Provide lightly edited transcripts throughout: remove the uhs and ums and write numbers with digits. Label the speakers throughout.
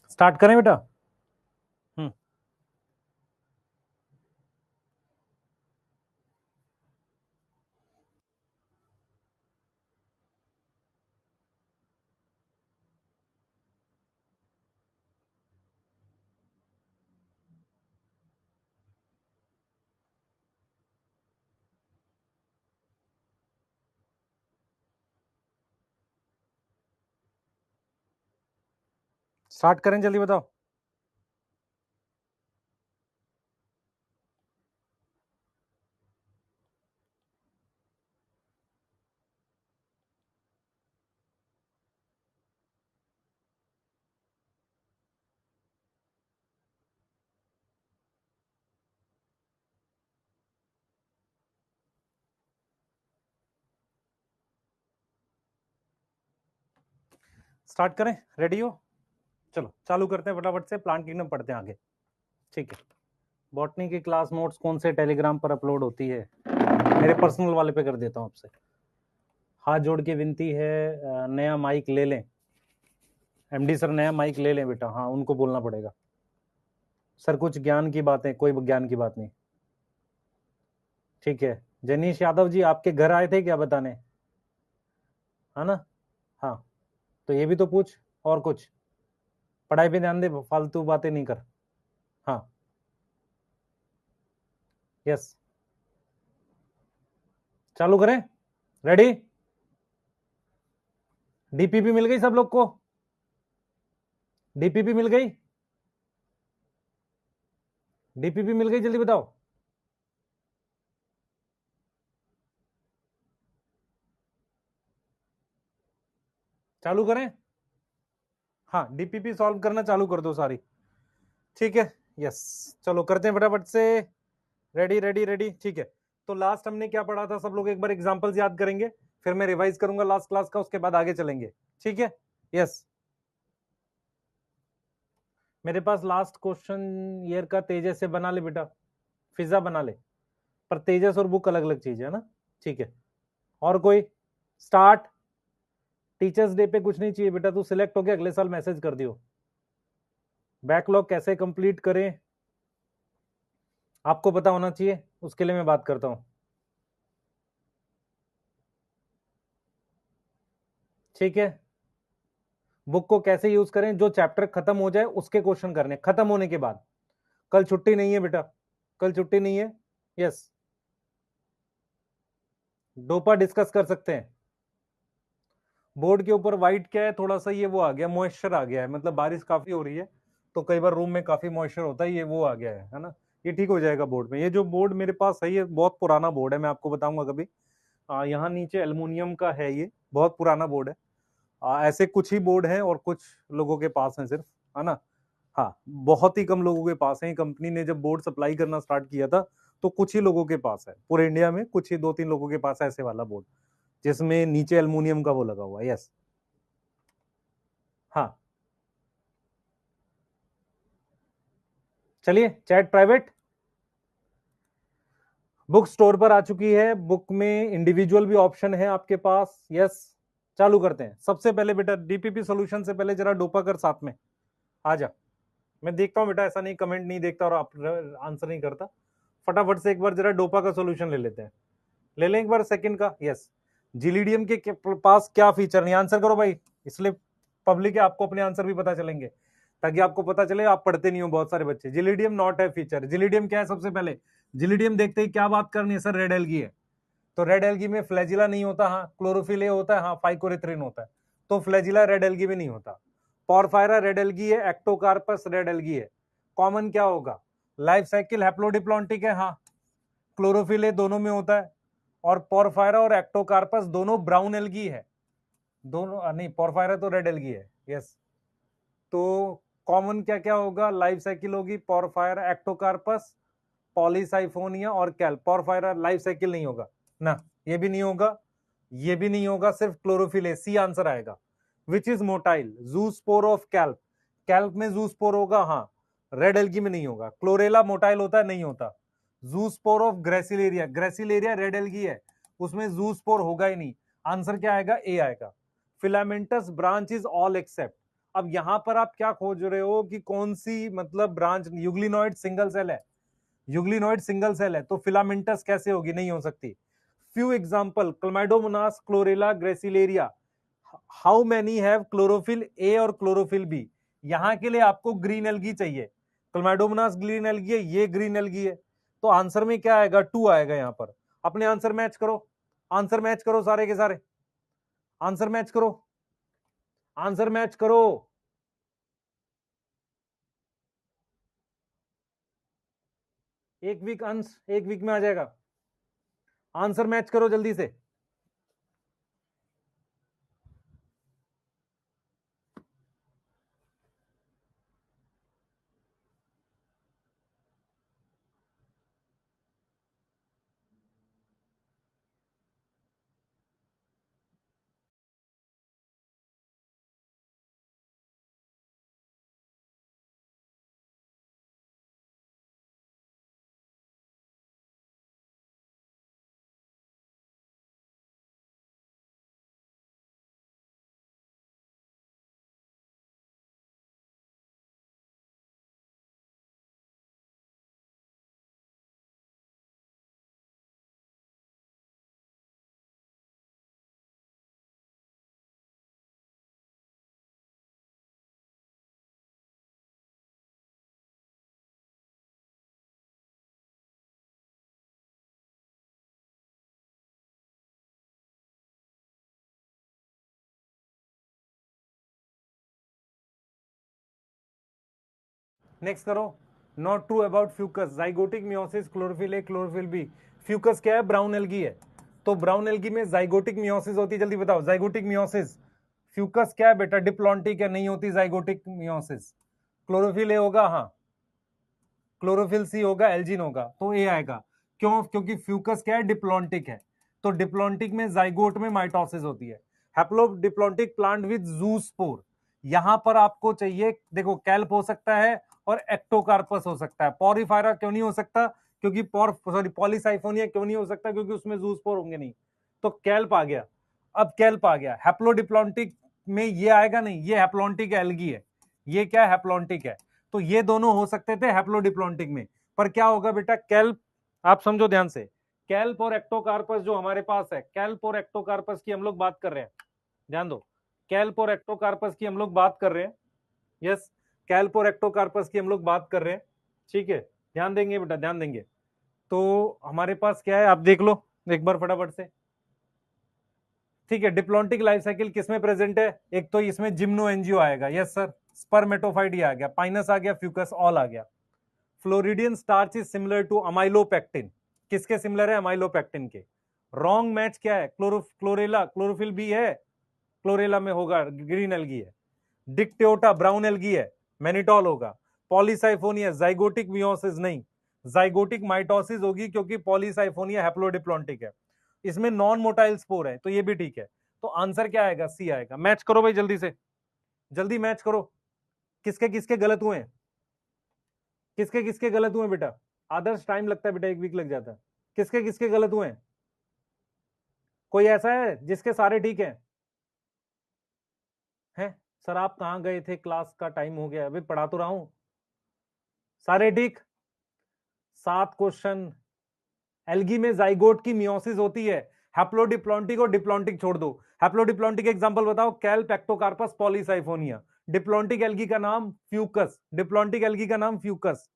Speaker 1: Start करें बेटा। हम्म start करें, जल्दी बताओ। स्टार्ट करें, रेडी हो? चलो चालू करते हैं फटाफट से, प्लांट किंगडम पढ़ते हैं आगे। ठीक है। बॉटनी की क्लास नोट्स कौन से टेलीग्राम पर अपलोड होती है? मेरे पर्सनल वाले पे कर देता हूँ आपसे। हाथ जोड़ के विनती है, नया माइक ले लें। एमडी सर नया माइक ले लें बेटा, हाँ उनको बोलना पड़ेगा। सर कुछ ज्ञान की बातें, कोई ज्ञान की बात नहीं। ठीक है। जनीश यादव जी आपके घर आए थे क्या बताने? है ना? हाँ। तो ये भी तो पूछ। और कुछ? पढ़ाई पे ध्यान दे, फालतू बातें नहीं कर। हाँ। यस। चालू करें। रेडी? डीपीपी मिल गई सब लोग को? डीपीपी मिल गई? डीपीपी मिल गई, जल्दी बताओ। चालू करें? हाँ, डीपीपी सॉल्व करना चालू कर दो सारी। ठीक है। यस। चलो करते हैं फटाफट से। रेडी रेडी रेडी, ठीक है। तो लास्ट हमने क्या पढ़ा था, सब लोग एक बार एग्जांपल्स याद करेंगे, फिर मैं रिवाइज करूंगा लास्ट क्लास का, उसके बाद आगे चलेंगे। ठीक है। यस। मेरे पास लास्ट क्वेश्चन ईयर का तेजस से बना ले बेटा, फिजा बना ले। पर तेजस और बुक अलग अलग चीज है ना। ठीक है। और कोई? स्टार्ट। टीचर्स डे पे कुछ नहीं चाहिए बेटा, तू सिलेक्ट हो गया, अगले साल मैसेज कर दियो। बैकलॉग कैसे कंप्लीट करें आपको पता होना चाहिए, उसके लिए मैं बात करता हूं। ठीक है। बुक को कैसे यूज करें, जो चैप्टर खत्म हो जाए उसके क्वेश्चन करने, खत्म होने के बाद। कल छुट्टी नहीं है बेटा, कल छुट्टी नहीं है। यस। डोपा डिस्कस कर सकते हैं। बोर्ड के ऊपर व्हाइट क्या है, थोड़ा सा ये वो आ गया, मॉइस्चर आ गया है, मतलब बारिश काफी हो रही है, तो कई बार रूम में काफी मॉइस्चर होता है, ये वो आ गया है ना। ये ठीक हो जाएगा बोर्ड में। ये जो बोर्ड मेरे पास है, ये बहुत पुराना बोर्ड है, मैं आपको बताऊंगा कभी। यहाँ नीचे एल्युमिनियम का है, ये बहुत पुराना बोर्ड है। ऐसे कुछ ही बोर्ड हैं और कुछ लोगों के पास हैं सिर्फ, है ना। हाँ, बहुत ही कम लोगों के पास है। कंपनी ने जब बोर्ड सप्लाई करना स्टार्ट किया था, तो कुछ ही लोगों के पास है, पूरे इंडिया में कुछ ही 2-3 लोगों के पास है ऐसे वाला बोर्ड, जिसमें नीचे एल्युमिनियम का वो लगा हुआ है। यस। हाँ। चलिए, चैट प्राइवेट। बुक स्टोर पर आ चुकी है, बुक में इंडिविजुअल भी ऑप्शन है आपके पास। यस। चालू करते हैं। सबसे पहले बेटा डीपीपी सॉल्यूशन से पहले जरा डोपा कर साथ में आ जा। मैं देखता हूं बेटा, ऐसा नहीं कमेंट नहीं देखता और आप आंसर नहीं करता। फटाफट से एक बार जरा डोपा का सॉल्यूशन ले लेते हैं। ले लें एक बार सेकंड का। यस। जिलीडियम के पास क्या फीचर नहीं, आंसर करो भाई, इसलिए पब्लिक है, आपको अपने आंसर भी पता चलेंगे, ताकि आपको पता चले, आप पढ़ते नहीं हो बहुत सारे बच्चे। जिलीडियम नॉट है फीचर। जिलीडियम क्या है, सबसे पहले जिलीडियम देखते ही क्या बात करनी है सर, रेड एल्गी है। तो रेड एल्गी में फ्लैजिला नहीं होता, हाँ क्लोरोफिल होता है, हाँ फाइकोरिथ्रिन होता है। तो फ्लैजिला रेड एल्गी में नहीं होता। पोरफायरा रेड एल्गी है, एक्टोकार्पस रेड एल्गी है। कॉमन क्या होगा? लाइफ साइकिल हैप्लोडिप्लॉन्टिक है, हाँ क्लोरोफिल दोनों में होता है। और पोरफायरा और एक्टोकार्पस दोनों ब्राउन एल्गी है। दोनों नहीं, पोरफायरा तो रेड एल्गी है। यस। तो कॉमन क्या क्या होगा, लाइफ साइकिल होगी पोरफायरा एक्टोकार्पस, पॉलीसाइफोनिया और कैल्प। पोरफायरा लाइफ साइकिल नहीं होगा ना, ये भी नहीं होगा, ये भी नहीं होगा, सिर्फ क्लोरोफिल है, सी आंसर आएगा। Which is motile, zoospore of kelp. Kelp में जूस्पोर होगा, हाँ रेड एल्गी में नहीं होगा। क्लोरेला मोटाइल होता है, नहीं होता। Zoospore of gracilaria, gracilaria red algae है, उसमें जूस्पोर होगा ही नहीं। आंसर क्या आएगा? ए आएगा। Filamentous branch is all except. अब यहां पर आप क्या खोज रहे हो कि कौन सी मतलब ब्रांच, यूग्लिनॉइड सिंगल सेल है, यूग्लिनॉइड सिंगल सेल है तो फिलामेंटस कैसे होगी, नहीं हो सकती। Few example, chlamydomonas chlorella gracilaria, how many have chlorophyll a और क्लोरोफिल बी। यहां के लिए आपको ग्रीन एल्गी चाहिए, क्लमाइडोमोनास ग्रीन एल्गी है, ये ग्रीन एल्गी है, तो आंसर में क्या आएगा, 2 आएगा यहां पर। अपने आंसर मैच करो, आंसर मैच करो सारे के सारे, आंसर मैच करो, आंसर मैच करो। एक वीक अंश, एक वीक में आ जाएगा, आंसर मैच करो जल्दी से। नेक्स्ट करो, not true about Fucus, zygotic meiosis chlorophyll a chlorophyll b. Fucus क्या है, ब्राउन एल्गी है, तो ब्राउन एल्गी में जाइगोटिक मियोसिस होती है, जल्दी बताओ जाइगोटिक मियोसिस। फ्यूकस क्या है बेटा, डिप्लॉन्टिक है, नहीं होती जाइगोटिक मियोसिस। क्लोरोफिल ए होगा, हाँ, क्लोरोफिल सी होगा, एल्जिन होगा, तो ए आएगा। क्यों, क्योंकि फ्यूकस क्या है, डिप्लॉन्टिक है, तो डिप्लॉन्टिक में जाइगोट में माइटोसिस होती है। हैप्लोडिप्लॉन्टिक प्लांट विद जूस्पोर, यहां पर आपको चाहिए, देखो कैल्प हो सकता है और एक्टोकार्पस हो सकता है। पॉरीफायरा क्यों नहीं हो सकता, क्योंकि पॉलीसाइफोनिया क्यों नहीं हो सकता, क्योंकि उसमें जूस्पोर होंगे नहीं, तो कैल्प आ गया। अब कैल्प आ गया, हैप्लोडिप्लॉन्टिक में ये आएगा नहीं, ये हैप्लॉन्टिक एल्गी है, ये क्या है, हैप्लॉन्टिक है, तो ये दोनों हो सकते थे हैप्लोडिप्लॉन्टिक में। पर क्या होगा बेटा, कैल्प, आप समझो ध्यान से, कैल्प और एक्टोकार्पस जो हमारे पास है, कैल्प और एक्टोकार्पस की हम लोग बात कर रहे हैं, ध्यान दो, कैल्प और एक्टोकार्पस की हम लोग बात कर रहे हैं, यस, कैल्प और एक्टोकार्पस की हम लोग बात कर रहे हैं, ठीक है, ध्यान देंगे बेटा, ध्यान देंगे। तो हमारे पास क्या है, आप देख लो एक बार फटाफट से, ठीक है। डिप्लॉन्टिक लाइफ साइकिल किसमें प्रेजेंट है, एक तो इसमें जिम्नो एनजीओ आएगा, यस सर, स्पर्मेटोफाइट ये आ गया, पाइनस आ गया, फ्यूकस ऑल आ गया। Floridean starch is similar to amylopectin, किसके सिमिलर है, अमाइलोपेक्टिन के। रॉन्ग मैच क्या है, क्लोरेला, क्लोरोफिल बी है, क्लोरेला में होगा, ग्रीन एल्गी है। डिक्टेओटा ब्राउन एल्गी है, मैनिटॉल होगा। पॉलीसाइफोनिया जाइगोटिक मियोसिस नहीं, जाइगोटिक माइटोसिस होगी, क्योंकि पॉलीसाइफोनिया हैप्लोडिप्लॉन्टिक है। इसमें नॉन मोटाइल स्पोर है, तो ये भी ठीक है, तो आंसर क्या आएगा, सी आएगा। मैच करो भाई जल्दी से, जल्दी मैच करो, किसके किसके गलत हुए हैं, किसके किसके गलत हुए बेटा, आदर्श टाइम लगता है बेटा, एक वीक लग जाता है। किसके किसके गलत हुए हैं, कोई ऐसा है जिसके सारे ठीक है, हैं, सर आप कहां गए थे, क्लास का टाइम हो गया, अभी पढ़ा तो रहा हूं, सारे ठीक। 7 क्वेश्चन, एल्गी में जाइगोट की मियोसिस होती है, हैप्लोडिप्लॉन्टिक और डिप्लॉन्टिक छोड़ दो। हैप्लोडिप्लॉन्टिक एग्जांपल बताओ, kelp, Ectocarpus, Polysiphonia. Diplontic algae का नाम फ्यूकस, डिप्लॉन्टिक एल्गी का नाम फ्यूकस।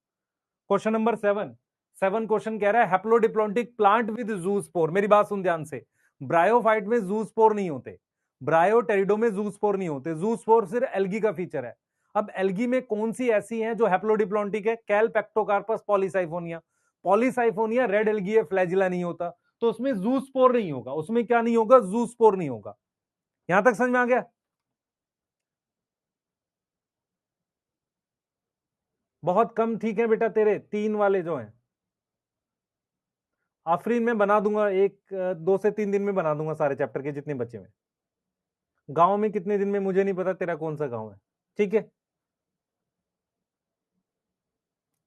Speaker 1: क्वेश्चन नंबर 7, 7 क्वेश्चन कह रहा है हैप्लोडिप्लॉन्टिक प्लांट विद जूस्पोर, मेरी बात सुन ध्यान से, ब्रायोफाइट में जूस्पोर नहीं होते, ब्रायोटेरिडो में जूस्पोर नहीं होते, जूस्पोर सिर्फ एल्गी का फीचर है। अब एल्गी में कौन सी ऐसी है जो हैप्लोडिप्लॉन्टिक है, kelp, Ectocarpus, Polysiphonia. Polysiphonia red algae है, फ्लैजिला नहीं होता, तो उसमें जूस्पोर नहीं होगा, उसमें क्या नहीं होगा, जूस्पोर नहीं होगा। यहां तक समझ में आ गया, बहुत कम ठीक है बेटा, तेरे 3 वाले जो हैं, आफरीन में बना दूंगा, 2 से 3 दिन में बना दूंगा सारे चैप्टर के जितने बचे हुए। गांव में कितने दिन में मुझे नहीं पता, तेरा कौन सा गांव है, ठीक है,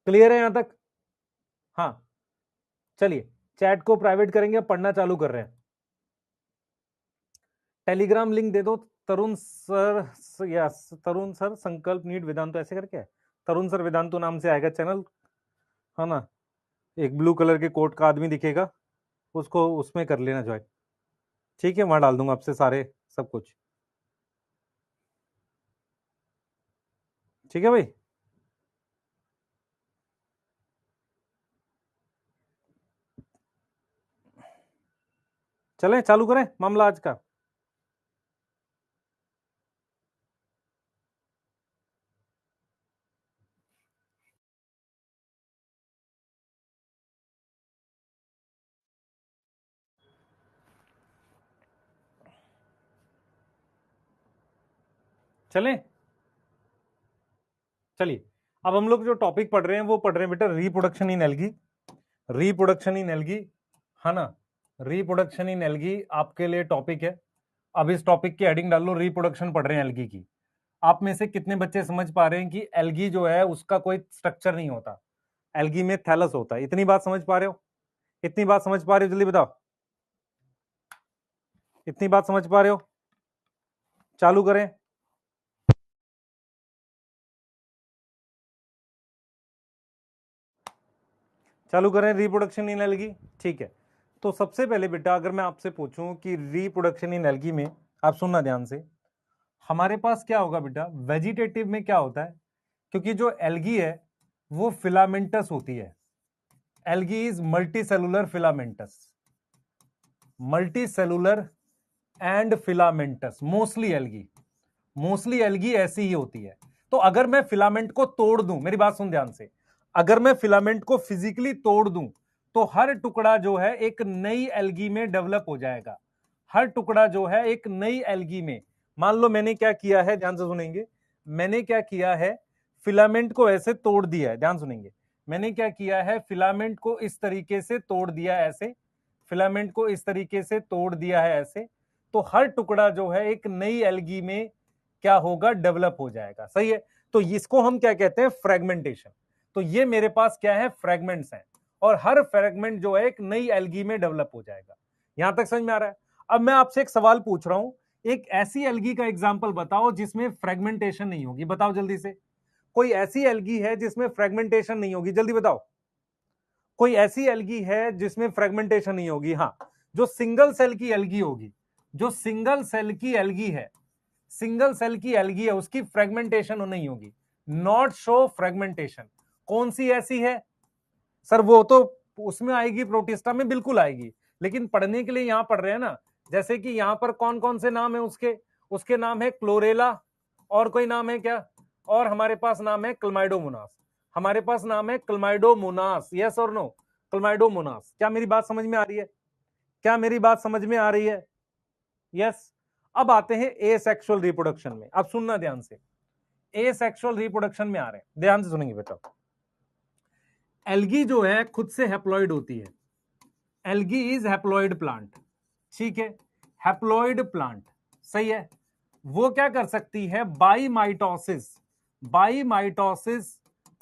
Speaker 1: क्लियर है यहां तक, हाँ, चलिए, चैट को प्राइवेट करेंगे, अब पढ़ना चालू कर रहे हैं। टेलीग्राम लिंक दे दो, तरुण सर, यस तरुण सर संकल्प नीट वेदांतो ऐसे करके है, तरुण सर वेदांतो नाम से आएगा चैनल, है ना। एक ब्लू कलर के कोट का आदमी दिखेगा, उसको उसमें कर लेना ज्वाइन, ठीक है, वहां डाल दूंगा आपसे सारे सब कुछ, ठीक है भाई। चलें चालू करें मामला आज का। चलें, चलिए अब हम लोग जो टॉपिक पढ़ रहे हैं वो पढ़ रहे हैं बेटा reproduction in algae, reproduction in algae, है ना। रिप्रोडक्शन इन एल्गी आपके लिए टॉपिक है। अब इस टॉपिक की हेडिंग डाल लो, रिप्रोडक्शन पढ़ रहे हैं एल्गी की। आप में से कितने बच्चे समझ पा रहे हैं कि एल्गी जो है उसका कोई स्ट्रक्चर नहीं होता, एल्गी में थैलस होता है? इतनी बात समझ पा रहे हो? इतनी बात समझ पा रहे हो? जल्दी बताओ, इतनी बात समझ पा रहे हो? चालू करें। चालू करें रिप्रोडक्शन इन एल्गी, ठीक है। तो सबसे पहले बेटा अगर मैं आपसे पूछूं कि रिप्रोडक्शन इन एल्गी में, आप सुनना ध्यान से, हमारे पास क्या होगा बेटा, वेजिटेटिव में क्या होता है, क्योंकि जो एल्गी है वो फिलामेंटस होती है, algae is multicellular filamentous, multicellular and filamentous, mostly algae ऐसी ही होती है। तो अगर मैं फिलामेंट को तोड़ दूं, मेरी बात सुन ध्यान से, अगर मैं फिलामेंट को फिजिकली तोड़ दूं तो हर टुकड़ा जो है एक नई एल्गी में डेवलप हो जाएगा, हर टुकड़ा जो है एक नई एल्गी में। मान लो मैंने क्या किया है, ध्यान से सुनेंगे, मैंने क्या किया है, फिलामेंट को ऐसे तोड़ दिया है, ध्यान सुनेंगे, मैंने क्या किया है, फिलामेंट को इस तरीके से तोड़ दिया ऐसे, फिलामेंट को इस तरीके से तोड़ दिया है ऐसे, तो हर टुकड़ा जो है एक नई एल्गी में क्या होगा, डेवलप हो जाएगा, सही है। तो इसको हम क्या कहते हैं, फ्रेगमेंटेशन। तो ये मेरे पास क्या है, फ्रेगमेंट्स हैं, और हर फ्रेगमेंट जो है एक नई एल्गी में डेवलप हो जाएगा। यहां तक समझ में आ रहा है? अब मैं आपसे एक सवाल पूछ रहा हूं, एक ऐसी एल्गी का एग्जाम्पल बताओ जिसमें फ्रेगमेंटेशन नहीं होगी, बताओ जल्दी से। कोई ऐसी एल्गी है जिसमें फ्रेगमेंटेशन नहीं होगी, जल्दी बताओ। कोई ऐसी एल्गी है जिसमें फ्रेगमेंटेशन नहीं होगी? हाँ, जो सिंगल सेल की एल्गी होगी, जो सिंगल सेल की एल्गी है, सिंगल सेल की एल्गी है, उसकी फ्रेगमेंटेशन नहीं होगी, नॉट शो फ्रेगमेंटेशन। कौन सी ऐसी है सर? वो तो उसमें आएगी, प्रोटिस्टा में बिल्कुल आएगी, लेकिन पढ़ने के लिए यहां पढ़ रहे हैं ना। जैसे कि यहां पर कौन कौन से नाम है उसके, उसके नाम है क्लोरेला, और कोई नाम है क्या, और हमारे पास नाम है क्लमाइडोमोनास, हमारे पास नाम है क्लमाइडोमोनास, यस और नो, क्लमाइडोमोनास। क्या मेरी बात समझ में आ रही है? क्या मेरी बात समझ में आ रही है? यस। अब आते हैं ए सेक्सुअल रिप्रोडक्शन में, अब सुनना ध्यान से, ए सेक्सुअल रिप्रोडक्शन में आ रहे हैं, ध्यान से सुनेंगे बेटा। एल्गी जो है खुद से हैप्लॉइड होती है, एल्गी इज हैप्लॉइड प्लांट, ठीक है, हैप्लॉइड प्लांट, सही है। वो क्या कर सकती है, बाई माइटोसिस, बाई माइटोसिस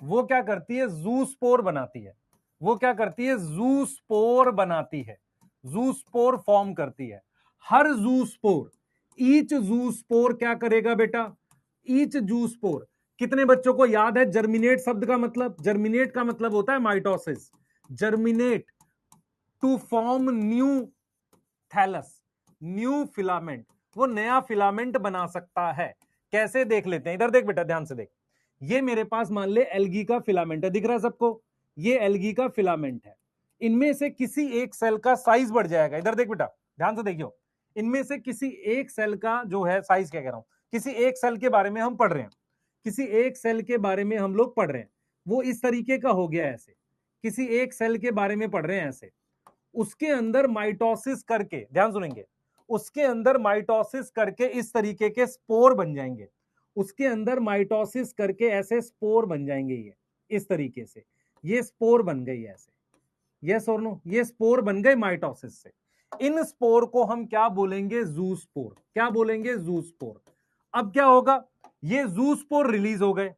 Speaker 1: वो क्या करती है, जूस्पोर बनाती है, वो क्या करती है, जूस्पोर बनाती है, जूस्पोर फॉर्म करती है। हर जूस्पोर, ईच जूस्पोर क्या करेगा बेटा, ईच जूस्पोर, कितने बच्चों को याद है जर्मिनेट शब्द का मतलब? जर्मिनेट का मतलब होता है mitosis, germinate, to form new thallus, new filament, वो नया फिलामेंट बना सकता है। कैसे, देख लेते हैं, इधर देख बेटा, ध्यान से देख, ये मेरे पास मान ले एल्गी का फिलामेंट है, दिख रहा है सबको, ये एल्गी का फिलामेंट है। इनमें से किसी एक सेल का साइज बढ़ जाएगा, इधर देख बेटा, ध्यान से देखियो, इनमें से किसी एक सेल का जो है साइज, क्या कह रहा हूं, किसी एक सेल के बारे में हम पढ़ रहे हैं, किसी एक सेल के बारे में हम लोग पढ़ रहे हैं, वो इस तरीके का हो गया ऐसे, किसी एक सेल के बारे में पढ़ रहे हैं ऐसे, उसके अंदर माइटोसिस करके, ध्यान सुनेंगे, उसके अंदर माइटोसिस करके इस तरीके के स्पोर बन जाएंगे, उसके अंदर माइटोसिस करके ऐसे स्पोर बन जाएंगे, ये इस तरीके से, ये स्पोर बन गई ऐसे, यस और नो, ये स्पोर बन गए माइटोसिस से। इन स्पोर को हम क्या बोलेंगे, जूस्पोर, क्या बोलेंगे, जूस्पोर। अब क्या होगा, ये जूस्पोर रिलीज हो गए,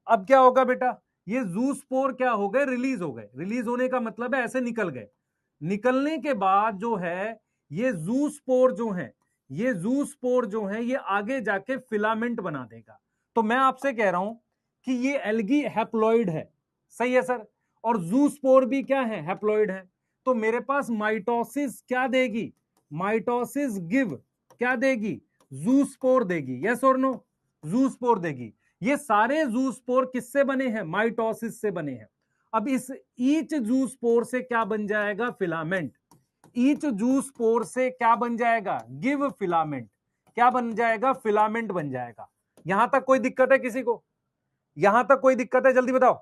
Speaker 1: अब क्या होगा बेटा, ये जूस्पोर क्या हो गए, रिलीज हो गए, रिलीज होने का मतलब है ऐसे निकल गए, निकलने के बाद जो है ये जूस्पोर जो है ये जूस्पोर जो है ये आगे जाके फिलामेंट बना देगा। तो मैं आपसे कह रहा हूं कि ये एल्गी हैप्लॉइड है, सही है सर, और जूस्पोर भी क्या है, हैप्लॉइड है। तो मेरे पास माइटोसिस क्या देगी, माइटोसिस गिव क्या देगी, जूस्पोर देगी, यस और नो, जूस्पोर देगी। ये सारे जूस्पोर किससे बने हैं, माइटोसिस से बने हैं। अब इस ईच जूस्पोर से क्या बन जाएगा, फिलामेंट। ईच जूस्पोर से क्या बन जाएगा, गिव फिलामेंट, क्या बन जाएगा, फिलामेंट बन जाएगा। यहां तक कोई दिक्कत है किसी को, यहां तक कोई दिक्कत है, जल्दी बताओ।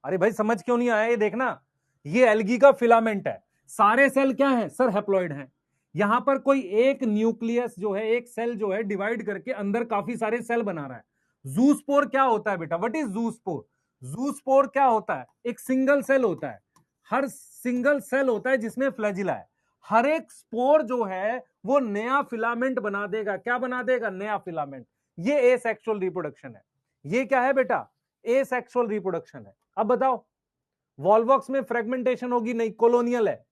Speaker 1: अरे भाई समझ क्यों नहीं आया, ये देखना, ये एल्गी का फिलामेंट है, सारे सेल क्या है सर, हैप्लॉइड हैं। यहां पर कोई एक न्यूक्लियस जो है, एक सेल जो है डिवाइड करके अंदर काफी सारे सेल बना रहा है। जूस्पोर क्या होता है बेटा, व्हाट इज जूस्पोर, जूस्पोर क्या होता है, एक सिंगल सेल होता है, हर सिंगल सेल होता है जिसमें फ्लैजिला है। हर एक स्पोर जो है वो नया फिलामेंट बना देगा, क्या बना देगा, नया फिलामेंट। ये एसेक्सुअल रिप्रोडक्शन है। ये क्या है बेटा, एसेक्सुअल रिप्रोडक्शन है। अब बताओ, वॉल्वॉक्स में फ्रेगमेंटेशन होगी नहीं, कॉलोनियल है।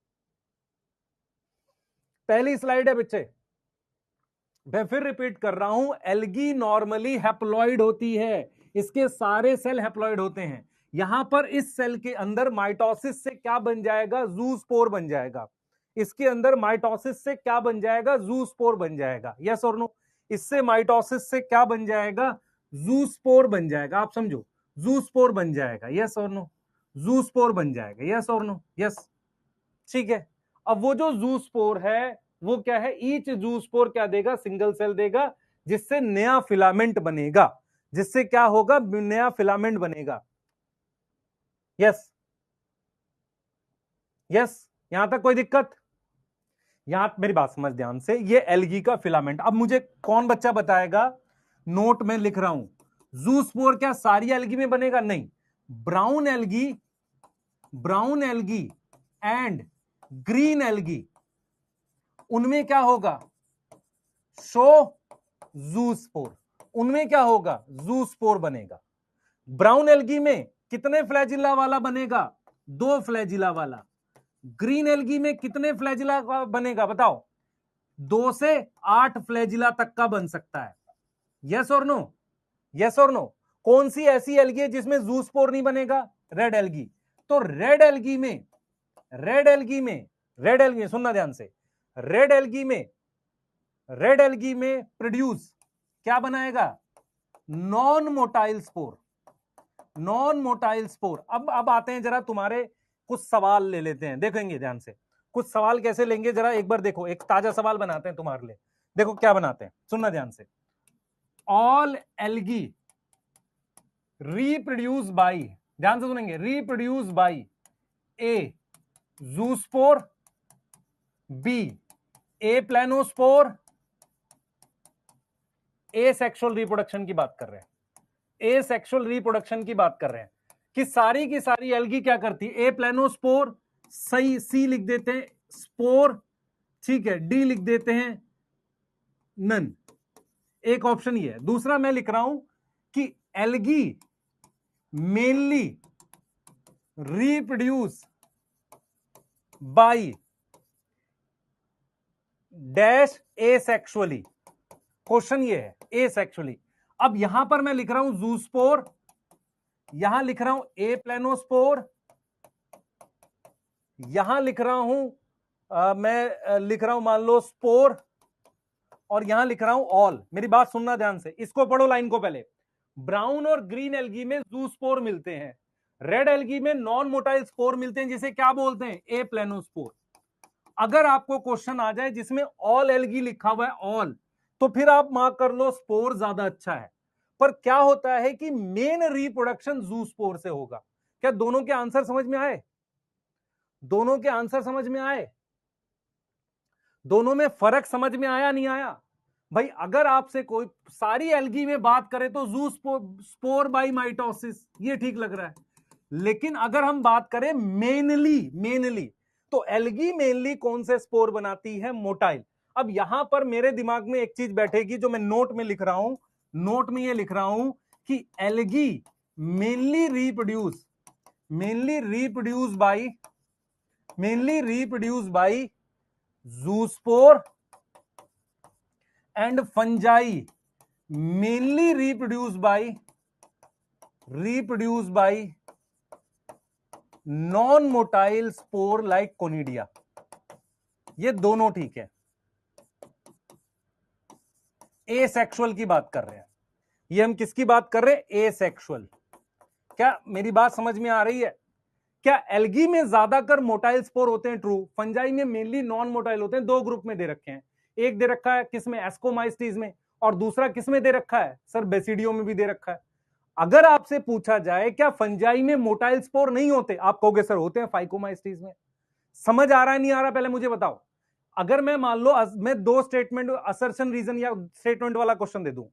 Speaker 1: पहली स्लाइड है बच्चे, मैं फिर रिपीट कर रहा हूं, एल्गी नॉर्मली हैप्लॉइड होती है, इसके सारे सेल हैप्लॉइड होते हैं। यहां पर इस सेल के अंदर माइटोसिस से क्या बन जाएगा, जूस्पोर बन जाएगा। इसके अंदर माइटोसिस से क्या बन जाएगा, जूस्पोर बन जाएगा, यस और नो। इससे माइटोसिस से क्या बन जाएगा, जूस्पोर बन जाएगा। आप समझो, जूस्पोर बन जाएगा, यस और नो, जूस्पोर बन जाएगा, यस और नो, यस, ठीक है। अब वो जो जूस्पोर है वो क्या है, ईच जूस्पोर क्या देगा, सिंगल सेल देगा, जिससे नया फिलामेंट बनेगा, जिससे क्या होगा, नया फिलामेंट बनेगा, यस, यस। यहां तक कोई दिक्कत, यहां मेरी बात समझ ध्यान से, ये एल्गी का फिलामेंट। अब मुझे कौन बच्चा बताएगा, नोट में लिख रहा हूं, जूस्पोर क्या सारी एल्गी में बनेगा, नहीं, brown algae, brown algae and green algae, उनमें क्या होगा, शो जूस्पोर, उनमें क्या होगा, जूस्पोर बनेगा। ब्राउन एल्गी में कितने फ्लैजिला वाला बनेगा, 2 फ्लैजिला वाला। ग्रीन एल्गी में कितने फ्लैजिला का बनेगा, बताओ, 2 से 8 फ्लैजिला तक का बन सकता है, यस और नो, यस और नो। कौन सी ऐसी एल्गी है जिसमें जूस्पोर नहीं बनेगा, रेड एल्गी। तो रेड एल्गी में, रेड एल्गी में, रेड एल्गी में सुनना ध्यान से, रेड एल्गी में, रेड एल्गी में प्रोड्यूस क्या बनाएगा, non motile spore, non motile spore. अब आते हैं जरा तुम्हारे कुछ सवाल ले लेते हैं, देखेंगे ध्यान से कुछ सवाल कैसे लेंगे, जरा एक बार देखो, एक ताजा सवाल बनाते हैं तुम्हारे लिए। देखो क्या बनाते हैं, सुनना ध्यान से, ऑल एल्गी रिप्रोड्यूस बाई, ध्यान से सुनेंगे, reproduce by a zoospore, b a planospore, asexual reproduction की बात कर रहे हैं, ए सेक्सुअल रिप्रोडक्शन की बात कर रहे हैं कि सारी की सारी एल्गी क्या करती है, ए प्लेनोस्पोर, सही, सी लिख देते हैं, स्पोर, ठीक है, डी लिख देते हैं, नन। एक ऑप्शन ये है। दूसरा मैं लिख रहा हूं कि algae mainly reproduce by dash asexually, question ये है, एसेक्सुअली। अब यहां पर मैं लिख रहा हूं जूस्पोर, यहां लिख रहा हूं ए प्लेनोस्पोर, यहां लिख रहा हूं मैं लिख रहा हूं मान लो स्पोर, और यहां लिख रहा हूं ऑल। मेरी बात सुनना ध्यान से, इसको पढ़ो लाइन को पहले। ब्राउन और ग्रीन एल्गी में जूस्पोर मिलते हैं, रेड एल्गी में नॉन मोटाइल स्पोर मिलते हैं, जिसे क्या बोलते हैं, ए प्लेनोस्पोर। अगर आपको क्वेश्चन आ जाए जिसमें ऑल एल्गी लिखा हुआ है, ऑल, तो फिर आप मार्क कर लो स्पोर ज्यादा अच्छा है। पर क्या होता है कि मेन रिप्रोडक्शन जूस्पोर से होगा। क्या दोनों के आंसर समझ में आए, दोनों के आंसर समझ में आए, दोनों में फर्क समझ में आया नहीं आया भाई। अगर आपसे कोई सारी एल्गी में बात करे तो जूस्पोर बाई माइटोसिस, ये ठीक लग रहा है। लेकिन अगर हम बात करें मेनली, मेनली, तो एल्गी मेनली कौन से स्पोर बनाती है, मोटाइल। अब यहां पर मेरे दिमाग में एक चीज बैठेगी जो मैं नोट में लिख रहा हूं, नोट में ये लिख रहा हूं कि algae mainly reproduce, mainly reproduce by zoospore and fungi mainly reproduce by non motile spore like conidia. ये दोनों ठीक है। एसेक्सुअल की बात कर रहे हैं, ये हम किसकी बात कर रहे हैं? एसेक्सुअल। क्या मेरी बात समझ में आ रही है? क्या एल्गी में ज्यादातर मोटाइल स्पोर होते हैं? ट्रू। फंजाई में मेनली नॉन मोटाइल होते हैं। दो ग्रुप में दे रखे हैं, एक दे रखा है किसमें? एस्कोमाइस्टीज में, और दूसरा किसमें दे रखा है सर? बेसिडियो में भी दे रखा है। अगर आपसे पूछा जाए क्या फंजाई में मोटाइल स्पोर नहीं होते, आप कहोगे सर होते हैं फाइकोमाइस्टीज में। समझ आ रहा है नहीं आ रहा पहले मुझे बताओ। अगर मैं मान लो मैं दो स्टेटमेंट असर्शन रीजन या स्टेटमेंट वाला क्वेश्चन दे दूं।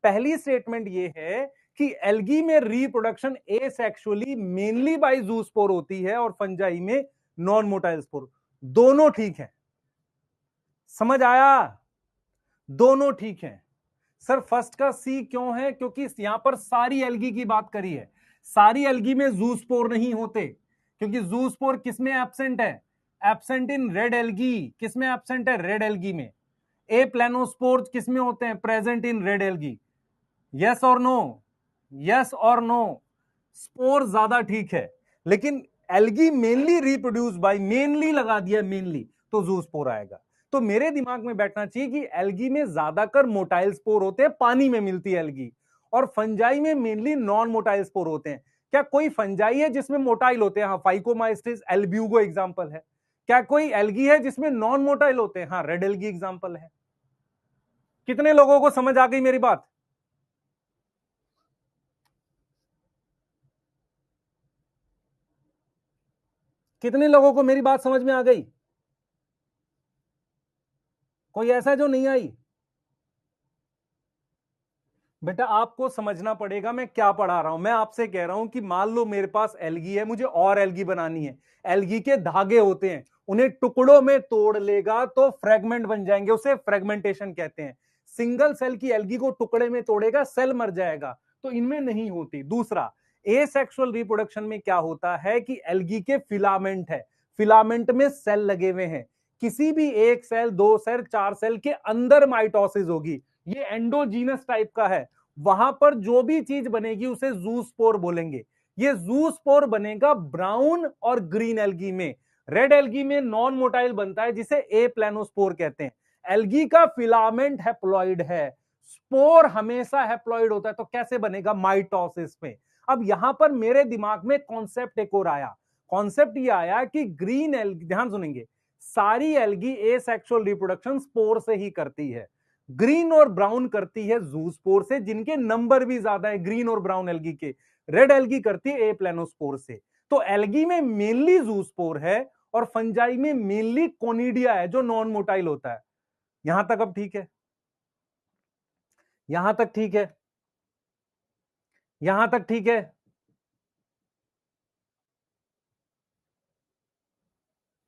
Speaker 1: पहली स्टेटमेंट ये है कि एल्गी में reproduction asexually mainly by zoospore होती है और फंजाई में नॉन मोटाइल स्पोर। दोनों ठीक है। समझ आया? दोनों ठीक है। सर फर्स्ट का सी क्यों है? क्योंकि यहां पर सारी एल्गी की बात करी है। सारी एल्गी में जूस्पोर नहीं होते, क्योंकि जूस्पोर किसमें एब्सेंट है? Absent in red algae. किसमें एब्सेंट है? रेड एल्गी में। ए प्लेनोस्पोर किसमें होते हैं? Present in red algae. Yes और नो? यस और नो? स्पोर ज्यादा ठीक है, लेकिन algae mainly reproduce by, mainly लगा दिया मेनली, तो जू स्पोर आएगा। तो मेरे दिमाग में बैठना चाहिए कि एल्गी में ज्यादातर मोटाइल स्पोर होते हैं, पानी में मिलती है एल्गी, और फंजाई में मेनली नॉन मोटाइल स्पोर होते हैं। क्या कोई फंजाई है जिसमें मोटाइल होते हैं? हाँ, फाइकोमाइस्टिस एल्ब्यूगो एग्जांपल है। क्या कोई एल्गी है जिसमें नॉन मोटाइल होते हैं? हाँ, रेड एल्गी एग्जांपल है। कितने लोगों को समझ आ गई मेरी बात? कितने लोगों को मेरी बात समझ में आ गई? कोई ऐसा जो नहीं आई? बेटा आपको समझना पड़ेगा मैं क्या पढ़ा रहा हूं। मैं आपसे कह रहा हूं कि मान लो मेरे पास एल्गी है, मुझे और एल्गी बनानी है। एल्गी के धागे होते हैं, उन्हें टुकड़ों में तोड़ लेगा तो फ्रेगमेंट बन जाएंगे, उसे फ्रेगमेंटेशन कहते हैं। सिंगल सेल की एल्गी को टुकड़े में तोड़ेगा, सेल मर जाएगा, तो इनमें नहीं होती। दूसरा, एसेक्सुअल रिप्रोडक्शन में क्या होता है कि एल्गी के फिलामेंट है, फिलामेंट में सेल लगे हुए हैं। किसी भी एक सेल, दो सेल, चार सेल के अंदर माइटोसिस होगी, ये एंडोजीनस टाइप का है। वहां पर जो भी चीज बनेगी उसे जूस्पोर बोलेंगे। ये जूस्पोर बनेगा ब्राउन और ग्रीन एल्गी में। रेड एल्गी में नॉन मोटाइल बनता है जिसे ए प्लेनोस्पोर कहते हैं। एल्गी का फिलामेंट हैप्लॉइड है, स्पोर हमेशा हैप्लॉइड होता है, तो कैसे बनेगा? माइटोसिस में। अब यहां पर मेरे दिमाग में कॉन्सेप्ट एक और आया। कॉन्सेप्ट ये आया कि ग्रीन एल्गी, ध्यान सुनेंगे, सारी एल्गी एसेक्सुअल रिप्रोडक्शन स्पोर से ही करती है। ग्रीन और ब्राउन करती है जूस्पोर से, जिनके नंबर भी ज्यादा है ग्रीन और ब्राउन एल्गी के। रेड एल्गी करती है ए प्लेनोस्पोर से। तो एल्गी में मेनली जूस्पोर है और फंजाई में मेनली कोनिडिया है जो नॉन मोटाइल होता है। यहां तक अब ठीक है? यहां तक ठीक है? यहां तक ठीक है?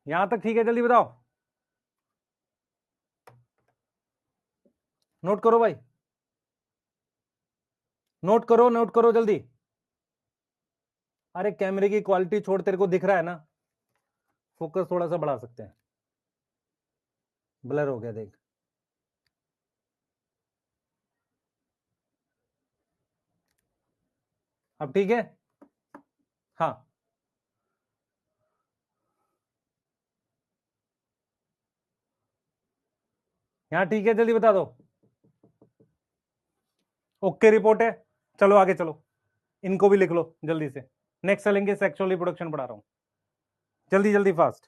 Speaker 1: यहां तक ठीक है? जल्दी बताओ, नोट करो भाई, नोट करो, नोट करो जल्दी। अरे कैमरे की क्वालिटी छोड़, तेरे को दिख रहा है ना? फोकस थोड़ा सा बढ़ा सकते हैं, ब्लर हो गया देख। अब ठीक है? हाँ, यहां ठीक है? जल्दी बता दो। ओके रिपोर्ट है। चलो आगे चलो, इनको भी लिख लो जल्दी से। नेक्स्ट चलेंगे, सेक्सुअल रिप्रोडक्शन पढ़ा रहा हूं, जल्दी जल्दी फास्ट।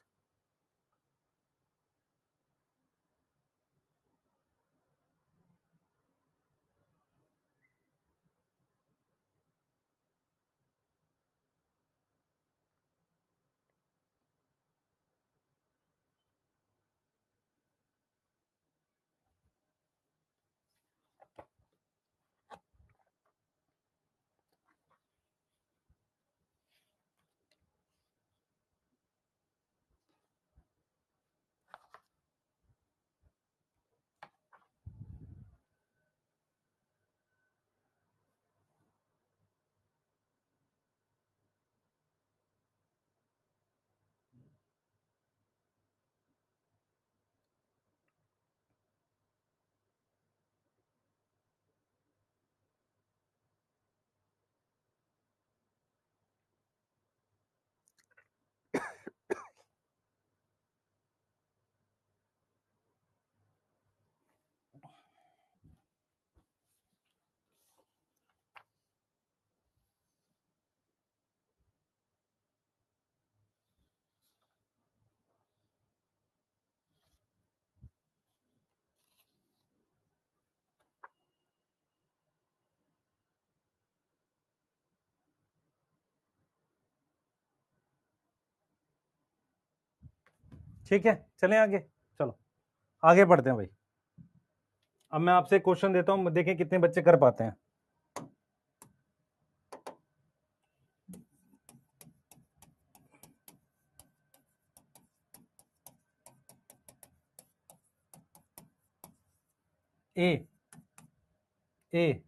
Speaker 1: ठीक है, चलें आगे, चलो आगे पढ़ते हैं भाई। अब मैं आपसे क्वेश्चन देता हूं, देखें कितने बच्चे कर पाते हैं। ए ए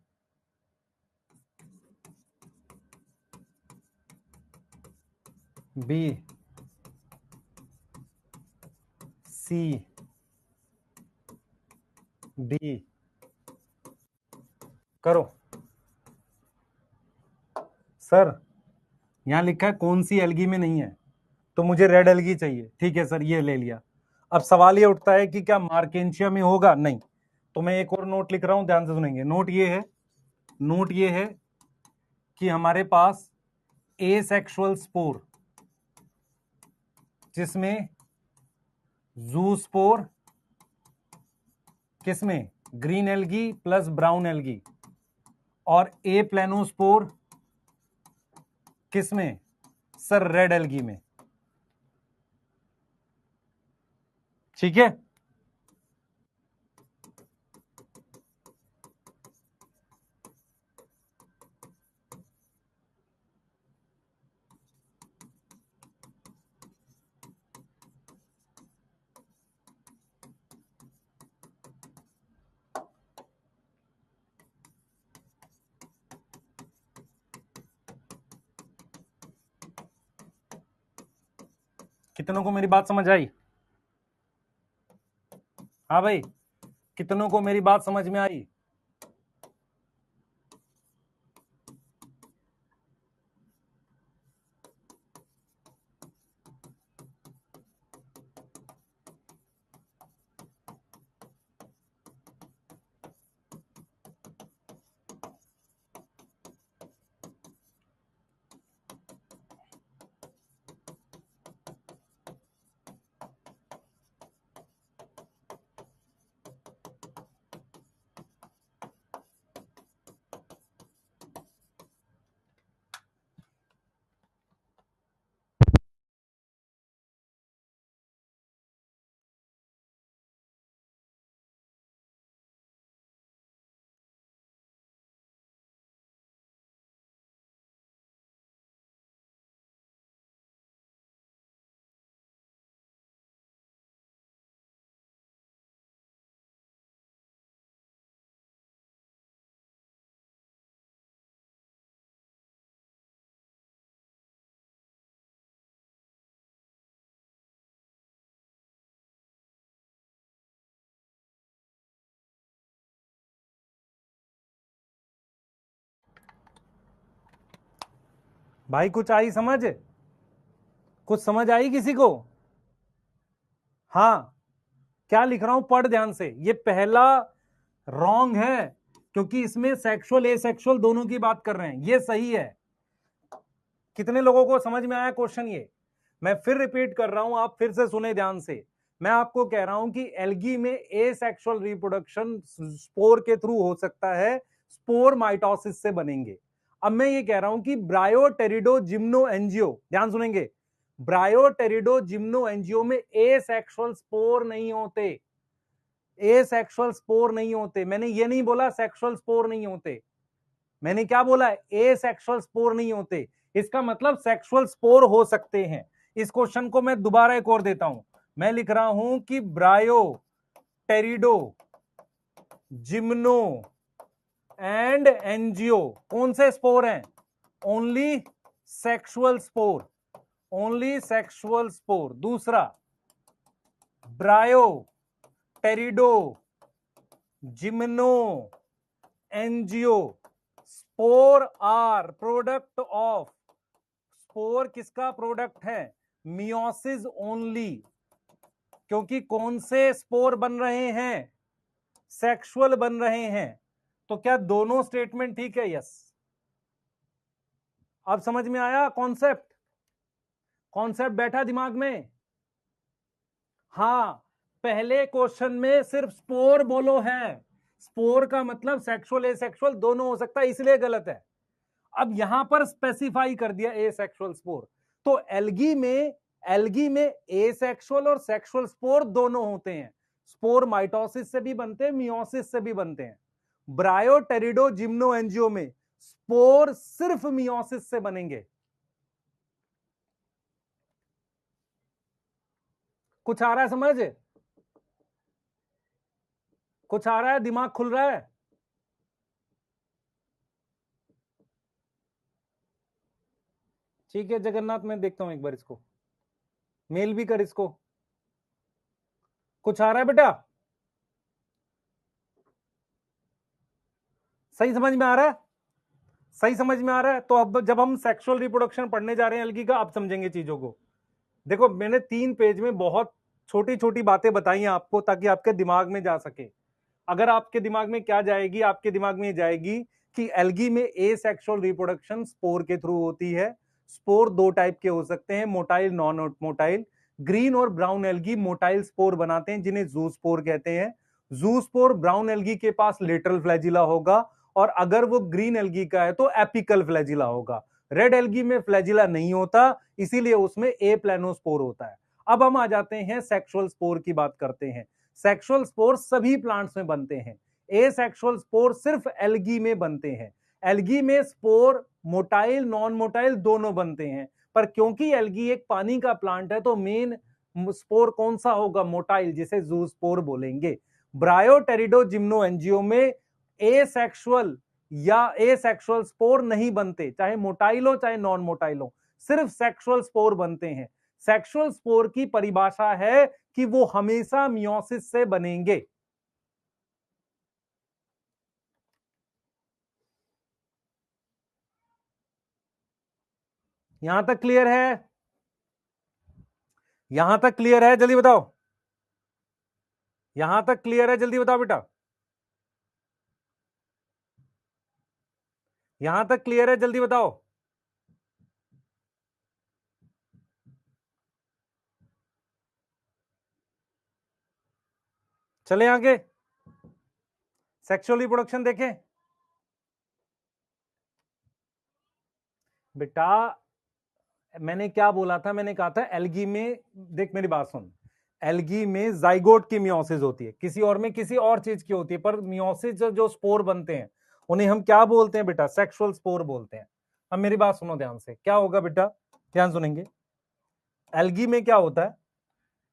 Speaker 1: बी सी डी, करो। सर यहां लिखा है कौन सी एल्गी में नहीं है, तो मुझे रेड एल्गी चाहिए। ठीक है सर, ये ले लिया। अब सवाल ये उठता है कि क्या मार्केंशिया में होगा? नहीं। तो मैं एक और नोट लिख रहा हूं, ध्यान से सुनेंगे। नोट ये है कि हमारे पास एसेक्सुअल स्पोर, जिसमें जूस्पोर किसमें, green algae plus brown algae, और ए प्लेनोस्पोर किसमें सर, रेड एल्गी में। ठीक है, कितनों को मेरी बात समझ आई? हाँ भाई, कितनों को मेरी बात समझ में आई? भाई कुछ आई समझ? कुछ समझ आई किसी को? हाँ, क्या लिख रहा हूं पढ़ ध्यान से। ये पहला रॉन्ग है, क्योंकि इसमें सेक्सुअल एसेक्सुअल दोनों की बात कर रहे हैं। ये सही है। कितने लोगों को समझ में आया क्वेश्चन? ये मैं फिर रिपीट कर रहा हूं, आप फिर से सुने ध्यान से। मैं आपको कह रहा हूं कि एल्गी में एसेक्सुअल रिप्रोडक्शन स्पोर के थ्रू हो सकता है, स्पोर माइटोसिस से बनेंगे। अब मैं ये कह रहा हूं कि ब्रायोटेरिडो जिम्नो एंजियो, ध्यान सुनेंगे, ब्रायोटेरिडो जिम्नो एंजियो में एसेक्सुअल स्पोर नहीं होते। एसेक्सुअल स्पोर नहीं होते। मैंने ये नहीं बोला सेक्सुअल स्पोर नहीं होते, मैंने क्या बोला है, एसेक्सुअल स्पोर नहीं होते। इसका मतलब सेक्सुअल स्पोर हो सकते हैं। इस क्वेश्चन को मैं दोबारा एक और देता हूं। मैं लिख रहा हूं कि bryo pterido gymno and angio कौन से स्पोर हैं? Only sexual spore, only sexual spore. दूसरा, bryo pterido gymno angio spore are product of, spore किसका प्रोडक्ट है? Meiosis only. क्योंकि कौन से स्पोर बन रहे हैं? सेक्सुअल बन रहे हैं। तो क्या दोनों स्टेटमेंट ठीक है? यस। अब समझ में आया कॉन्सेप्ट? कॉन्सेप्ट बैठा दिमाग में? हाँ, पहले क्वेश्चन में सिर्फ स्पोर बोलो है। स्पोर का मतलब सेक्सुअल एसेक्सुअल दोनों हो सकता है, इसलिए गलत है। अब यहां पर स्पेसिफाई कर दिया एसेक्सुअल स्पोर। तो एल्गी में एल्गी में एसेक्सुअल और सेक्सुअल स्पोर दोनों होते हैं। स्पोर माइटोसिस से भी बनते हैं, मियोसिस से भी बनते हैं। ब्रायोटेरिडो जिम्नोएंजियो में स्पोर सिर्फ मियोसिस से बनेंगे। कुछ आ रहा है समझ? कुछ आ रहा है? दिमाग खुल रहा है? ठीक है जगन्नाथ, मैं देखता हूं एक बार इसको, मेल भी कर इसको। कुछ आ रहा है बेटा? सही समझ में आ रहा है? सही समझ में आ रहा है? तो अब जब हम सेक्सुअल रिप्रोडक्शन पढ़ने जा रहे हैं एल्गी का, अब समझेंगे चीजों को। देखो मैंने 3 पेज में बहुत छोटी छोटी बातें बताई हैं आपको, ताकि आपके दिमाग में जा सके। अगर आपके दिमाग में क्या जाएगी, आपके दिमाग में जाएगी कि एल्गी में एसेक्सुअल रिप्रोडक्शन स्पोर के थ्रू होती है। स्पोर 2 टाइप के हो सकते हैं, मोटाइल, नॉन मोटाइल। ग्रीन और ब्राउन एल्गी मोटाइल स्पोर बनाते हैं, जिन्हें जू स्पोर कहते हैं। जू स्पोर ब्राउन एल्गी के पास लेटरल फ्लैजिला होगा, और अगर वो ग्रीन एल्गी का है तो एपिकल फ्लैजिला होगा। रेड एल्गी में फ्लैजिला नहीं होता, इसीलिए उसमें ए प्लानोस्पोर होता है। अब हम आ जाते हैं सेक्सुअल स्पोर की बात करते हैं। सेक्सुअल स्पोर सभी प्लांट्स में बनते हैं, एसेक्सुअल स्पोर सिर्फ एल्गी में बनते हैं। एल्गी में स्पोर मोटाइल नॉन मोटाइल दोनों बनते हैं, पर क्योंकि एल्गी एक पानी का प्लांट है तो मेन स्पोर कौन सा होगा? मोटाइल, जिसे जू स्पोर बोलेंगे। ब्रायोटेरिडो जिम्नोएंजियो में एसेक्सुअल या एसेक्सुअल स्पोर नहीं बनते, चाहे मोटाइल हो चाहे नॉन मोटाइल हो, सिर्फ सेक्सुअल स्पोर बनते हैं। सेक्सुअल स्पोर की परिभाषा है कि वो हमेशा मियोसिस से बनेंगे। यहां तक क्लियर है? यहां तक क्लियर है? जल्दी बताओ। यहां तक क्लियर है? जल्दी बताओ बेटा। यहां तक क्लियर है? जल्दी बताओ। चले आगे, सेक्सुअल रिप्रोडक्शन देखें बेटा। मैंने क्या बोला था? मैंने कहा था एल्गी में, देख मेरी बात सुन, एल्गी में जाइगोट की मियोसिस होती है, किसी और में किसी और चीज की होती है, पर मियोसिस जो स्पोर बनते हैं उन्हें हम क्या बोलते हैं बेटा? सेक्सुअल स्पोर बोलते हैं। अब मेरी बात सुनो ध्यान से, क्या होगा बेटा? ध्यान सुनेंगे। एल्गी में क्या होता है?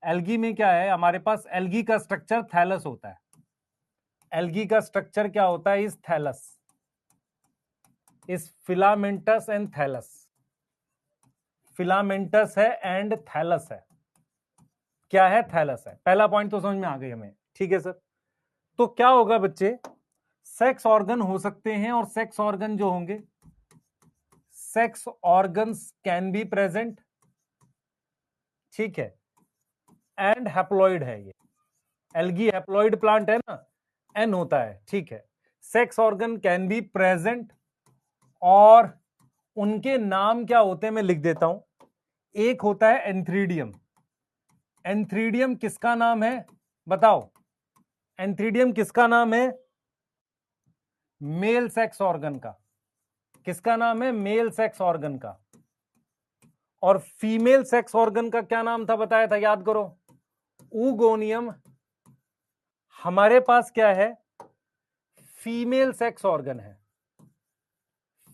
Speaker 1: एल्गी में क्या है हमारे पास? एल्गी का स्ट्रक्चर थैलस होता है। एल्गी का स्ट्रक्चर क्या होता है? इस थैलस, इस फिलामेंटस एंड थैलस। फिलामेंटस है एंड थैलस है। क्या है? थैलस है। पहला पॉइंट तो समझ में आ गई हमें, ठीक है सर। तो क्या होगा बच्चे? सेक्स ऑर्गन हो सकते हैं, और सेक्स ऑर्गन जो होंगे, sex organs can be present, ठीक है, एंड हैप्लॉइड है ये। एल्गी हैप्लॉइड प्लांट है ना, एन होता है, ठीक है। Sex organ can be present, और उनके नाम क्या होते हैं मैं लिख देता हूं। एक होता है एंथ्रीडियम। एंथ्रीडियम किसका नाम है बताओ? एंथ्रीडियम किसका नाम है? मेल सेक्स ऑर्गन का। किसका नाम है? मेल सेक्स ऑर्गन का। और फीमेल सेक्स ऑर्गन का क्या नाम था बताया था? याद करो, ऊगोनियम। हमारे पास क्या है? फीमेल सेक्स ऑर्गन है,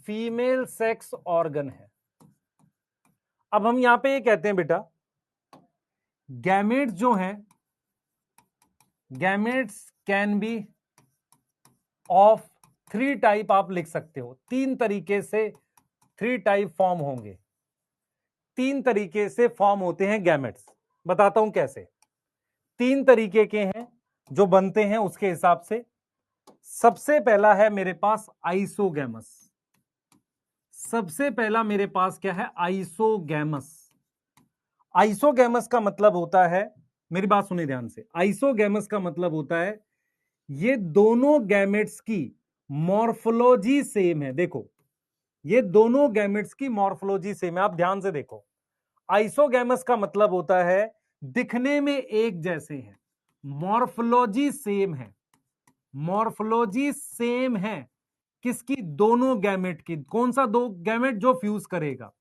Speaker 1: फीमेल सेक्स ऑर्गन है। अब हम यहां पे ये कहते हैं बेटा, गैमेट्स जो हैं, gametes can B of 3 type, आप लिख सकते हो 3 तरीके से 3 टाइप फॉर्म होंगे। 3 तरीके से फॉर्म होते हैं गैमेट्स, बताता हूं कैसे। 3 तरीके के हैं जो बनते हैं उसके हिसाब से। सबसे पहला है मेरे पास आइसोगैमस। सबसे पहला मेरे पास क्या है? आइसोगैमस। आइसोगैमस का मतलब होता है, मेरी बात सुनिए ध्यान से, आइसोगैमस का मतलब होता है ये दोनों गैमेट्स की मॉर्फोलॉजी सेम है। देखो, ये दोनों गैमेट्स की मॉर्फोलॉजी सेम है, आप ध्यान से देखो। आइसोगैमस का मतलब होता है दिखने में एक जैसे हैं, मॉर्फोलॉजी सेम है। मॉर्फोलॉजी सेम है किसकी? दोनों गैमेट की। कौन सा? दो गैमेट जो फ्यूज करेगा।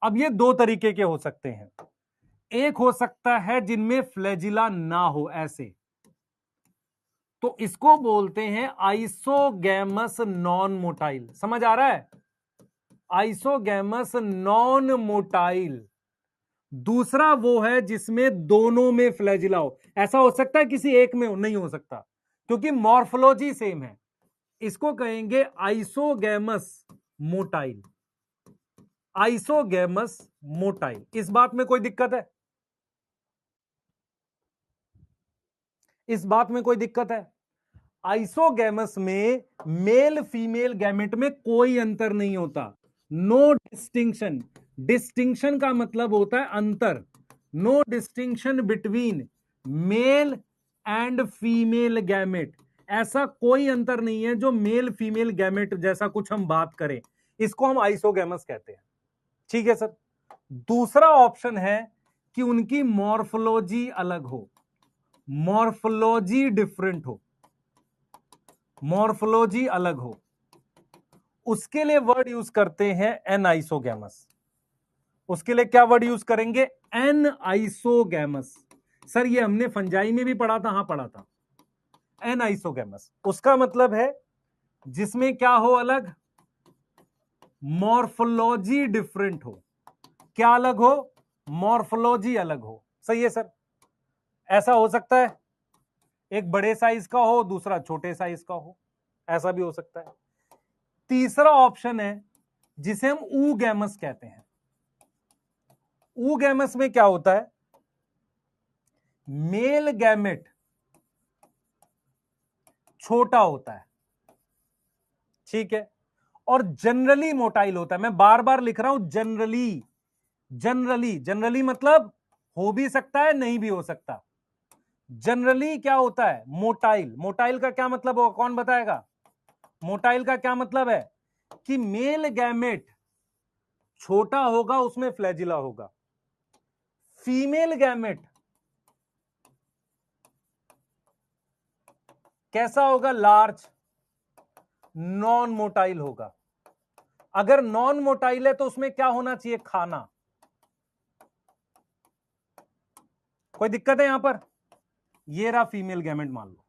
Speaker 1: अब ये दो तरीके के हो सकते हैं, एक हो सकता है जिनमें फ्लैजिला ना हो ऐसे, तो इसको बोलते हैं आइसोगैमस नॉन मोटाइल। समझ आ रहा है? Isogamous non motile. दूसरा वो है जिसमें दोनों में फ्लैजिला हो। ऐसा हो सकता है किसी एक में हो? नहीं हो सकता, क्योंकि मॉर्फोलॉजी सेम है। इसको कहेंगे आइसोगैमस मोटाइल। Isogamous motile. इस बात में कोई दिक्कत है? इस बात में कोई दिक्कत है? आइसोगैमस में मेल फीमेल गैमेट में कोई अंतर नहीं होता। No distinction. डिस्टिंक्शन का मतलब होता है अंतर। No distinction between male and female gamete. ऐसा कोई अंतर नहीं है जो मेल फीमेल गैमेट जैसा कुछ हम बात करें, इसको हम आइसोगैमस कहते हैं। ठीक है सर। दूसरा ऑप्शन है कि उनकी मॉर्फोलॉजी अलग हो, मॉर्फोलॉजी डिफरेंट हो, मॉर्फोलॉजी अलग हो। उसके लिए वर्ड यूज करते हैं एन आइसोगैमस। उसके लिए क्या वर्ड यूज करेंगे? Anisogamous. सर ये हमने फंजाई में भी पढ़ा था। हां पढ़ा था। एन आइसोगैमस उसका मतलब है जिसमें क्या हो? अलग, मॉर्फोलॉजी डिफरेंट हो। क्या अलग हो? मॉर्फोलॉजी अलग हो। सही है सर। ऐसा हो सकता है एक बड़े साइज का हो, दूसरा छोटे साइज का हो, ऐसा भी हो सकता है। तीसरा ऑप्शन है जिसे हम ऊगैमस कहते हैं। ऊगैमस में क्या होता है? मेल गैमेट छोटा होता है, ठीक है, और जनरली मोटाइल होता है। मैं बार बार लिख रहा हूं जनरली। जनरली, जनरली मतलब हो भी सकता है, नहीं भी हो सकता। जनरली क्या होता है? मोटाइल। मोटाइल का क्या मतलब होगा? कौन बताएगा? मोटाइल का क्या मतलब है? कि मेल गैमेट छोटा होगा, उसमें फ्लैजिला होगा। फीमेल गैमेट कैसा होगा? लार्ज, नॉन मोटाइल होगा। अगर नॉन मोटाइल है तो उसमें क्या होना चाहिए? खाना। कोई दिक्कत है यहां पर? ये रहा फीमेल गैमेट मान लो,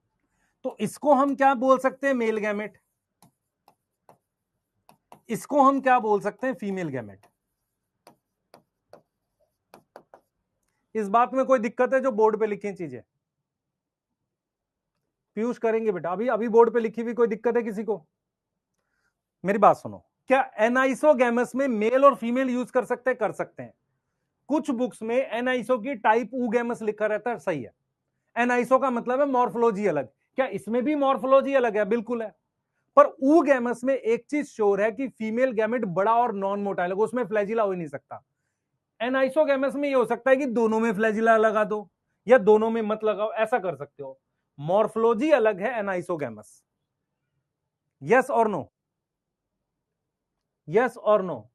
Speaker 1: तो इसको हम क्या बोल सकते हैं? Male gamete. इसको हम क्या बोल सकते हैं? Female gamete. इस बात में कोई दिक्कत है जो बोर्ड पे लिखी चीजें? पीयूष करेंगे बेटा। अभी अभी बोर्ड पे लिखी हुई कोई दिक्कत है किसी को? मेरी बात सुनो। क्या एनाइसोगैमस में मेल और फीमेल यूज कर सकते हैं? कर सकते हैं। कुछ बुक्स में एनाइसो की टाइप ऊगैमस लिखा रहता है, सही है। एनाइसो का मतलब है मॉर्फोलॉजी अलग। क्या इसमें भी मॉर्फोलॉजी अलग है? बिल्कुल है। पर ऊगैमस में एक चीज श्योर है कि फीमेल गैमेट बड़ा और नॉन मोटाइल होगा, उसमें फ्लैजिला हो ही नहीं सकता। एनाइसोगैमस में ये हो सकता है कि दोनों में फ्लैजिला लगा दो या दोनों में मत लगाओ, ऐसा कर सकते हो। मॉर्फोलॉजी अलग है एनाइसोगैमस। यस और नो? यस और नो?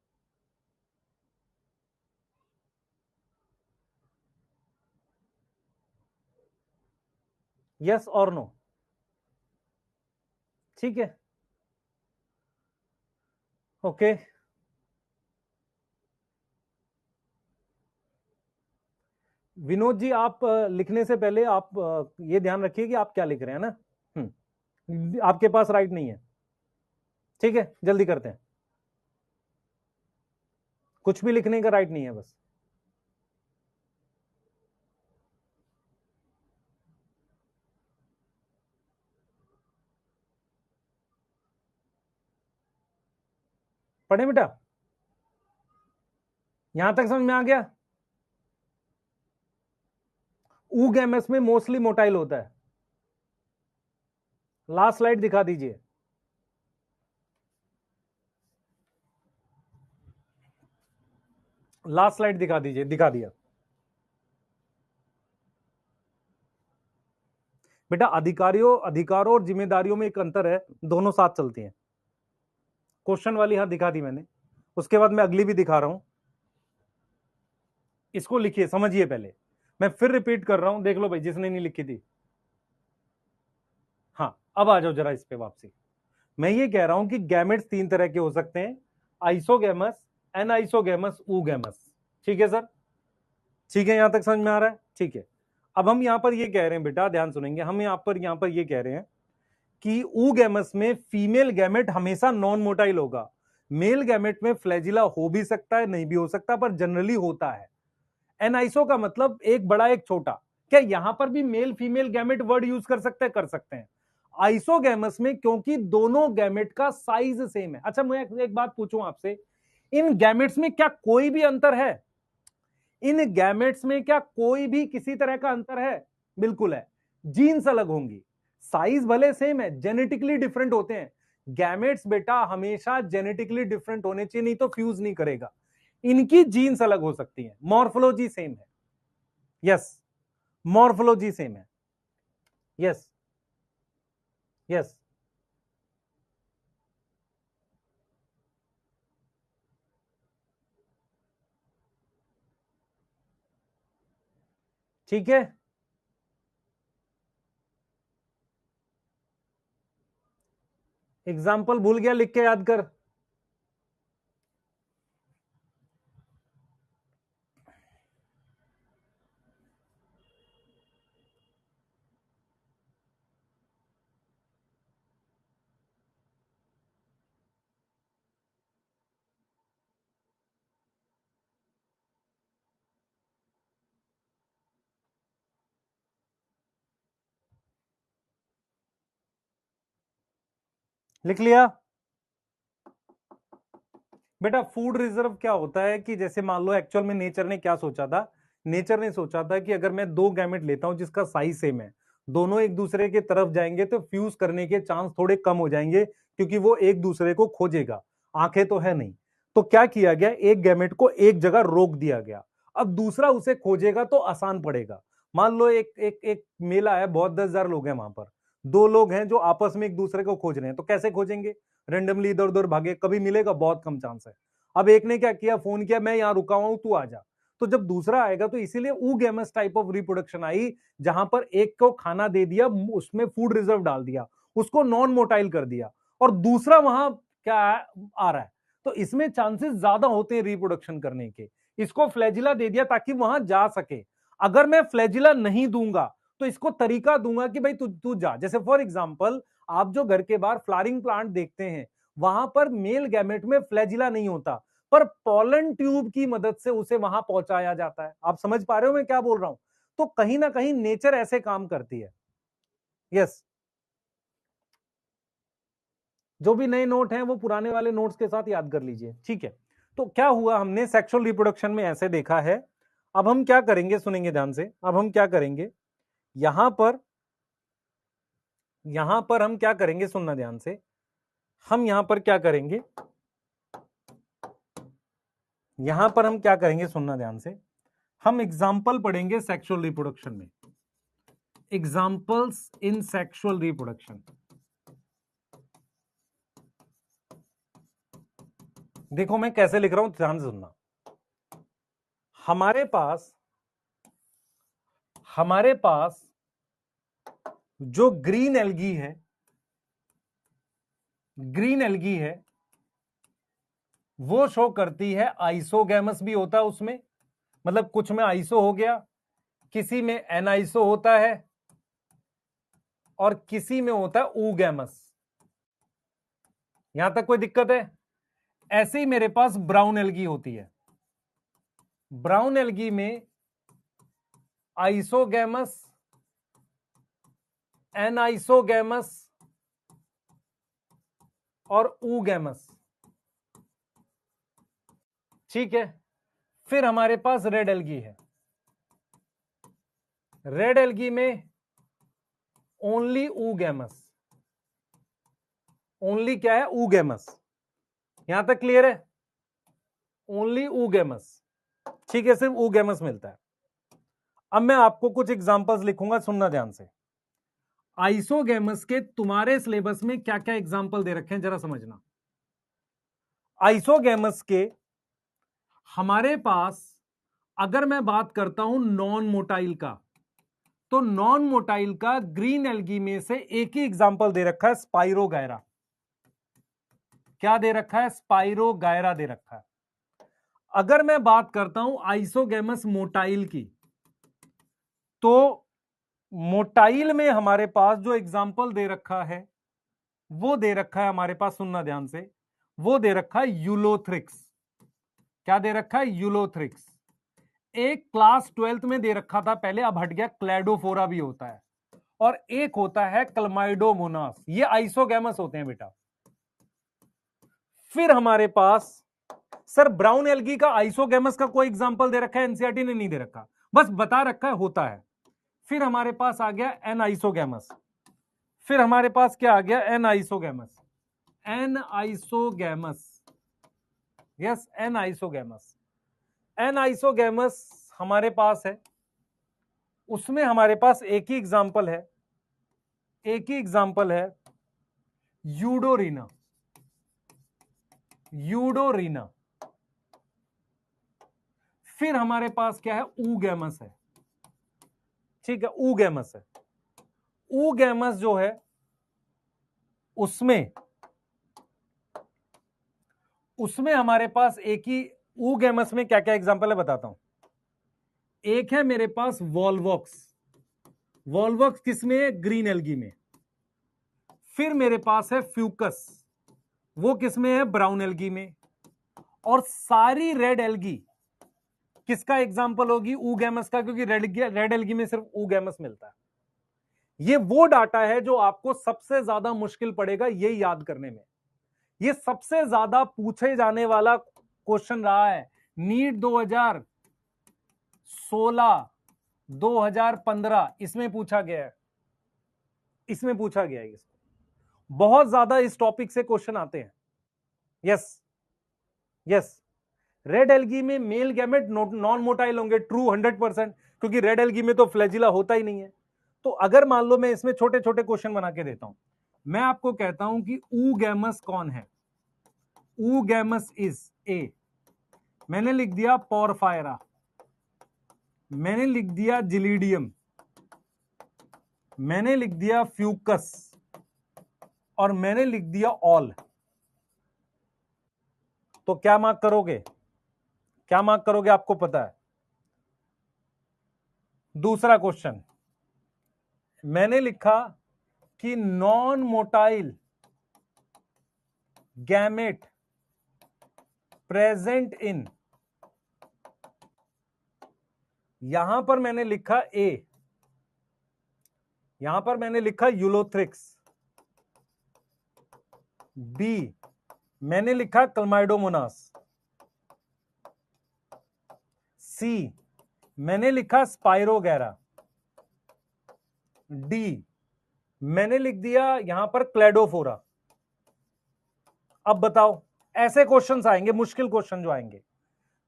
Speaker 1: यस और नो? ठीक है, ओके। विनोद जी, आप लिखने से पहले आप ये ध्यान रखिए कि आप क्या लिख रहे हैं ना। आपके पास राइट नहीं है, ठीक है? जल्दी करते हैं। कुछ भी लिखने का राइट नहीं है, बस। पढ़े बेटा? यहां तक समझ में आ गया? ऊगैमस में मोस्टली मोटाइल होता है। लास्ट स्लाइड दिखा दीजिए। लास्ट स्लाइड दिखा दीजिए। दिखा दिया बेटा। अधिकारों और जिम्मेदारियों में एक अंतर है, दोनों साथ चलती हैं। क्वेश्चन वाली हां दिखा दी मैंने, उसके बाद मैं अगली भी दिखा रहा हूं। इसको लिखिए, समझिए पहले। मैं फिर रिपीट कर रहा हूं, देख लो भाई जिसने नहीं लिखी थी। हाँ, अब आ जाओ जरा इस पे वापसी। मैं ये कह रहा हूं कि गैमेट्स तीन तरह के हो सकते हैं, आइसोगैमस, एनाइसोगैमस ऊगैमस। ठीक है सर, ठीक है, यहां तक समझ में आ रहा है? ठीक है। अब हम यहां पर ये कह रहे हैं बेटा, ध्यान सुनेंगे, हम यहां पर ये कह रहे हैं कि ऊगैमस में फीमेल गैमेट हमेशा नॉन मोटाइल होगा। मेल गैमेट में फ्लैजिला हो भी सकता है, नहीं भी हो सकता, पर जनरली होता है। एनाइसो का मतलब एक बड़ा एक छोटा। क्या यहां पर भी male female gamete word use कर सकते हैं? कर सकते हैं। आइसोगैमस में क्योंकि दोनों गैमेट का साइज सेम है। अच्छा, मैं एक बात पूछूं आपसे, इन गैमेट्स में क्या कोई भी अंतर है? इन गैमेट्स में क्या कोई भी किसी तरह का अंतर है? बिल्कुल है। जीन्स अलग होंगी, साइज भले सेम है, जेनेटिकली डिफरेंट होते हैं। गैमेट्स बेटा हमेशा जेनेटिकली डिफरेंट होने चाहिए, नहीं तो फ्यूज नहीं करेगा। इनकी जीन्स अलग हो सकती है, मॉर्फोलॉजी सेम है। यस, मॉर्फोलॉजी सेम है। यस यस, ठीक है। एग्जाम्पल भूल गया, लिख के याद कर। लिख लिया बेटा? फूड रिजर्व क्या होता है कि जैसे मान लो एक्चुअल में नेचर ने क्या सोचा था, नेचर ने सोचा था कि अगर मैं दो गैमेट लेता हूं जिसका साइज सेम है, दोनों एक दूसरे के तरफ जाएंगे तो फ्यूज करने के चांस थोड़े कम हो जाएंगे, क्योंकि वो एक दूसरे को खोजेगा, आंखें तो है नहीं। तो क्या किया गया, एक गैमेट को एक जगह रोक दिया गया, अब दूसरा उसे खोजेगा तो आसान पड़ेगा। मान लो एक एक एक मेला है, बहुत 10,000 लोग हैं वहां पर, दो लोग हैं जो आपस में एक दूसरे को खोज रहे हैं, तो कैसे खोजेंगे? रेंडमली इधर उधर भागे, कभी मिलेगा? बहुत कम चांस है। अब एक ने क्या किया, फोन किया, मैं यहां रुका हुआ हूं, तू आ जा। तो जब दूसरा आएगा तो इसीलिए ऊगैमस टाइप ऑफ रिप्रोडक्शन आई, जहां पर एक को खाना दे दिया, उसमें फूड रिजर्व डाल दिया, उसको नॉन मोटाइल कर दिया, और दूसरा वहां क्या आ रहा है, तो इसमें चांसेस ज्यादा होते हैं रिप्रोडक्शन करने के। इसको फ्लैजिला दे दिया ताकि वहां जा सके। अगर मैं फ्लैजिला नहीं दूंगा तो इसको तरीका दूंगा कि भाई तू तू जा। जैसे फॉर एग्जाम्पल, आप जो घर के बाहर फ्लावरिंग प्लांट देखते हैं, वहां पर मेल गैमेट में फ्लैजिला नहीं होता, पर पॉलन ट्यूब की मदद से उसे वहां पहुंचाया जाता है। आप समझ पा रहे हो मैं क्या बोल रहा हूं? तो कहीं ना कहीं नेचर ऐसे काम करती है। यस, जो भी नए नोट हैं वो पुराने वाले नोट्स के साथ याद कर लीजिए। ठीक है, तो क्या हुआ, हमने सेक्सुअल रिप्रोडक्शन में ऐसे देखा है। अब हम क्या करेंगे, सुनेंगे ध्यान से, अब हम क्या करेंगे यहां पर, यहां पर हम क्या करेंगे, सुनना ध्यान से, हम यहां पर क्या करेंगे, यहां पर हम क्या करेंगे, सुनना ध्यान से, हम एग्जाम्पल पढ़ेंगे सेक्सुअल रिप्रोडक्शन में, एग्जाम्पल्स इन सेक्सुअल रिप्रोडक्शन। देखो मैं कैसे लिख रहा हूं, ध्यान से सुनना। हमारे पास, हमारे पास जो ग्रीन एल्गी है, ग्रीन एल्गी है, वो शो करती है आइसोगैमस भी होता है उसमें, मतलब कुछ में आइसो हो गया, किसी में एनाइसो होता है, और किसी में होता है ऊगैमस। यहां तक कोई दिक्कत है? ऐसे ही मेरे पास ब्राउन एल्गी होती है, ब्राउन एल्गी में आइसोगैमस, एनाइसोगैमस और ऊगैमस। ठीक है, फिर हमारे पास रेड एल्गी है, रेड एल्गी में ओनली ऊगैमस, ओनली क्या है, ऊगैमस। यहां तक क्लियर है? Only oogamous. ठीक है, सिर्फ ऊगैमस मिलता है। अब मैं आपको कुछ एग्जांपल्स लिखूंगा, सुनना ध्यान से। आइसोगैमस के तुम्हारे सिलेबस में क्या क्या एग्जांपल दे रखे हैं जरा समझना। आइसोगैमस के हमारे पास, अगर मैं बात करता हूं नॉन मोटाइल का, तो नॉन मोटाइल का ग्रीन एल्गी में से एक ही एग्जांपल दे रखा है, स्पाइरोगायरा। क्या दे रखा है? स्पाइरोगायरा दे रखा है। अगर मैं बात करता हूं आइसोगैमस मोटाइल की, तो मोटाइल में हमारे पास जो एग्जाम्पल दे रखा है वो दे रखा है हमारे पास, सुनना ध्यान से, वो दे रखा है यूलोथ्रिक्स। क्या दे रखा है? यूलोथ्रिक्स। एक क्लास 12th में दे रखा था पहले, अब हट गया, क्लैडोफोरा भी होता है, और एक होता है क्लमाइडोमोनास। ये आइसोगैमस होते हैं बेटा। फिर हमारे पास सर ब्राउन एल्गी का आइसोगैमस का कोई एग्जांपल दे रखा है? एनसीईआरटी ने नहीं दे रखा, बस बता रखा है होता है। फिर हमारे पास आ गया एन आइसोगैमस। फिर हमारे पास क्या आ गया? Anisogamous. Anisogamous, yes, anisogamous. Anisogamous हमारे पास है, उसमें हमारे पास एक ही एग्जांपल है, एक ही एग्जांपल है, यूडोरीना। यूडोरीना। फिर हमारे पास क्या है? ऊगैमस है, ठीक है, ऊगैमस है। ऊगैमस जो है उसमें हमारे पास एक ही, ऊगैमस में क्या क्या एग्जांपल है बताता हूं। एक है मेरे पास वॉल्वॉक्स। वॉल्वॉक्स किसमें है? ग्रीन एल्गी में। फिर मेरे पास है फ्यूकस, वो किसमें है? ब्राउन एल्गी में। और सारी रेड एल्गी किसका एग्जांपल होगी? ऊगैमस का, क्योंकि रेड एल्गी में सिर्फ ऊगैमस मिलता है। ये वो डाटा है जो आपको सबसे ज्यादा मुश्किल पड़ेगा ये याद करने में। ये सबसे ज्यादा पूछे जाने वाला क्वेश्चन रहा है नीट 2016, 2015, इसमें पूछा गया है, इसमें पूछा गया है। इसको बहुत ज्यादा इस टॉपिक से क्वेश्चन आते हैं। यस यस, रेड एल्गी में मेल गैमेट नॉन मोटाइल होंगे, ट्रू 100%, क्योंकि रेड एल्गी में तो फ्लैजिला होता ही नहीं है। तो अगर मान लो मैं इसमें छोटे छोटे क्वेश्चन बना के देता हूं, मैं आपको कहता हूं कि ऊगैमस कौन है? ऊगैमस इज ए, मैंने लिख दिया पोरफायरा, मैंने लिख दिया जिलीडियम, मैंने लिख दिया फ्यूकस, और मैंने लिख दिया ऑल। तो क्या मार्क करोगे? क्या मार्क करोगे आपको पता है? दूसरा क्वेश्चन मैंने लिखा कि non motile gamete present in, यहां पर मैंने लिखा ए, यहां पर मैंने लिखा यूलोथ्रिक्स, बी मैंने लिखा क्लमाइडोमोनास, सी मैंने लिखा स्पाइरोगैरा, डी मैंने लिख दिया यहां पर क्लैडोफोरा। अब बताओ, ऐसे क्वेश्चंस आएंगे, मुश्किल क्वेश्चन जो आएंगे।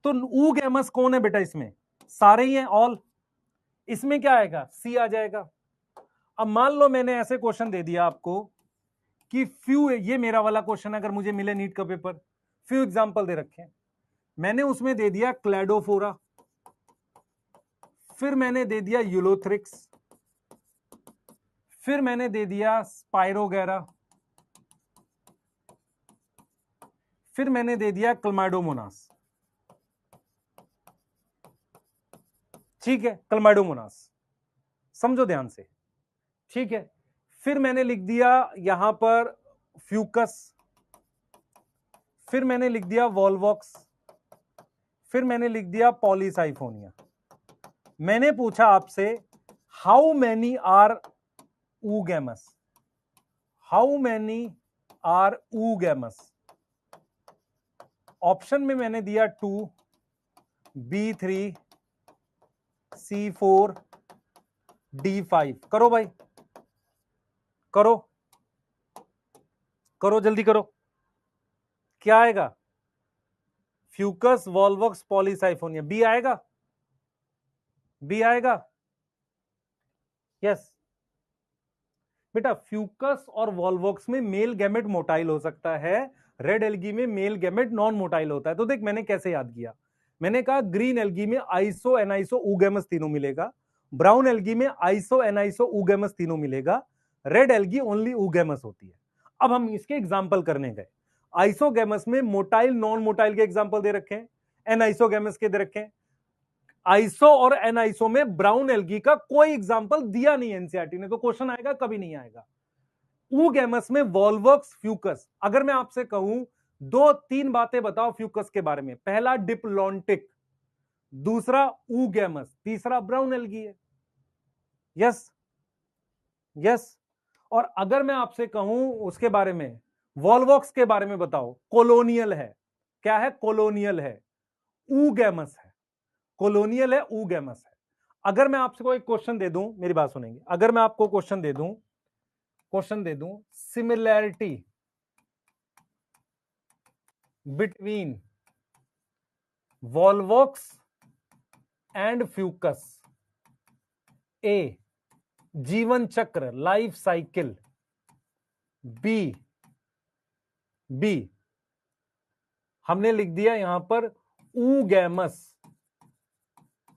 Speaker 1: तो ऊगैमस कौन है बेटा? इसमें सारे ही हैं, ऑल। इसमें क्या आएगा? सी आ जाएगा। अब मान लो मैंने ऐसे क्वेश्चन दे दिया आपको कि फ्यू, ये मेरा वाला क्वेश्चन अगर मुझे मिले नीट का पेपर, फ्यू एग्जांपल दे रखे हैं, मैंने उसमें दे दिया क्लैडोफोरा, फिर मैंने दे दिया यूलोथ्रिक्स, फिर मैंने दे दिया स्पाइरोगैरा, फिर मैंने दे दिया क्लमाइडोमोनास। ठीक है, क्लमाइडोमोनास, समझो ध्यान से, ठीक है। फिर मैंने लिख दिया यहां पर फ्यूकस, फिर मैंने लिख दिया वॉल्वॉक्स, फिर मैंने लिख दिया पॉलीसाइफोनिया। मैंने पूछा आपसे how many are oogamous, how many are oogamous. Option में मैंने दिया 2, B3, C4, D5। करो भाई, करो करो, जल्दी करो। क्या आएगा? Fucus, Volvox, Polysiphonia. बी आएगा, बी आएगा। यस बेटा, फ्यूकस और वॉल्वॉक्स में मेल गैमेट मोटाइल हो सकता है, रेड एल्गी में मेल गैमेट नॉन मोटाइल होता है। तो देख मैंने कैसे याद किया, मैंने कहा ग्रीन एल्गी में आइसो एनाइसो ऊगैमस तीनों मिलेगा, ब्राउन एल्गी में आइसो एनाइसो ऊगैमस तीनों मिलेगा, रेड एल्गी ओनली ऊगैमस होती है। अब हम इसके एग्जाम्पल करने गए, आइसोगैमस में मोटाइल नॉन मोटाइल के एग्जाम्पल दे रखे हैं, एनाइसोगैमस के दे रखे हैं। आइसो और एनाइसो में ब्राउन एल्गी का कोई एग्जांपल दिया नहीं एनसीईआरटी ने, तो क्वेश्चन आएगा कभी नहीं आएगा। ऊगैमस में वॉल्वॉक्स फ्यूकस। अगर मैं आपसे कहूं 2-3 बातें बताओ फ्यूकस के बारे में, पहला डिप्लॉन्टिक, दूसरा ऊगैमस, तीसरा ब्राउन एल्गी है। Yes yes. और अगर मैं आपसे कहूं उसके बारे में, वॉल्वॉक्स के बारे में बताओ, कॉलोनियल है। क्या है? कॉलोनियल है, ऊगैमस है। कॉलोनियल है, ऊगैमस है। अगर मैं आपसे कोई क्वेश्चन दे दूं, मेरी बात सुनेंगे, अगर मैं आपको क्वेश्चन दे दूं similarity between volvox and fucus, a जीवन चक्र लाइफ साइकिल, बी हमने लिख दिया यहां पर ऊगैमस,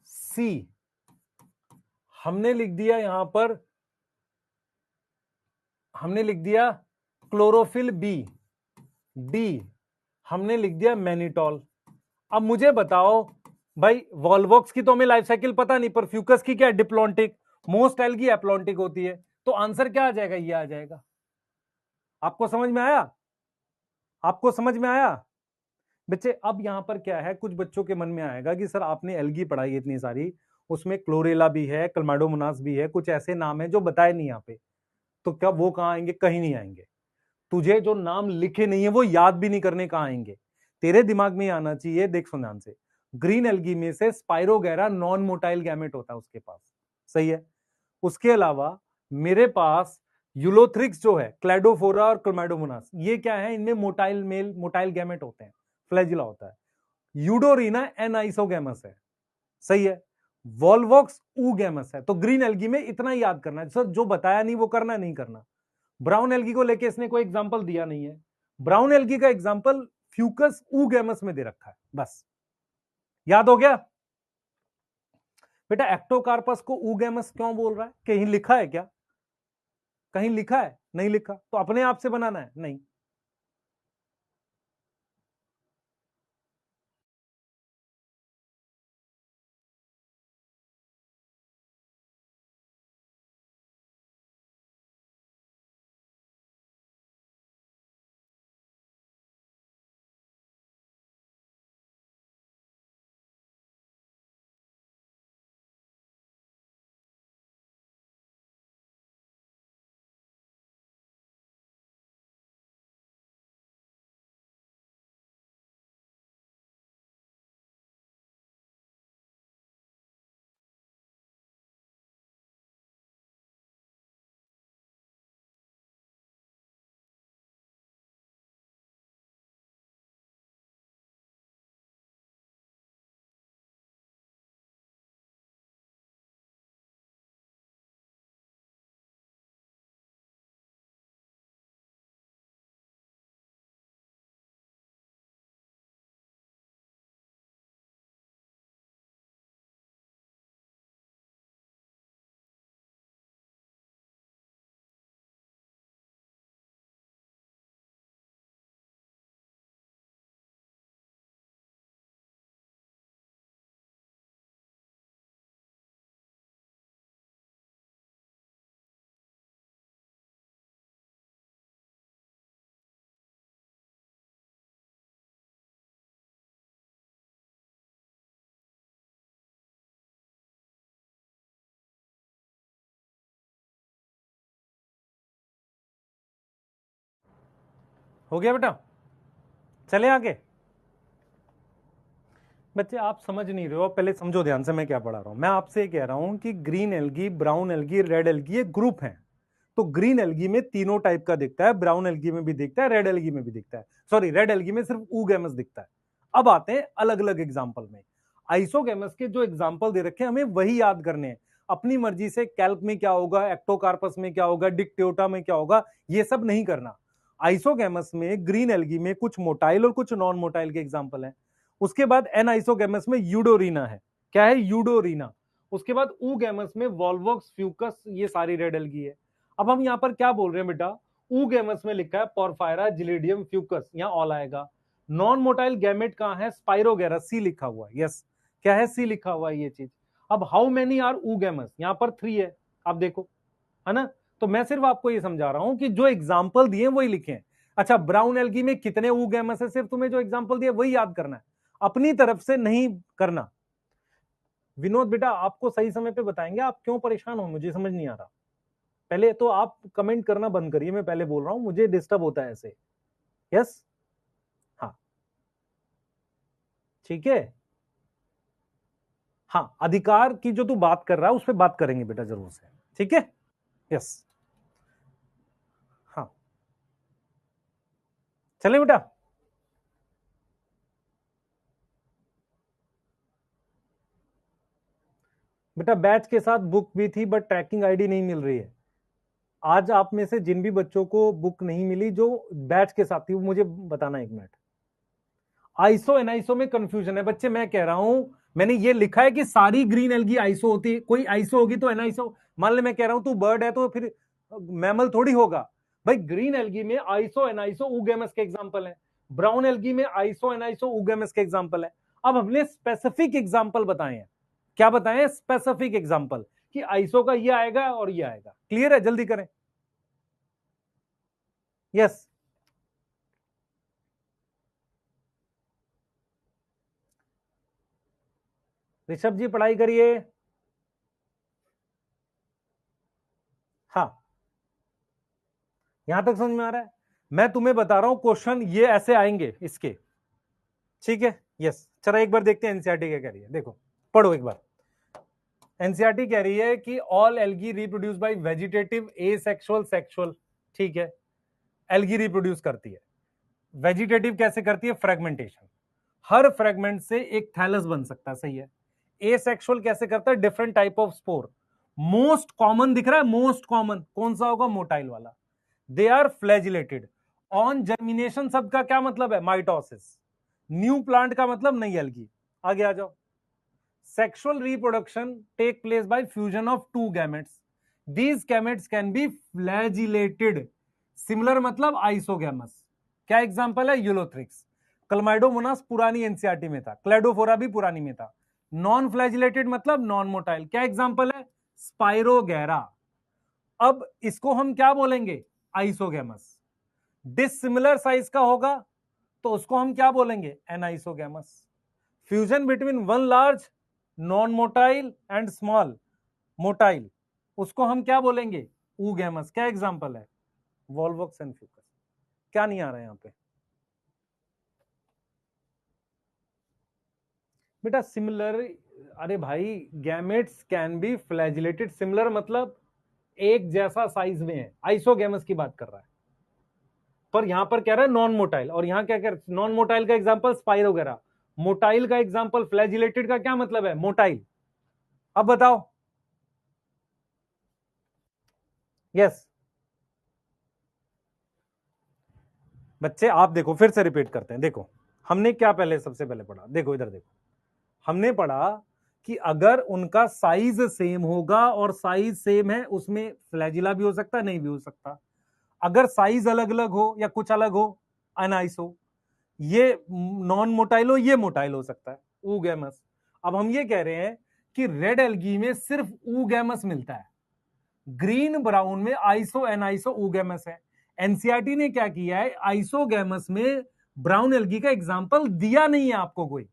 Speaker 1: सी हमने लिख दिया यहां पर, हमने लिख दिया क्लोरोफिल बी, डी हमने लिख दिया मैनिटॉल। अब मुझे बताओ भाई, वॉल्वॉक्स की तो हमें लाइफ साइकिल पता नहीं, पर फ्यूकस की क्या है? डिप्लॉन्टिक। मोस्ट एल्गी एप्लॉन्टिक होती है, तो आंसर क्या आ जाएगा? ये आ जाएगा। आपको समझ में आया? आपको समझ में आया बच्चे? अब यहां पर क्या है, कुछ बच्चों के मन में आएगा कि सर आपने एल्गी पढ़ाई इतनी सारी, उसमें क्लोरेला भी है, क्लैमाइडोमोनास भी है, कुछ ऐसे नाम है जो बताए नहीं यहाँ पे, तो क्या वो कहां आएंगे? कहीं नहीं आएंगे। तुझे जो नाम लिखे नहीं है वो याद भी नहीं करने कहां आएंगे, तेरे दिमाग में आना चाहिए। देख सुन ध्यान से, ग्रीन एल्गी में से स्पाइरोगैरा नॉन मोटाइल गैमेट होता है उसके पास, सही है। उसके अलावा मेरे पास यूलोथ्रिक्स जो है, क्लैडोफोरा और क्लैमाइडोमोनास, ये क्या है? इनमें मोटाइल मेल मोटाइल गैमेट होते हैं, फ्लैजिला होता है। यूडोरीना एनाइसोगैमस है, सही है। वॉल्वॉक्स ऊगैमस है। तो ग्रीन एल्गी में इतना ही याद करना है सर, जो बताया नहीं वो करना नहीं करना। ब्राउन एल्गी को लेके इसने कोई एग्जांपल दिया नहीं है, ब्राउन एल्गी का एग्जांपल फ्यूकस ऊगैमस में दे रखा है, बस याद हो गया बेटा। एक्टोकार्पस को ऊगैमस क्यों बोल रहा है? कहीं लिखा है क्या? कहीं लिखा है? नहीं लिखा, तो अपने आप से बनाना है? नहीं। हो गया बेटा, चले आगे। बच्चे आप समझ नहीं रहे हो, पहले समझो ध्यान से मैं क्या पढ़ा रहा हूं। मैं आपसे कह रहा हूं कि green algae, brown algae, red algae ये ग्रुप हैं। तो ग्रीन एल्गी में तीनों टाइप का दिखता है, ब्राउन एल्गी में भी दिखता है, रेड एल्गी में भी दिखता है। सॉरी, रेड एल्गी में सिर्फ ऊगैमस दिखता है। अब आते हैं अलग अलग एग्जाम्पल में। आइसोगैमस के जो एग्जाम्पल दे रखे हैं हमें वही याद करने हैं। अपनी मर्जी से कैल्क में क्या होगा, एक्टोकार्पस में क्या होगा, डिक्टियोटा में क्या होगा, ये सब नहीं करना। आइसोगैमस में, ग्रीन एल्गी में कुछ मोटाइल और कुछ नॉन मोटाइल के एग्जाम्पल हैं। उसके बाद एनाइसोगैमस में यूडोरीना है। क्या है? यूडोरीना। उसके बाद ऊगैमस में वॉल्वॉक्स, फ्यूकस, ये सारी रेड एल्गी है। अब हम यहां पर क्या बोल रहे हैं बेटा? ऊगैमस में लिखा है पोरफायरा, जिलेडियम, फ्यूकस, यहां ऑल आएगा। नॉन मोटाइल गैमेट कहां है? स्पाइरोगेरा, सी लिखा हुआ है। यस, क्या है? सी लिखा हुआ है ये चीज। अब हाउ मेनी आर ऊगैमस, यहां पर 3 है, आप देखो, है ना। तो मैं सिर्फ आपको ये समझा रहा हूं कि जो एग्जाम्पल दिए वही लिखे हैं। अच्छा, ब्राउन एल्गी में कितने ऊगैमस है, सिर्फ तुम्हें जो एग्जाम्पल दिए वही याद करना है, अपनी तरफ से नहीं करना। विनोद बेटा, आपको सही समय पे बताएंगे, आप क्यों परेशान हो, मुझे समझ नहीं आ रहा। पहले तो आप कमेंट करना बंद करिए, मैं पहले बोल रहा हूं, मुझे डिस्टर्ब होता है ऐसे। यस, हाँ, ठीक है। हाँ, अधिकार की जो तू बात कर रहा है उस पर बात करेंगे बेटा जरूर से, ठीक है। यस, हाँ, चले बेटा। बेटा बैच के साथ बुक भी थी बट ट्रैकिंग आईडी नहीं मिल रही है। आज आप में से जिन भी बच्चों को बुक नहीं मिली जो बैच के साथ थी, वो मुझे बताना 1 मिनट। आइसो एनआईसो में कंफ्यूजन है बच्चे, मैं कह रहा हूं, मैंने ये लिखा है कि सारी ग्रीन एल्गी आइसो होती है, कोई आइसो होगी तो एनआईसो। मान ले मैं कह रहा हूं तू बर्ड है तो फिर मैमल थोड़ी होगा। भाई ग्रीन एल्गी में आइसो एनआईसो ऊगेमस के एग्जांपल है, ब्राउन एल्गी में आइसो एनआईसो ऊगेमस के एग्जांपल है। अब हमने स्पेसिफिक एग्जांपल बताए हैं। क्या बताए हैं? स्पेसिफिक एग्जांपल, कि आइसो का ये आएगा और ये आएगा। क्लियर है? जल्दी करें। यस, ऋषभ जी पढ़ाई करिए। हाँ, यहां तक समझ में आ रहा है? मैं तुम्हें बता रहा हूं क्वेश्चन ये ऐसे आएंगे इसके, ठीक है। यस, चलो एक बार देखते हैं एनसीईआरटी क्या कह रही है, देखो, पढ़ो एक बार। एनसीईआरटी कह रही है कि all algae reproduce by vegetative asexual sexual, ठीक है, एल्गी रिप्रोड्यूस करती है। वेजिटेटिव कैसे करती है? फ्रेगमेंटेशन, हर फ्रेगमेंट से एक थैलस बन सकता है, सही है। एसेक्सुअल कैसे करता है? Different type of spore. Most common दिख रहा है, मोस्ट कॉमन कौन सा होगा? मोटाइल वाला। They are flagellated on germination, शब्द का क्या मतलब है? माइटोसिस। न्यू प्लांट का मतलब नई एल्गी। आगे आ जाओ। Sexual reproduction take place by fusion of two gametes, these gametes can be flagellated. Similar मतलब आइसोगैमस। क्या एग्जांपल है? यूलोथ्रिक्स। क्लमाइडोमोनास पुरानी एनसीईआरटी में था, क्लेडोफोरा भी पुरानी में था। नॉन फ्लैजिलेटेड मतलब नॉन मोटाइल। क्या एग्जांपल है? स्पाइरोगैरा। अब इसको हम क्या बोलेंगे? आइसोगैमस। डिसिमिलर साइज का होगा तो उसको हम क्या बोलेंगे? Anisogamous. Fusion between one large non motile and small motile, उसको हम क्या बोलेंगे? ऊगैमस। क्या एग्जांपल है? Volvox and fucus. क्या नहीं आ रहा है यहां पे बेटा? सिमिलर, अरे भाई, gametes can be flagellated, similar मतलब एक जैसा साइज में है, आइसोगैमस की बात कर रहा है। पर यहां पर कह रहा है नॉन मोटाइल, और यहां क्या कह रहा है? नॉन मोटाइल का एग्जांपल स्पाइरो वगैरह, मोटाइल का एग्जांपल फ्लैजिलेटेड का क्या मतलब है? मोटाइल। अब बताओ। यस, बच्चे आप देखो, फिर से रिपीट करते हैं, देखो हमने क्या पहले सबसे पहले पढ़ा, देखो इधर देखो, हमने पढ़ा कि अगर उनका साइज सेम होगा, और साइज सेम है उसमें फ्लैजिला भी हो सकता है, नहीं भी हो सकता। अगर साइज अलग अलग हो या कुछ अलग हो, अनाइस हो, ये नॉन मोटाइल हो, ये मोटाइल हो सकता है, ऊगैमस। अब हम ये कह रहे हैं कि रेड एल्गी में सिर्फ ऊगैमस मिलता है, ग्रीन ब्राउन में आइसो एनाइसो ऊगैमस है। एनसीईआरटी ने क्या किया है? आइसोगैमस में ब्राउन एल्गी का एग्जांपल दिया नहीं है आपको कोई।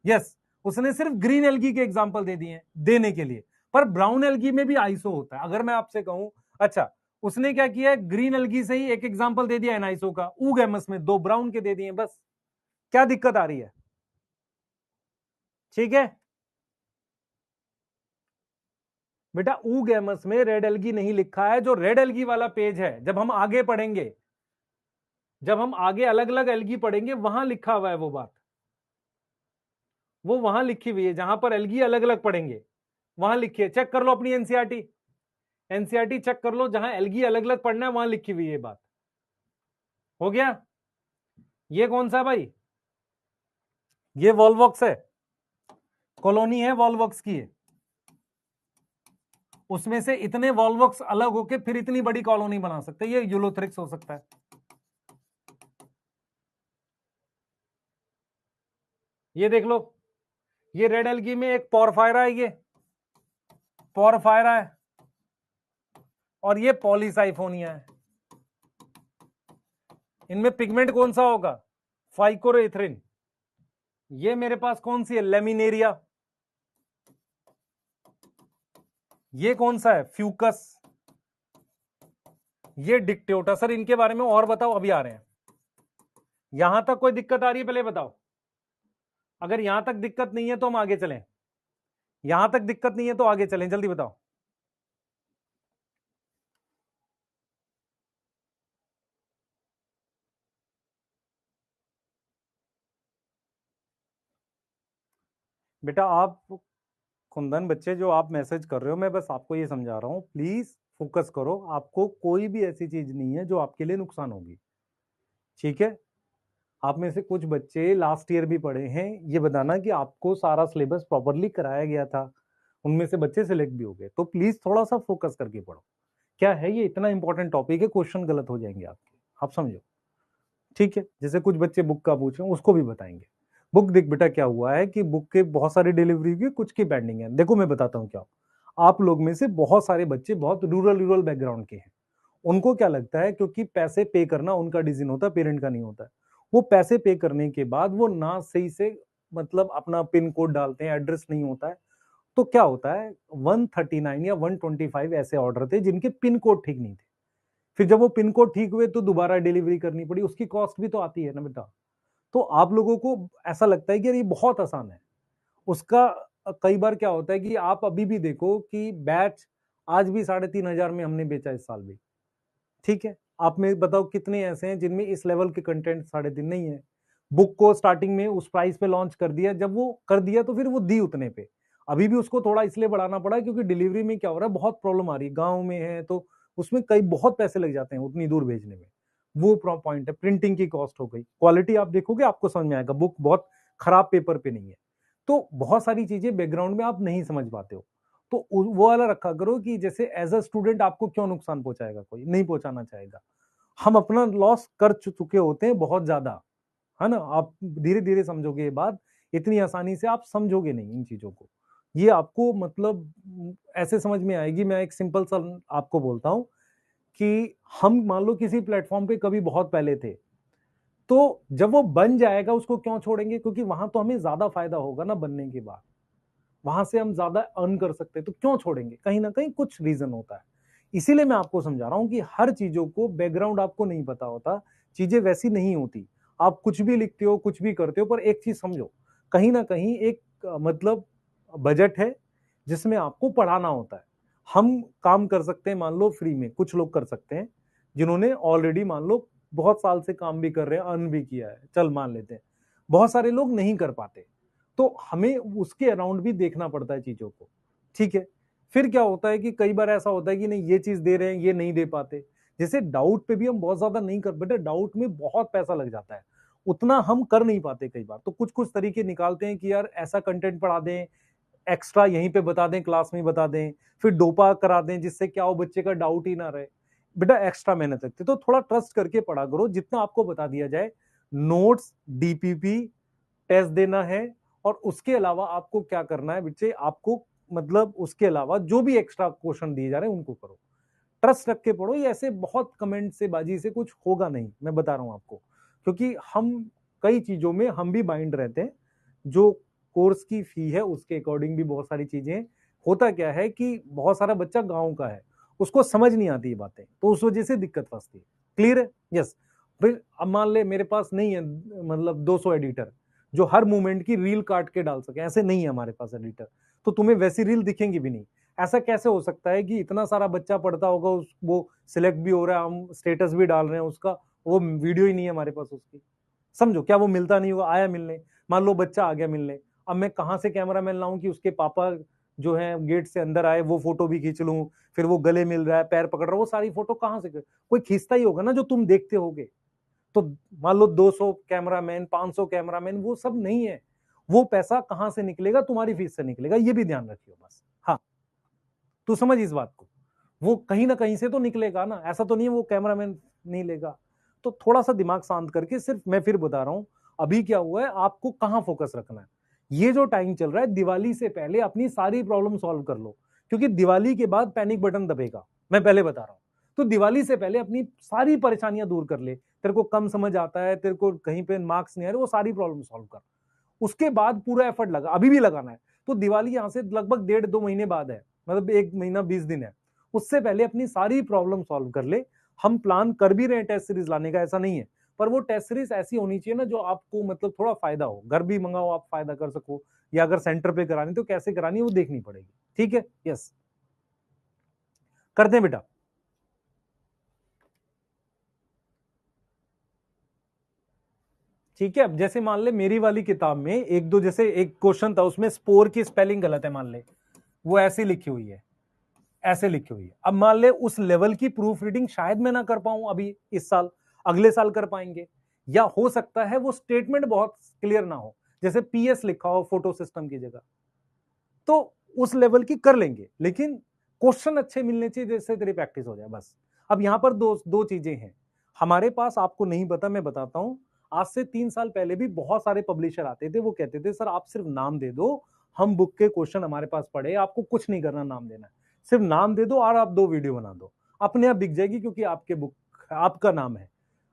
Speaker 1: यस, उसने सिर्फ ग्रीन एल्गी के एग्जांपल दे दिए हैं देने के लिए। पर ब्राउन एल्गी में भी आइसो होता है। अगर मैं आपसे कहूं, अच्छा, उसने क्या किया है? ग्रीन एल्गी से ही एक एग्जांपल दे दिया एनाइसो का, ऊगैमस में 2 ब्राउन के दे दिए, बस। क्या दिक्कत आ रही है? ठीक है बेटा, ऊगैमस में रेड एल्गी नहीं लिखा है, जो रेड एल्गी वाला पेज है, जब हम आगे पढ़ेंगे, जब हम आगे अलग अलग एल्गी पढ़ेंगे, वहां लिखा हुआ है वो बात, वो वहां लिखी हुई है, जहां पर एल्गी अलग अलग पढ़ेंगे वहां लिखी है। चेक कर लो अपनी एनसीईआरटी, एनसीईआरटी चेक कर लो, जहां एल्गी अलग अलग पढ़ना है वहां लिखी हुई है बात। हो गया? ये कौन सा भाई? ये वॉल्वॉक्स है, कॉलोनी है वॉल्वॉक्स की है। उसमें से इतने वॉल्वॉक्स अलग होके फिर इतनी बड़ी कॉलोनी बना सकते हैं, ये यूलोथ्रिक्स हो सकता है। ये देख लो, ये रेड एल्गी में एक पोरफायरा है, ये पोरफायरा है, और ये पॉलीसाइफोनिया है। इनमें पिगमेंट कौन सा होगा? फाइकोरेथ्रिन। ये मेरे पास कौन सी है? लेमिनेरिया। ये कौन सा है? फ्यूकस। ये डिक्टेटा। सर इनके बारे में और बताओ, अभी आ रहे हैं। यहां तक कोई दिक्कत आ रही है? पहले बताओ। अगर यहां तक दिक्कत नहीं है तो हम आगे चलें। यहां तक दिक्कत नहीं है तो आगे चलें, जल्दी बताओ। बेटा आप कुंदन बच्चे जो आप मैसेज कर रहे हो, मैं बस आपको ये समझा रहा हूं, प्लीज फोकस करो। आपको कोई भी ऐसी चीज नहीं है जो आपके लिए नुकसान होगी, ठीक है? आप में से कुछ बच्चे लास्ट ईयर भी पढ़े हैं, ये बताना कि आपको सारा सिलेबस प्रॉपरली कराया गया था, उनमें से बच्चे सिलेक्ट भी हो गए, तो प्लीज थोड़ा सा फोकस करके पढ़ो। क्या है, ये इतना इंपॉर्टेंट टॉपिक है, क्वेश्चन गलत हो जाएंगे आपके, आप समझो, ठीक है? जैसे कुछ बच्चे बुक का पूछ रहे हैं, उसको भी बताएंगे। बुक देख बेटा, क्या हुआ है कि बुक के बहुत सारी डिलीवरी हुई, कुछ की पेंडिंग है। देखो मैं बताता हूँ क्या, आप लोग में से बहुत सारे बच्चे बहुत रूरल बैकग्राउंड के हैं। उनको क्या लगता है, क्योंकि पैसे पे करना उनका डिसीजन होता है, पेरेंट का नहीं होता है। वो पैसे पे करने के बाद वो ना सही से मतलब अपना पिन कोड डालते हैं, एड्रेस नहीं होता है, तो क्या होता है, 139 या 125 ऐसे ऑर्डर थे जिनके पिन कोड ठीक नहीं थे। फिर जब वो पिन कोड ठीक हुए तो दोबारा डिलीवरी करनी पड़ी, उसकी कॉस्ट भी तो आती है ना बेटा। तो आप लोगों को ऐसा लगता है कि यार ये बहुत आसान है, उसका कई बार क्या होता है कि आप अभी भी देखो कि बैच आज भी 3,500 में हमने बेचा इस साल भी, ठीक है? आप में बताओ कितने ऐसे हैं जिनमें इस लेवल के कंटेंट 3.5 नहीं है। बुक को स्टार्टिंग में उस प्राइस पे लॉन्च कर दिया, जब वो कर दिया तो फिर वो दी उतने पे। अभी भी उसको थोड़ा इसलिए बढ़ाना पड़ा क्योंकि डिलीवरी में क्या हो रहा है, बहुत प्रॉब्लम आ रही है, गांव में है तो उसमें कई बहुत पैसे लग जाते हैं उतनी दूर भेजने में। वो पॉइंट है, प्रिंटिंग की कॉस्ट हो गई, क्वालिटी आप देखोगे आपको समझ में आएगा, बुक बहुत खराब पेपर पे नहीं है। तो बहुत सारी चीजें बैकग्राउंड में आप नहीं समझ पाते हो, तो वो वाला रखा करो कि जैसे एज अ स्टूडेंट आपको क्यों नुकसान पहुंचाएगा, कोई नहीं पहुंचाना चाहेगा। हम अपना लॉस कर चुके होते हैं बहुत ज्यादा, है ना? आप धीरे धीरे समझोगे ये बात, इतनी आसानी से आप समझोगे नहीं इन चीजों को। ये आपको मतलब ऐसे समझ में आएगी। मैं एक सिंपल सा आपको बोलता हूं कि हम मान लो किसी प्लेटफॉर्म पे कभी बहुत पहले थे, तो जब वो बन जाएगा उसको क्यों छोड़ेंगे? क्योंकि वहां तो हमें ज्यादा फायदा होगा ना बनने के बाद, वहां से हम ज्यादा अर्न कर सकते हैं, तो क्यों छोड़ेंगे? कहीं ना कहीं कुछ रीजन होता है। इसीलिए मैं आपको समझा रहा हूं कि हर चीजों को बैकग्राउंड आपको नहीं पता होता, चीजें वैसी नहीं होती। आप कुछ भी लिखते हो, कुछ भी करते हो, पर एक चीज समझो, कहीं ना कहीं एक मतलब बजट है जिसमें आपको पढ़ाना होता है। हम काम कर सकते हैं मान लो फ्री में, कुछ लोग कर सकते हैं जिन्होंने ऑलरेडी मान लो बहुत साल से काम भी कर रहे हैं, अर्न भी किया है, चल मान लेते हैं। बहुत सारे लोग नहीं कर पाते, तो हमें उसके अराउंड भी देखना पड़ता है चीजों को, ठीक है? फिर क्या होता है कि कई बार ऐसा होता है कि नहीं ये चीज दे रहे हैं, ये नहीं दे पाते। जैसे डाउट पे भी हम बहुत ज्यादा नहीं कर, बेटा डाउट में बहुत पैसा लग जाता है, उतना हम कर नहीं पाते कई बार। तो कुछ कुछ तरीके निकालते हैं कि यार ऐसा कंटेंट पढ़ा दें, एक्स्ट्रा यहीं पे बता दें, क्लास में बता दें, फिर डोपा करा दें, जिससे क्या हो बच्चे का डाउट ही ना रहे। बेटा एक्स्ट्रा मेहनत लगती है, तो थोड़ा ट्रस्ट करके पढ़ा करो, जितना आपको बता दिया जाए। नोट्स, डीपीपी, टेस्ट देना है, और उसके अलावा आपको क्या करना है बच्चे, आपको मतलब उसके अलावा जो भी एक्स्ट्रा क्वेश्चन दिए जा रहे हैं उनको करो, ट्रस्ट रख के पढ़ो। ये ऐसे बहुत कमेंट से बाजी से कुछ होगा नहीं, मैं बता रहा हूं आपको, क्योंकि हम कई चीजों में हम भी बाइंड रहते हैं। जो कोर्स की फी है उसके अकॉर्डिंग भी बहुत सारी चीजें। होता क्या है कि बहुत सारा बच्चा गांव का है, उसको समझ नहीं आती ये बातें, तो उस वजह से दिक्कत फंसती है। क्लियर है? यस। फिर अब मान ले मेरे पास नहीं है मतलब 200 एडिटर जो हर मूवमेंट की रील काट के डाल सके, ऐसे नहीं है हमारे पास एडिटर, तो तुम्हें वैसी रील दिखेंगी भी नहीं। ऐसा कैसे हो सकता है कि इतना सारा बच्चा पढ़ता होगा, वो सिलेक्ट भी हो रहा है, हम स्टेटस भी डाल रहे हैं उसका, वो वीडियो ही नहीं है हमारे पास उसकी? समझो, क्या वो मिलता नहीं होगा? आया मिलने, मान लो बच्चा आ गया मिलने, अब मैं कहां से कैमरा मैन लाऊं कि उसके पापा जो है गेट से अंदर आए, वो फोटो भी खींच लूं, फिर वो गले मिल रहा है, पैर पकड़ रहा है, वो सारी फोटो कहां से कोई खींचता ही होगा ना जो तुम देखते होगे। तो मान लो 200 कैमरामैन, 500 कैमरामैन, वो सब नहीं है। वो पैसा कहां से निकलेगा? तुम्हारी फीस से निकलेगा, ये भी ध्यान रखियो बस। हाँ, तू समझ इस बात को, वो कहीं ना कहीं से तो निकलेगा ना, ऐसा तो नहीं है वो कैमरामैन नहीं लेगा। तो थोड़ा सा दिमाग शांत करके, सिर्फ मैं फिर बता रहा हूं, अभी क्या हुआ है, आपको कहाँ फोकस रखना है। ये जो टाइम चल रहा है, दिवाली से पहले अपनी सारी प्रॉब्लम सॉल्व कर लो, क्योंकि दिवाली के बाद पैनिक बटन दबेगा, मैं पहले बता रहा हूं। तो दिवाली से पहले अपनी सारी परेशानियां दूर कर ले। तेरे को कम समझ आता है, तेरे को कहीं पे मार्क्स नहीं आ रहे, वो सारी प्रॉब्लम सॉल्व कर। उसके बाद पूरा एफर्ट लगा, अभी भी लगाना है। तो दिवाली यहां से लगभग 1.5-2 महीने बाद है, मतलब 1 महीना 20 दिन है। उससे पहले अपनी सारी प्रॉब्लम सॉल्व कर ले। हम प्लान कर भी रहे हैं टेस्ट सीरीज लाने का, ऐसा नहीं है, पर वो टेस्ट सीरीज ऐसी होनी चाहिए ना जो आपको मतलब थोड़ा फायदा हो, घर भी मंगाओ आप फायदा कर सको, या अगर सेंटर पे करानी तो कैसे करानी है वो देखनी पड़ेगी। ठीक है, यस, करते हैं बेटा। ठीक है, अब जैसे मान ले मेरी वाली किताब में एक दो, जैसे एक क्वेश्चन था उसमें स्पोर की स्पेलिंग गलत है, मान ले वो ऐसी लिखी हुई है, ऐसे लिखी हुई है। अब मान ले उस लेवल की प्रूफ रीडिंग शायद मैं ना कर पाऊं अभी इस साल, अगले साल कर पाएंगे, या हो सकता है वो स्टेटमेंट बहुत क्लियर ना हो, जैसे पीएस लिखा हो फोटो सिस्टम की जगह, तो उस लेवल की कर लेंगे, लेकिन क्वेश्चन अच्छे मिलने चाहिए जैसे तेरी प्रैक्टिस हो जाए बस। अब यहां पर दो दो चीजें हैं हमारे पास, आपको नहीं पता मैं बताता हूं। आज से 3 साल पहले भी बहुत सारे पब्लिशर आते थे, वो कहते थे सर आप सिर्फ नाम दे दो, हम बुक के क्वेश्चन हमारे पास पढ़े, आपको कुछ नहीं करना, नाम देना है, सिर्फ नाम दे दो और आप 2 वीडियो बना दो, अपने आप बिक जाएगी, क्योंकि आपके बुक आपका नाम है।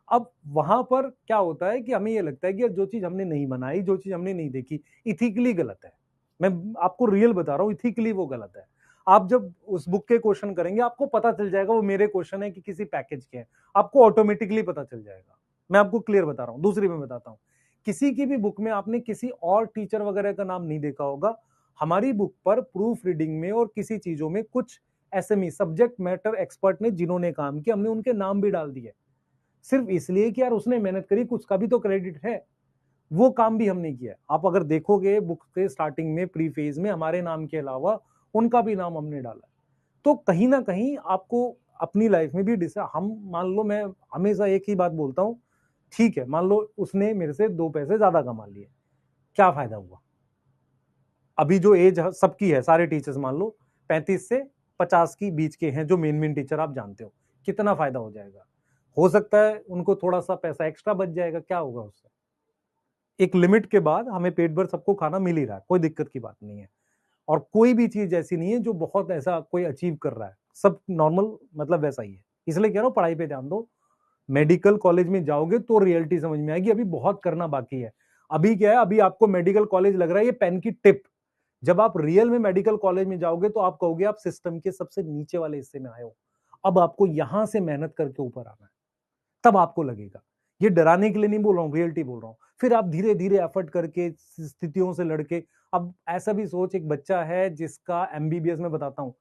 Speaker 1: अब वहां पर क्या होता है कि हमें ये लगता है कि जो चीज हमने नहीं बनाई, जो चीज हमने नहीं देखी, इथिकली गलत है। मैं आपको रियल बता रहा हूं, इथिकली वो गलत है। आप जब उस बुक के क्वेश्चन करेंगे आपको पता चल जाएगा वो मेरे क्वेश्चन है कि किसी पैकेज के हैं, आपको ऑटोमेटिकली पता चल जाएगा। मैं आपको क्लियर बता रहा हूं। दूसरी मैं बताता हूं, किसी की भी बुक में आपने किसी और टीचर वगैरह का नाम नहीं देखा होगा। हमारी बुक पर प्रूफ रीडिंग में और किसी चीजों में कुछ एसएमई सब्जेक्ट मैटर एक्सपर्ट ने जिन्होंने काम किया, हमने उनके नाम भी डाल दिए, सिर्फ इसलिए कि यार उसने मेहनत करी, कुछ का भी तो क्रेडिट है। वो काम भी हमने किया। आप अगर देखोगे बुक के स्टार्टिंग में प्री फेज में हमारे नाम के अलावा उनका भी नाम हमने डाला है। तो कहीं ना कहीं आपको अपनी लाइफ में भी हम मान लो, मैं हमेशा एक ही बात बोलता हूं, ठीक है मान लो उसने मेरे से 2 पैसे ज्यादा कमा लिए, क्या फायदा हुआ। अभी जो एज सबकी है, सारे टीचर्स मान लो 35 से 50 की बीच के हैं, जो मेन मेन टीचर आप जानते हो, कितना फायदा हो जाएगा। हो सकता है उनको थोड़ा सा पैसा एक्स्ट्रा बच जाएगा, क्या होगा उससे। एक लिमिट के बाद हमें पेट भर सबको खाना मिल ही रहा है, कोई दिक्कत की बात नहीं है। और कोई भी चीज ऐसी नहीं है जो बहुत ऐसा कोई अचीव कर रहा है, सब नॉर्मल मतलब वैसा ही है। इसलिए कह रहा हूं पढ़ाई पे ध्यान दो, मेडिकल कॉलेज में जाओगे तो रियलिटी समझ में आएगी, अभी बहुत करना बाकी है। अभी क्या है, अभी आपको मेडिकल कॉलेज लग रहा है ये पेन की टिप, जब आप रियल में मेडिकल कॉलेज में जाओगे तो आप कहोगे आप सिस्टम के सबसे नीचे वाले हिस्से में आए हो, अब आपको यहां से मेहनत करके ऊपर आना है, तब आपको लगेगा। ये डराने के लिए नहीं बोल रहा हूँ, रियलिटी बोल रहा हूँ। फिर आप धीरे धीरे एफर्ट करके स्थितियों से लड़के, अब ऐसा भी सोच, एक बच्चा है जिसका एमबीबीएस में बताता हूँ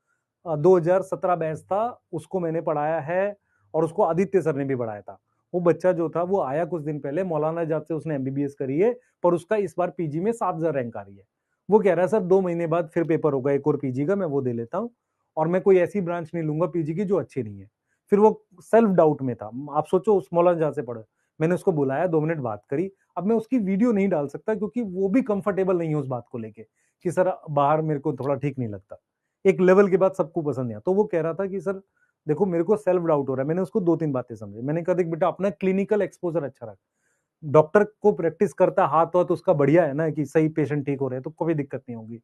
Speaker 1: 2017 बैच था, उसको मैंने पढ़ाया है, और उसको आदित्य सर ने भी पढ़ाया था। वो बच्चा जो था वो आया कुछ दिन पहले, मौलाना जात से उसने एमबीबीएस करी है, पर उसका इस बार पीजी में 7,000 रैंक आ रही है। वो कह रहा है सर 2 महीने बाद फिर पेपर होगा एक और पीजी का, मैं वो दे लेता हूँ, और मैं कोई ऐसी ब्रांच नहीं लूंगा पीजी की जो अच्छी नहीं है। फिर वो सेल्फ डाउट में था, आप सोचो उस मौलाना जहां से पढ़े। मैंने उसको बुलाया, 2 मिनट बात करी। अब मैं उसकी वीडियो नहीं डाल सकता क्योंकि वो भी कंफर्टेबल नहीं है उस बात को लेके कि सर बाहर मेरे को थोड़ा ठीक नहीं लगता, एक लेवल के बाद सबको पसंद नहीं। तो वो कह रहा था कि सर देखो मेरे को सेल्फ डाउट हो रहा है। मैंने उसको 2-3 बातें समझी, मैंने कहा देख बेटा अपना क्लिनिकल एक्सपोजर अच्छा रख, डॉक्टर को प्रैक्टिस करता हाथ वाथ उसका बढ़िया है ना, कि सही पेशेंट ठीक हो रहे हैं तो कोई दिक्कत नहीं होगी।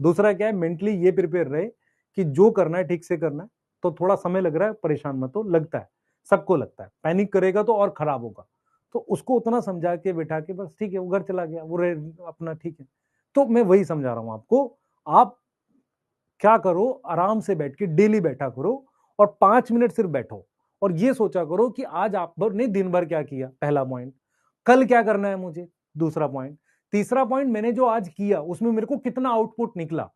Speaker 1: दूसरा क्या है, मेंटली ये प्रिपेयर रहे कि जो करना है ठीक से करना है, तो थोड़ा समय लग रहा है परेशान मत हो, लगता है सबको लगता है, पैनिक करेगा तो और खराब होगा। तो उसको उतना समझा के बैठा के बस ठीक है, वो घर चला गया, वो अपना ठीक है। तो मैं वही समझा रहा हूं आपको, आप क्या करो, आराम से बैठ के डेली बैठा करो, और 5 मिनट सिर्फ बैठो, और ये सोचा करो कि आज आपने दिन भर क्या किया, पहला पॉइंट, कल क्या करना है मुझे, दूसरा पॉइंट, तीसरा पॉइंट मैंने जो आज किया उसमें मेरे को कितना आउटपुट निकला,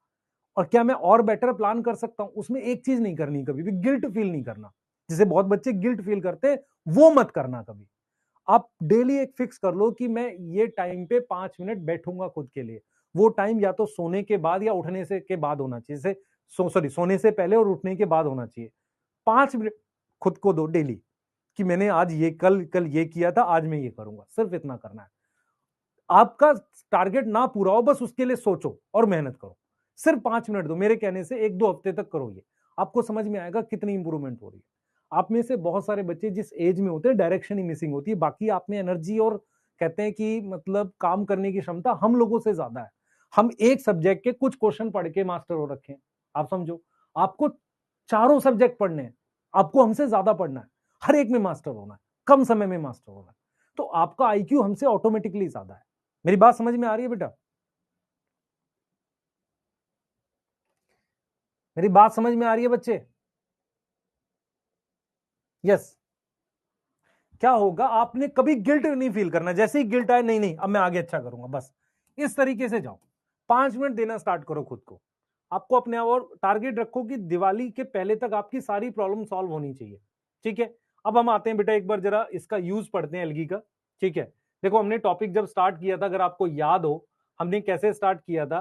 Speaker 1: और क्या मैं और बेटर प्लान कर सकता हूं। उसमें एक चीज नहीं करनी, कभी भी गिल्ट फील नहीं करना, जिसे बहुत बच्चे गिल्ट फील करते हैं, वो मत करना कभी। आप डेली एक फिक्स कर लो कि मैं ये टाइम पे 5 मिनट बैठूंगा खुद के लिए। वो टाइम या तो सोने के बाद या उठने से के बाद होना चाहिए, जैसे सोने से पहले और उठने के बाद होना चाहिए। 5 मिनट खुद को दो डेली, कि मैंने आज ये कल कल ये किया था, आज मैं ये करूंगा, सिर्फ इतना करना है। आपका टारगेट ना पूरा हो, बस उसके लिए सोचो और मेहनत करो। सिर्फ 5 मिनट दो, मेरे कहने से 1-2 हफ्ते तक करो, ये आपको समझ में आएगा कितनी इंप्रूवमेंट हो रही है। आप में से बहुत सारे बच्चे जिस एज में होते हैं डायरेक्शन ही मिसिंग होती है, बाकी आप में एनर्जी और कहते हैं कि मतलब काम करने की क्षमता हम लोगों से ज्यादा है। हम एक सब्जेक्ट के कुछ क्वेश्चन पढ़ के मास्टर हो रखे हैं। आप समझो, आपको चारों सब्जेक्ट पढ़ने हैं, आपको हमसे ज्यादा पढ़ना है, हर एक में मास्टर होना है, कम समय में मास्टर होना है, तो आपका आईक्यू हमसे ऑटोमेटिकली ज्यादा है। मेरी बात समझ में आ रही है बेटा? मेरी बात समझ में आ रही है बच्चे? यस। क्या होगा, आपने कभी गिल्ट नहीं फील करना। जैसे ही गिल्ट आए, नहीं नहीं अब मैं आगे अच्छा करूंगा, बस इस तरीके से जाओ। 5 मिनट देना स्टार्ट करो खुद को। आपको अपने आप और टारगेट रखो कि दिवाली के पहले तक आपकी सारी प्रॉब्लम सॉल्व होनी चाहिए। ठीक है, अब हम आते हैं बेटा, एक बार जरा इसका यूज पढ़ते हैं एल्गी का। ठीक है, देखो हमने टॉपिक जब स्टार्ट किया था, अगर आपको याद हो, हमने कैसे स्टार्ट किया था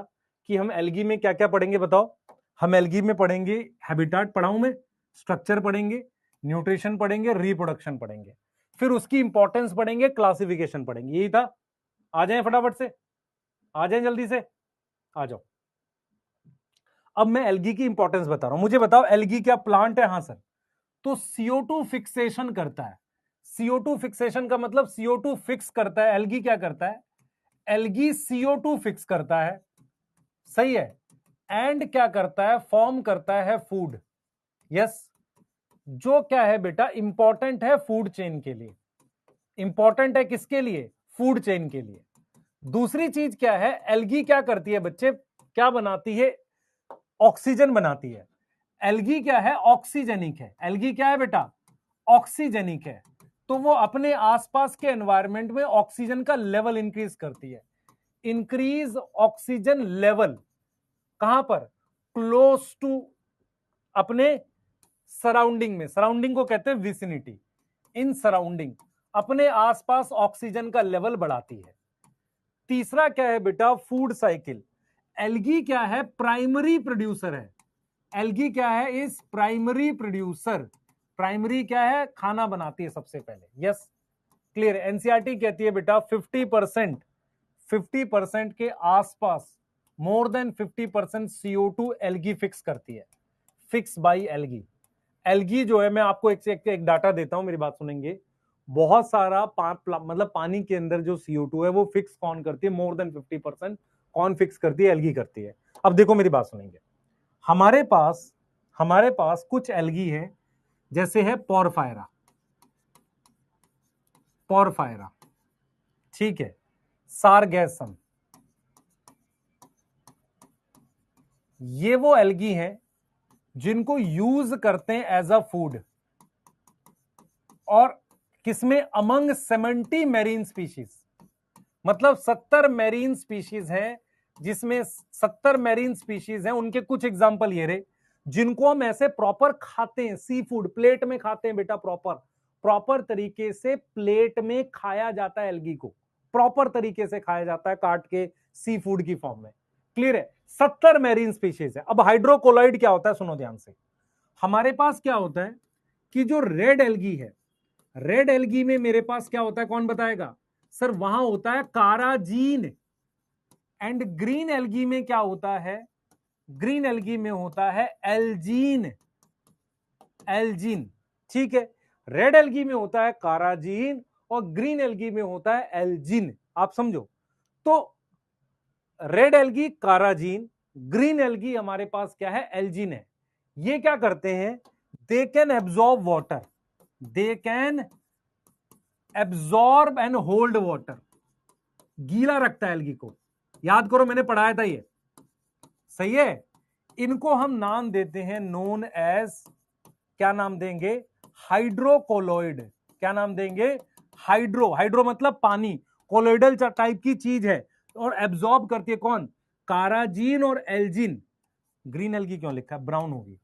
Speaker 1: कि हम एल्गी में क्या क्या पढ़ेंगे बताओ। हम एल्गी में पढ़ेंगे, हैबिटाट पढ़ाऊं मैं, स्ट्रक्चर पढ़ेंगे, न्यूट्रिशन पढ़ेंगे, रिप्रोडक्शन पढ़ेंगे, फिर उसकी इंपॉर्टेंस पढ़ेंगे, क्लासिफिकेशन पढ़ेंगे। यही था। आ जाएं फटाफट से, आ जाएं जल्दी से, आ जाओ। अब मैं एल्गी की इंपॉर्टेंस बता रहा हूं। मुझे बताओ एल्गी क्या प्लांट है? हाँ सर। तो CO2 फिक्सेशन करता है। CO2 फिक्सेशन का मतलब CO2 फिक्स करता है। एल्गी क्या करता है? एल्गी CO2 फिक्स करता है, सही है। एंड क्या करता है? फॉर्म करता है फूड। यस, जो क्या है बेटा, इंपॉर्टेंट है फूड चेन के लिए। इंपॉर्टेंट है किसके लिए? फूड चेन के लिए। दूसरी चीज क्या है? एल्गी क्या करती है बच्चे? क्या बनाती है? ऑक्सीजन बनाती है। एल्गी क्या है? ऑक्सीजेनिक है। एल्गी क्या है बेटा? ऑक्सीजेनिक है। तो वो अपने आसपास के एनवायरनमेंट में ऑक्सीजन का लेवल इंक्रीज करती है। इंक्रीज ऑक्सीजन लेवल कहां पर? क्लोज टू अपने सराउंडिंग में। सराउंडिंग को कहते हैं विसिनिटी। इन सराउंडिंग अपने आसपास ऑक्सीजन का लेवल बढ़ाती है। तीसरा क्या है बेटा? Food cycle. एल्गी क्या है? प्राइमरी प्रोड्यूसर है। एल्गी क्या है? इस प्राइमरी प्रोड्यूसर। प्राइमरी क्या है? खाना बनाती है सबसे पहले। Yes, clear. एनसीईआरटी कहती है बेटा 50% के आसपास, more than 50% CO2 algae fix करती है। Fix by algae. एल्गी जो है, मैं आपको एक डाटा देता हूं, मेरी बात सुनेंगे। बहुत सारा मतलब पानी के अंदर जो CO2 है वो फिक्स कौन करती है? मोर देन 50% कौन फिक्स करती है? एल्गी करती है। अब देखो मेरी बात सुनेंगे। हमारे पास कुछ एल्गी है, जैसे है पोरफायरा। पोरफायरा, ठीक है, सारगैसम। ये वो एल्गी हैं जिनको यूज करते हैं एज अ फूड। और किसमें? Among 70 marine species. मतलब 70 मेरीन स्पीशीज हैं, जिसमें 70 मेरीन स्पीशीज हैं। उनके कुछ एग्जांपल ये रहे, जिनको हम ऐसे प्रॉपर खाते हैं। सी फूड प्लेट में खाते हैं बेटा, प्रॉपर प्रॉपर तरीके से प्लेट में खाया जाता है। एल्गी को प्रॉपर तरीके से खाया जाता है, काट के सी फूड की फॉर्म में। क्लियर है? 70 मेरीन स्पीशीज है। अब हाइड्रोकोलॉइड क्या होता है? सुनो ध्यान से। हमारे पास क्या होता है कि जो रेड एल्गी है, रेड एल्गी में मेरे पास क्या होता है? कौन बताएगा? सर वहां होता है काराजीन। एंड ग्रीन एल्गी में क्या होता है? ग्रीन एल्गी में होता है एल्जीन। एल्जीन, ठीक है। रेड एल्गी में होता है काराजीन और ग्रीन एल्गी में होता है एल्जीन। आप समझो। तो रेड एल्गी काराजीन, ग्रीन एल्गी हमारे पास क्या है? एल्जीन है। ये क्या करते हैं? They can absorb water. They can absorb and hold water. गीला रखता है एल्गी को। याद करो, मैंने पढ़ाया था ये, सही है। इनको हम नाम देते हैं नोन एज, क्या नाम देंगे? हाइड्रोकोलॉइड। क्या नाम देंगे? हाइड्रो। हाइड्रो मतलब पानी, कोलोइडल टाइप की चीज है। और एब्जॉर्ब करती है कौन? काराजीन और एल्जिन। ग्रीन एल्गी क्यों लिखा है? ब्राउन होगी।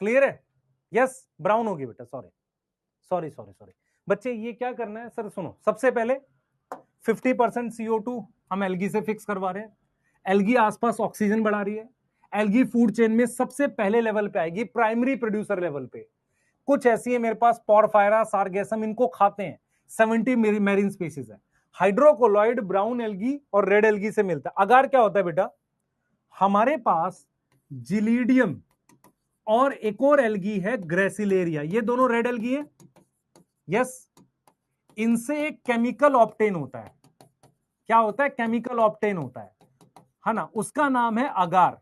Speaker 1: क्लियर है? यस, ब्राउन होगी बेटा। सॉरी सॉरी सॉरी सॉरी बच्चे, ये क्या करना है? सर सुनो, सबसे पहले 50% CO2 हम एल्गी से फिक्स करवा रहे हैं। एल्गी आसपास ऑक्सीजन बढ़ा रही है। एल्गी फूड चेन में सबसे पहले लेवल पे आएगी, प्राइमरी प्रोड्यूसर लेवल पे। कुछ ऐसी है मेरे पास, पोरफायरा, सारगैसम, इनको खाते हैं। 70 मेरीन स्पीसीज है। हाइड्रोकोलॉइड ब्राउन एल्गी और रेड एल्गी से मिलता है। अगार क्या होता है बेटा? हमारे पास जिलीडियम और एक और एल्गी है ग्रेसिलेरिया। ये दोनों रेड एल्गी है, यस, इनसे एक केमिकल ऑप्टेन होता है। क्या होता है? केमिकल ऑप्टेन होता है ना, उसका नाम है अगार,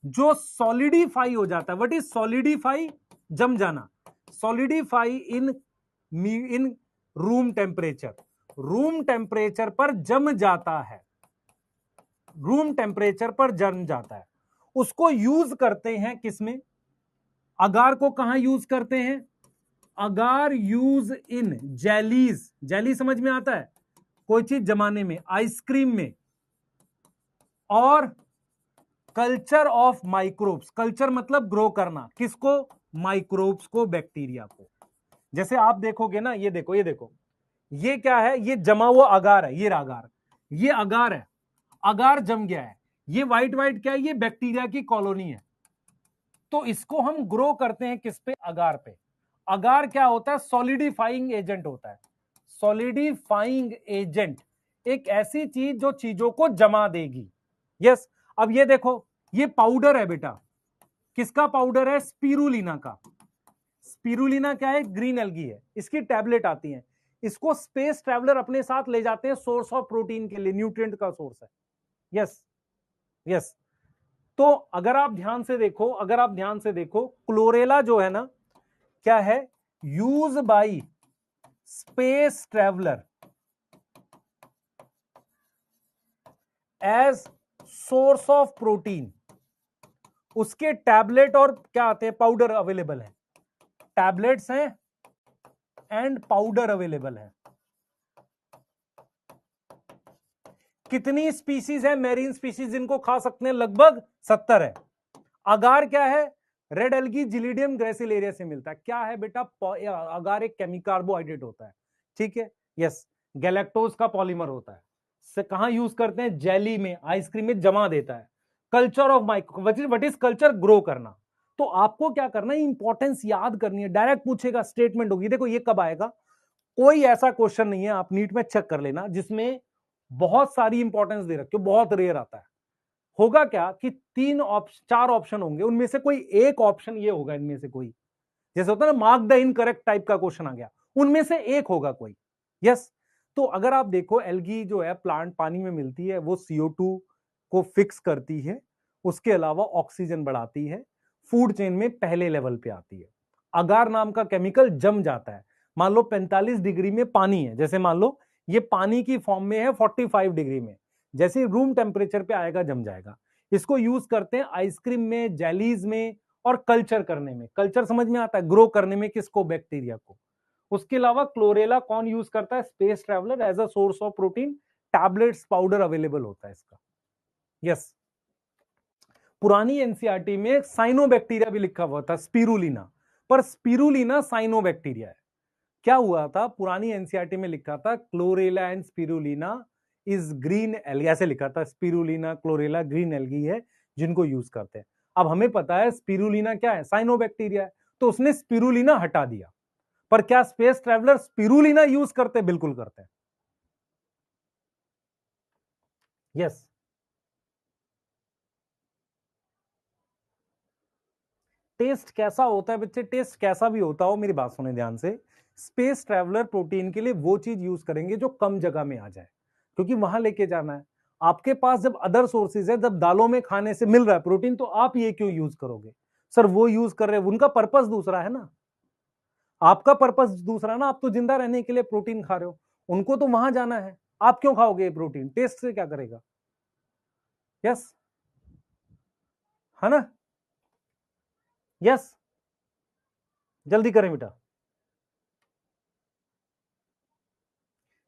Speaker 1: जो सॉलिडिफाई हो जाता है। What is solidify? जम जाना। Solidify in in room temperature, room temperature पर जम जाता है, रूम टेम्परेचर पर जम जाता है। उसको यूज करते हैं किसमें? अगार को कहां यूज करते हैं? अगार यूज इन जेलीज, जेली समझ में आता है? कोई चीज जमाने में, आइसक्रीम में, और कल्चर ऑफ माइक्रोब्स। कल्चर मतलब ग्रो करना, किसको? माइक्रोब्स को, बैक्टीरिया को। जैसे आप देखोगे ना, ये देखो, ये देखो, ये क्या है? ये जमा हुआ अगार है, ये अगार, ये अगार है, अगार जम गया है। ये व्हाइट व्हाइट क्या है? ये बैक्टीरिया की कॉलोनी है। तो इसको हम ग्रो करते हैं किस पे? अगार पे। अगार क्या होता है? सॉलिडिफाइंग एजेंट होता है। सॉलिडिफाइंग एजेंट, एक ऐसी चीज जो चीजों को जमा देगी। यस। अब ये देखो, ये पाउडर है बेटा, किसका पाउडर है? स्पिरुलिना का। स्पिरुलिना क्या है? ग्रीन एल्गी है, इसकी टैबलेट आती है। इसको स्पेस ट्रैवलर अपने साथ ले जाते हैं सोर्स ऑफ प्रोटीन के लिए, न्यूट्रिएंट का सोर्स है। Yes, yes. तो अगर आप ध्यान से देखो, अगर आप ध्यान से देखो, क्लोरेला जो है ना, क्या है? Use by space traveller as source of protein. उसके टैबलेट और क्या आते हैं? पाउडर अवेलेबल है, टैबलेट्स हैं एंड पाउडर अवेलेबल है। कितनी स्पीसीज है मेरीन स्पीसीज जिनको खा सकते हैं? लगभग 70 है। अगार क्या है? रेड एल्गी जिलिडियम ग्रेसिलेरिया से मिलता है। क्या है बेटा? अगार एक कार्बोहाइड्रेट होता है, ठीक है। यस, गैलेक्टोज का पॉलीमर होता है। से कहां यूज करते हैं? जेली में, आइसक्रीम में जमा देता है। Culture of micro, what is culture? Grow करना। तो आपको क्या करना है? इंपॉर्टेंस याद करनी है। डायरेक्ट पूछेगा, स्टेटमेंट होगी। देखो ये कब आएगा? कोई ऐसा क्वेश्चन नहीं है, आप नीट में चेक कर लेना, जिसमें बहुत सारी इंपॉर्टेंस दे रखी हो, बहुत रेयर आता है। होगा क्या कि तीन ऑप्शन, चार ऑप्शन होंगे, उनमें से कोई एक ऑप्शन ये होगा, इनमें से कोई, जैसे होता है ना मार्क द इनकरेक्ट टाइप का क्वेश्चन आ गया, उनमें से एक होगा कोई। यस। तो अगर आप देखो, एल्गी जो है प्लांट पानी में मिलती है, वो CO2 को फिक्स करती है, उसके अलावा ऑक्सीजन बढ़ाती है, फूड चेन में पहले लेवल पे आती है। अगार नाम का केमिकल जम जाता है। मान लो 45 डिग्री में पानी है, जैसे मान लो ये पानी की फॉर्म में है 45 डिग्री में, जैसे रूम टेम्परेचर पे आएगा जम जाएगा। इसको यूज करते हैं आइसक्रीम में, जेलीज में, और कल्चर करने में। कल्चर समझ में आता है? ग्रो करने में, किसको? बैक्टीरिया को। उसके अलावा क्लोरेला कौन यूज करता है? Space traveller as a source of protein, tablets powder available होता है इसका। यस। पुरानी एनसीईआरटी में साइनोबैक्टीरिया भी लिखा हुआ था, स्पिरुलिना, पर स्पिरुलिना साइनोबैक्टीरिया है। क्या हुआ था? पुरानी एनसीईआरटी में लिखा था chlorella and spirulina is green algae, ऐसे लिखा था, स्पिरुलिना क्लोरेला ग्रीन एल्गी है जिनको यूज करते हैं। अब हमें पता है स्पिरुलिना क्या है? साइनोबैक्टीरिया है, तो उसने स्पिरुलिना हटा दिया। पर क्या स्पेस ट्रैवलर स्पिरुलिना यूज करते? बिल्कुल करते हैं। यस। टेस्ट कैसा होता है बच्चे? टेस्ट कैसा भी होता हो, मेरी बात सुने ध्यान से, स्पेस ट्रैवलर प्रोटीन के लिए वो चीज यूज करेंगे जो कम जगह में आ जाए, क्योंकि वहां लेके जाना है। आपके पास जब अदर सोर्सेज है, जब दालों में खाने से मिल रहा है प्रोटीन, तो आप ये क्यों यूज करोगे? सर वो यूज कर रहे हैं, उनका पर्पस दूसरा है ना, आपका पर्पस दूसरा ना। आप तो जिंदा रहने के लिए प्रोटीन खा रहे हो, उनको तो वहां जाना है। आप क्यों खाओगे प्रोटीन? टेस्ट से क्या करेगा? यस, है ना? यस, जल्दी करें बेटा।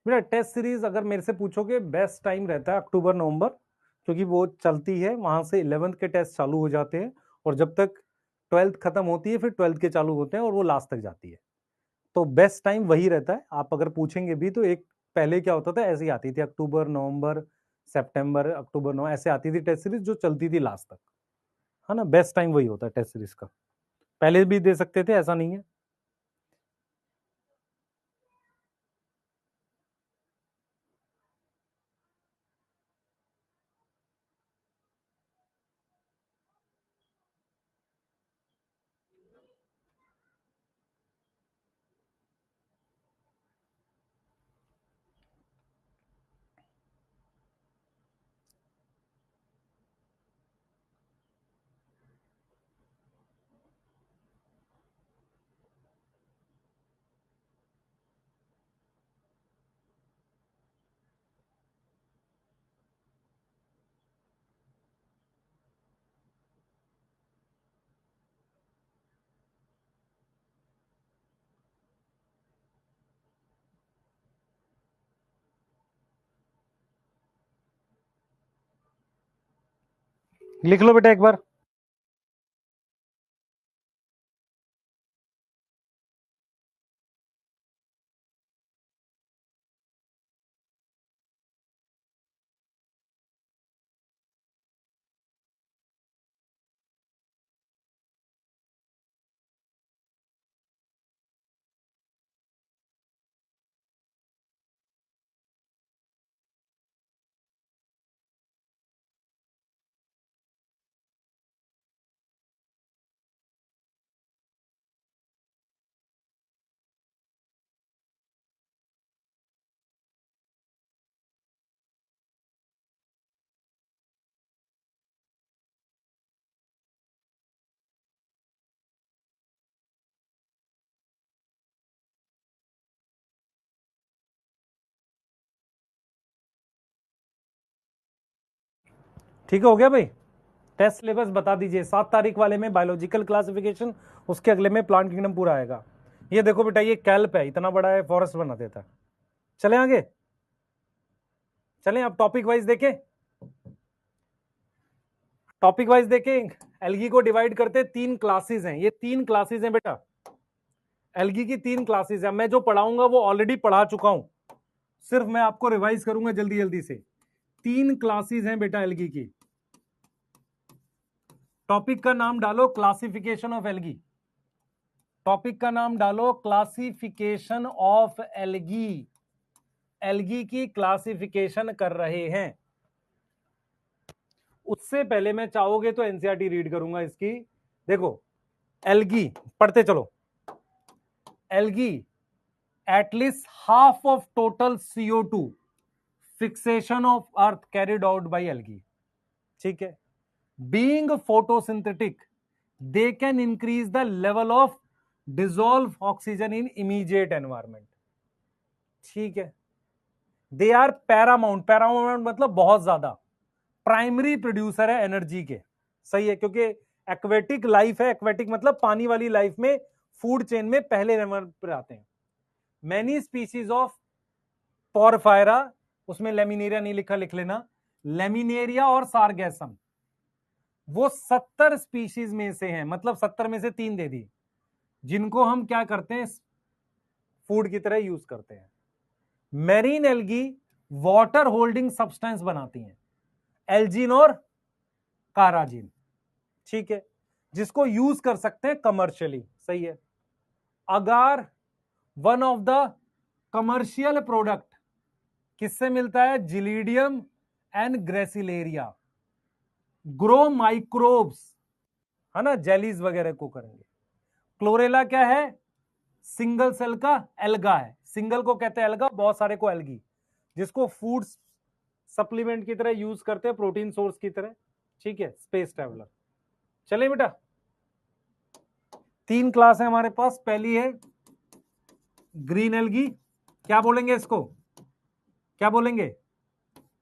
Speaker 1: मेरा टेस्ट सीरीज अगर मेरे से पूछोगे, बेस्ट टाइम रहता है अक्टूबर नवंबर, क्योंकि वो चलती है, वहां से 11th के टेस्ट चालू हो जाते हैं, और जब तक 12th खत्म होती है फिर 12th के चालू होते हैं, और वो लास्ट तक जाती है। तो बेस्ट टाइम वही रहता है। आप अगर पूछेंगे भी तो एक पहले क्या होता था, ऐसे ही आती थी, अक्टूबर नवंबर सितंबर, अक्टूबर नवंबर, ऐसे आती थी टेस्ट सीरीज जो चलती थी लास्ट तक, है ना। बेस्ट टाइम वही होता है टेस्ट सीरीज का। पहले भी दे सकते थे, ऐसा नहीं है। लिख लो बेटा एक बार। ठीक हो गया भाई। टेस्ट सिलेबस बता दीजिए। 7 तारीख वाले में बायोलॉजिकल क्लासिफिकेशन, उसके अगले में प्लांट किंगडम पूरा आएगा। ये देखो बेटा, ये कैल्प है, इतना बड़ा है, फॉरेस्ट बना देता है। चले आगे, चलें अब टॉपिक वाइज देखें। टॉपिक वाइज देखें। एल्गी को डिवाइड करते 3 क्लासेस हैं। ये 3 क्लासेस हैं बेटा, एल्गी की 3 क्लासेस हैं। मैं जो पढ़ाऊंगा वो ऑलरेडी पढ़ा चुका हूं, सिर्फ मैं आपको रिवाइज करूंगा जल्दी जल्दी से। 3 क्लासेस हैं बेटा एल्गी की। टॉपिक का नाम डालो क्लासिफिकेशन ऑफ एल्गी। टॉपिक का नाम डालो क्लासिफिकेशन ऑफ एल्गी। एल्गी की क्लासिफिकेशन कर रहे हैं। उससे पहले मैं चाहोगे तो एनसीईआरटी रीड करूंगा इसकी। देखो एल्गी पढ़ते चलो। Algae at least half of total CO2 fixation of earth carried out by algae. ठीक है, being photosynthetic they can increase the level of dissolve oxygen in immediate environment. ठीक है, दे आर पैरामाउंट, पैरामाउंट मतलब बहुत ज्यादा, primary producer है energy के। सही है, क्योंकि एक्वेटिक लाइफ है, एक्वेटिक मतलब पानी वाली लाइफ में फूड चेन में पहले नंबर पर आते हैं। मैनी स्पीसीज ऑफ पोरफायरा, उसमें लेमिनेरिया नहीं लिखा, लिख लेना, लेमिनेरिया और सारगैसम, वो 70 स्पीशीज में से हैं, मतलब 70 में से 3 दे दी, जिनको हम क्या करते हैं, फूड की तरह यूज करते हैं। Marine algae water holding substance बनाती हैं, एल्जीन और काराजिन। ठीक है, जिसको यूज कर सकते हैं कमर्शियली। सही है, अगर one of the commercial product किससे मिलता है, जिलीडियम एंड ग्रेसिलेरिया, ग्रो माइक्रोब्स, है ना, जेलीज वगैरह को करेंगे। क्लोरेला क्या है, सिंगल सेल का एल्गा है, सिंगल को कहते हैं एल्गा, बहुत सारे को एल्गी, जिसको फूड सप्लीमेंट की तरह यूज करते हैं, प्रोटीन सोर्स की तरह। ठीक है, स्पेस ट्रेवलर। चलिए बेटा, 3 क्लास है हमारे पास। पहली है ग्रीन एल्गी, क्या बोलेंगे इसको, क्या बोलेंगे,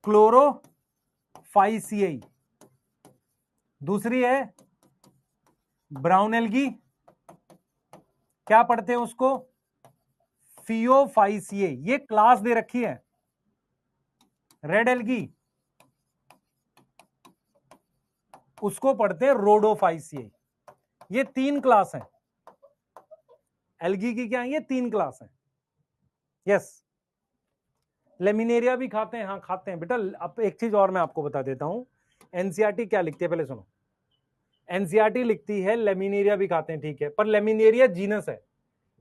Speaker 1: क्लोरोफाइसियाई। दूसरी है ब्राउन एल्गी, क्या पढ़ते हैं उसको, फियोफाइसियाई, ये क्लास दे रखी है। रेड एल्गी, उसको पढ़ते हैं रोडोफाइसियाई। ये 3 क्लास हैं एल्गी की, क्या है, ये 3 क्लास हैं। यस, लेमिनेरिया भी खाते हैं, हाँ खाते हैं बेटा। अब एक चीज और मैं आपको बता देता हूं, एनसीईआरटी क्या लिखती है, पहले सुनो। एनसीईआरटी लिखती है लेमिनेरिया भी खाते हैं, ठीक है, पर लेमिनेरिया जीनस है।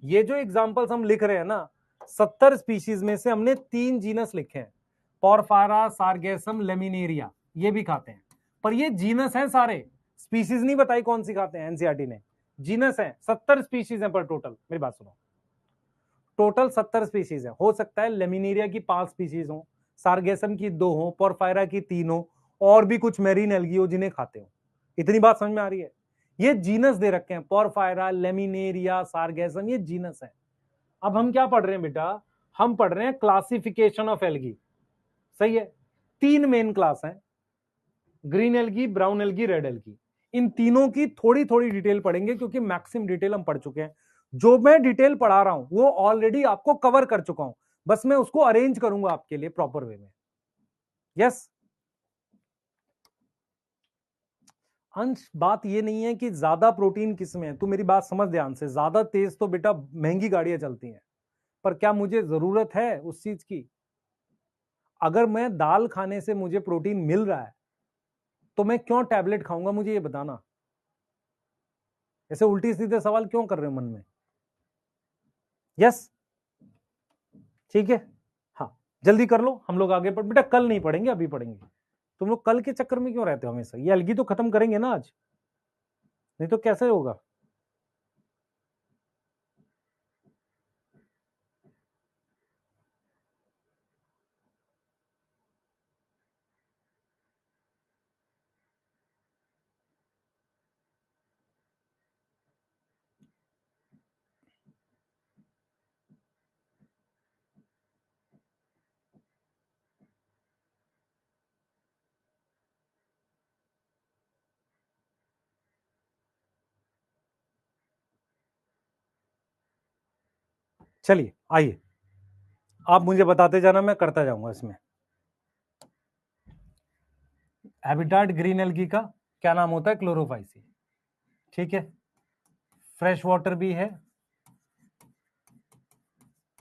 Speaker 1: ये जो एग्जांपल्स हम लिख रहे हैं ना, 70 स्पीशीज में से हमने 3 जीनस लिखे हैं, पोरफायरा, सारगेसम, लेमिनेरिया, ये भी खाते हैं। पर ये जीनस हैं सारे, स्पीशीज नहीं बताई कौन सी खाते हैं एनसीईआरटी ने, जीनस है। 70 स्पीशीज हैं पर टोटल, मेरी बात सुनो, टोटल 70 स्पीशीज है। हो सकता है लेमिनेरिया की 5 स्पीशीज हो, सारगेसम की 2 हो, पोरफायरा की 3 हो, और भी कुछ मेरीन एल्गी हो जिन्हें खाते हो। इतनी बात समझ में आ रही है। ये जीनस दे रखे हैं, पोरफायरा, लेमिनेरिया, सारगेसम, ये जीनस है। अब हम क्या पढ़ रहे हैं बेटा, हम पढ़ रहे हैं क्लासिफिकेशन ऑफ एल्गी। सही है, 3 मेन क्लास हैं, green algae, brown algae, red algae. इन तीनों की थोड़ी थोड़ी डिटेल पढ़ेंगे, क्योंकि मैक्सिमम डिटेल हम पढ़ चुके हैं। जो मैं डिटेल पढ़ा रहा हूं वो ऑलरेडी आपको कवर कर चुका हूं, बस मैं उसको अरेंज करूंगा आपके लिए प्रॉपर वे में। यस, अंश बात ये नहीं है कि ज्यादा प्रोटीन किस में है, तू मेरी बात समझ ध्यान से। ज्यादा तेज तो बेटा महंगी गाड़ियां चलती हैं, पर क्या मुझे जरूरत है उस चीज की? अगर मैं दाल खाने से मुझे प्रोटीन मिल रहा है तो मैं क्यों टैबलेट खाऊंगा, मुझे ये बताना। ऐसे उल्टी सीधे सवाल क्यों कर रहे हो मन में? यस, ठीक है, हाँ जल्दी कर लो, हम लोग आगे पढ़। बेटा कल नहीं पढ़ेंगे, अभी पढ़ेंगे। तुम लोग कल के चक्कर में क्यों रहते हो हमेशा? ये अलगी तो खत्म करेंगे ना आज, नहीं तो कैसे होगा? चलिए आइए, आप मुझे बताते जाना, मैं करता जाऊंगा इसमें। हैबिटाट ग्रीन एल्गी का क्या नाम होता है? क्लोरोफाइसी। ठीक है, फ्रेश वाटर भी है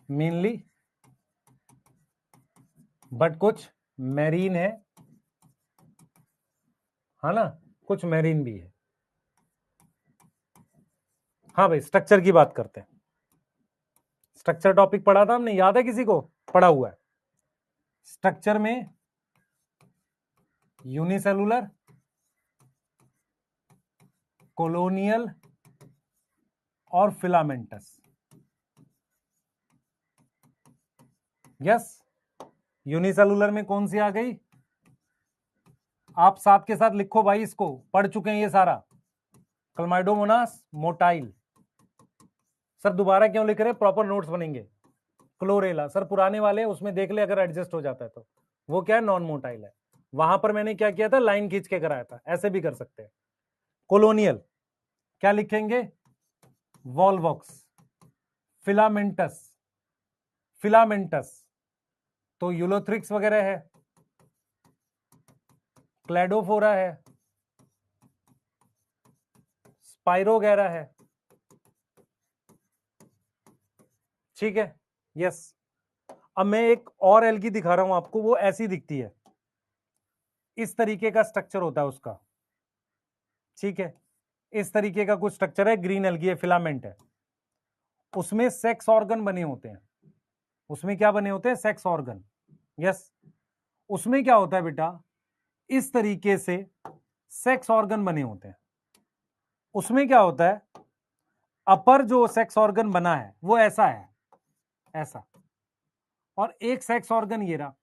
Speaker 1: मेनली, बट कुछ मैरीन है ना, कुछ मैरीन भी है। हाँ भाई, स्ट्रक्चर की बात करते हैं। स्ट्रक्चर टॉपिक पढ़ा था हमने, याद है किसी को? पढ़ा हुआ है। स्ट्रक्चर में यूनिसेलुलर, कॉलोनियल और फिलामेंटस। यस, यूनिसेलुलर में कौन सी आ गई? आप साथ के साथ लिखो भाई, इसको पढ़ चुके हैं ये सारा। Chlamydomonas motile. सर दोबारा क्यों लिख रहे हैं? प्रॉपर नोट्स बनेंगे। क्लोरेला सर पुराने वाले, उसमें देख ले अगर एडजस्ट हो जाता है तो। वो क्या है? नॉन मोटाइल है। वहां पर मैंने क्या किया था? लाइन खींच के कराया था, ऐसे भी कर सकते हैं। कोलोनियल क्या लिखेंगे? वॉलवॉक्स। फिलामेंटस, फिलामेंटस तो यूलोथ्रिक्स वगैरह है, क्लैडोफोरा है, स्पाइरोगैरा है। ठीक है, यस। अब मैं एक और एल्गी दिखा रहा हूं आपको, वो ऐसी दिखती है, इस तरीके का स्ट्रक्चर होता है उसका। ठीक है, इस तरीके का कुछ स्ट्रक्चर है, ग्रीन एल्गी है, फिलामेंट है। उसमें सेक्स ऑर्गन बने होते हैं। उसमें क्या बने होते हैं? Sex organ. यस, उसमें क्या होता है बेटा? इस तरीके से सेक्स ऑर्गन बने होते हैं। उसमें क्या होता है? अपर जो सेक्स ऑर्गन बना है वो ऐसा है, ऐसा। और एक सेक्स ऑर्गन ये रहा।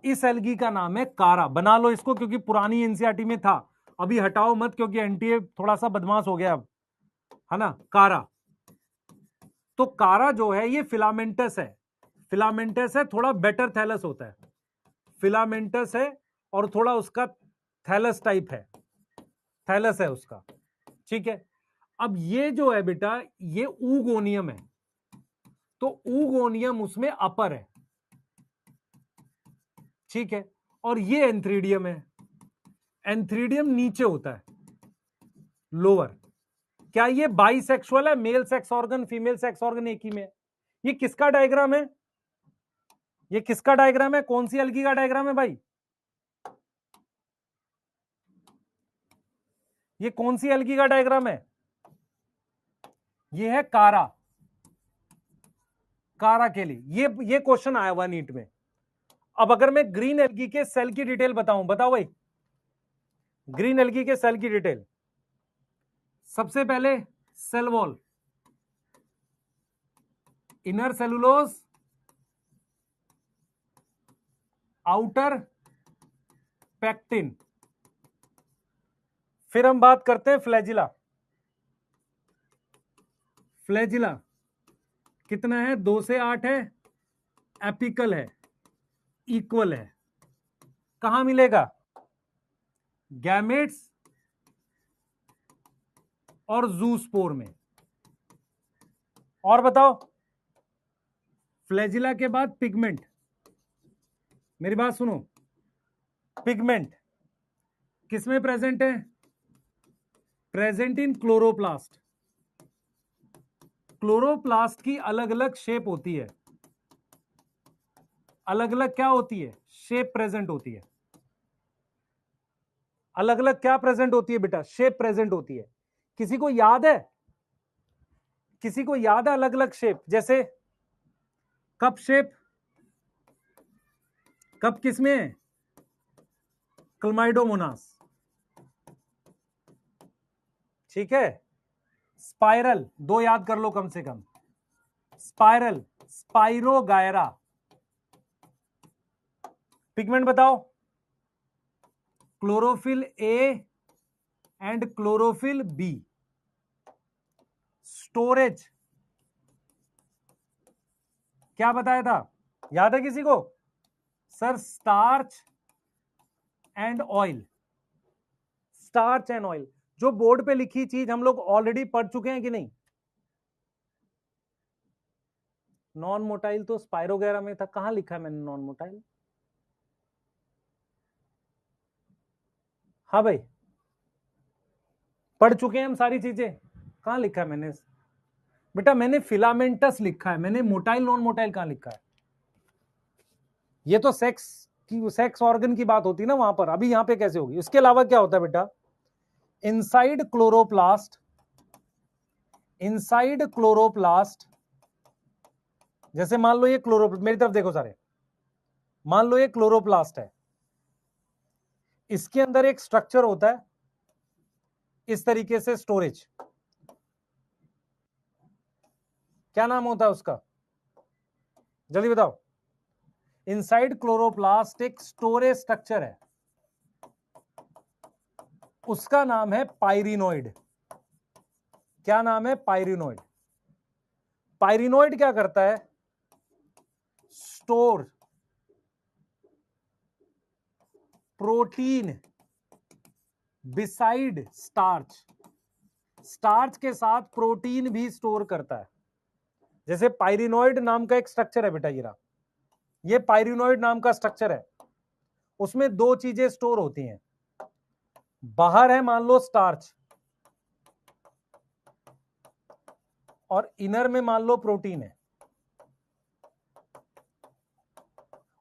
Speaker 1: इस एल्गी का नाम है कारा। बना लो इसको, क्योंकि पुरानी एनसीईआरटी में था। अभी हटाओ मत, क्योंकि एनटीए थोड़ा सा बदमाश हो गया अब, है ना। कारा, तो कारा जो है ये फिलामेंटस है। फिलामेंटस है, थोड़ा बेटर थैलस होता है। फिलामेंटस है और थोड़ा उसका थैलस टाइप है, थैलस है उसका। ठीक है, अब ये जो है बेटा, ये ऊगोनियम है। तो ऊगोनियम उसमें अपर है। ठीक है, और ये एंथ्रीडियम है। एंथ्रीडियम नीचे होता है, लोअर। क्या ये बाइसेक्सुअल है? Male sex organ female sex organ एक ही में है। ये किसका डायग्राम है? ये किसका डायग्राम है? कौन सी एल्गी का डायग्राम है भाई? ये कौन सी एल्गी का डायग्राम है? ये है कारा। कारा के लिए ये क्वेश्चन आया हुआ नीट में। अब अगर मैं ग्रीन एल्गी के सेल की डिटेल बताऊं, बताओ भाई, ग्रीन एल्गी के सेल की डिटेल। सबसे पहले cell wall, inner cellulose, outer pectin. फिर हम बात करते हैं फ्लैजिला। फ्लैजिला कितना है? 2 से 8 है, एपिकल है, इक्वल है। कहां मिलेगा? गैमेट्स और जूस्पोर में। और बताओ, फ्लैजिला के बाद पिगमेंट। मेरी बात सुनो, पिगमेंट किसमें प्रेजेंट है? Present in chloroplast. क्लोरोप्लास्ट की अलग अलग शेप होती है, अलग अलग क्या होती है, शेप प्रेजेंट होती है। अलग अलग क्या प्रेजेंट होती है बेटा, शेप प्रेजेंट होती है। किसी को याद है, किसी को याद है अलग अलग शेप? जैसे कप शेप, कप किसमें है, क्लमाइडोमोनास, ठीक है। स्पाइरल, दो याद कर लो कम से कम, स्पाइरल, स्पाइरोगायरा। पिगमेंट बताओ, chlorophyll a and chlorophyll b. Storage क्या बताया था, याद है किसी को? Sir starch and oil, starch and oil. जो बोर्ड पे लिखी चीज हम लोग ऑलरेडी पढ़ चुके हैं कि नहीं? नॉन मोटाइल तो स्पाइरोगैरा में था, कहां लिखा है मैंने नॉन मोटाइल? हाँ भाई, पढ़ चुके हैं हम सारी चीजें, कहां लिखा है मैंने? बेटा मैंने फिलामेंटस लिखा है, मैंने मोटाइल नॉन मोटाइल कहां लिखा है? ये तो सेक्स की, सेक्स ऑर्गन की बात होती है ना वहां पर, अभी यहां पे कैसे होगी? उसके अलावा क्या होता है बेटा, इनसाइड क्लोरोप्लास्ट, इनसाइड क्लोरोप्लास्ट, जैसे मान लो ये क्लोरोप्लास्ट, मेरी तरफ देखो सारे, मान लो ये क्लोरोप्लास्ट है, इसके अंदर एक स्ट्रक्चर होता है इस तरीके से, स्टोरेज, क्या नाम होता है उसका, जल्दी बताओ। इनसाइड क्लोरोप्लास्ट एक स्टोरेज स्ट्रक्चर है, उसका नाम है पाइरिनोइड। क्या नाम है? पाइरिनोइड। पाइरिनोइड क्या करता है, store protein beside starch, starch के साथ प्रोटीन भी स्टोर करता है। जैसे पाइरिनोइड नाम का एक स्ट्रक्चर है बेटा, ये पाइरिनोइड नाम का स्ट्रक्चर है, उसमें दो चीजें स्टोर होती हैं। बाहर है मान लो स्टार्च, और इनर में मान लो प्रोटीन है,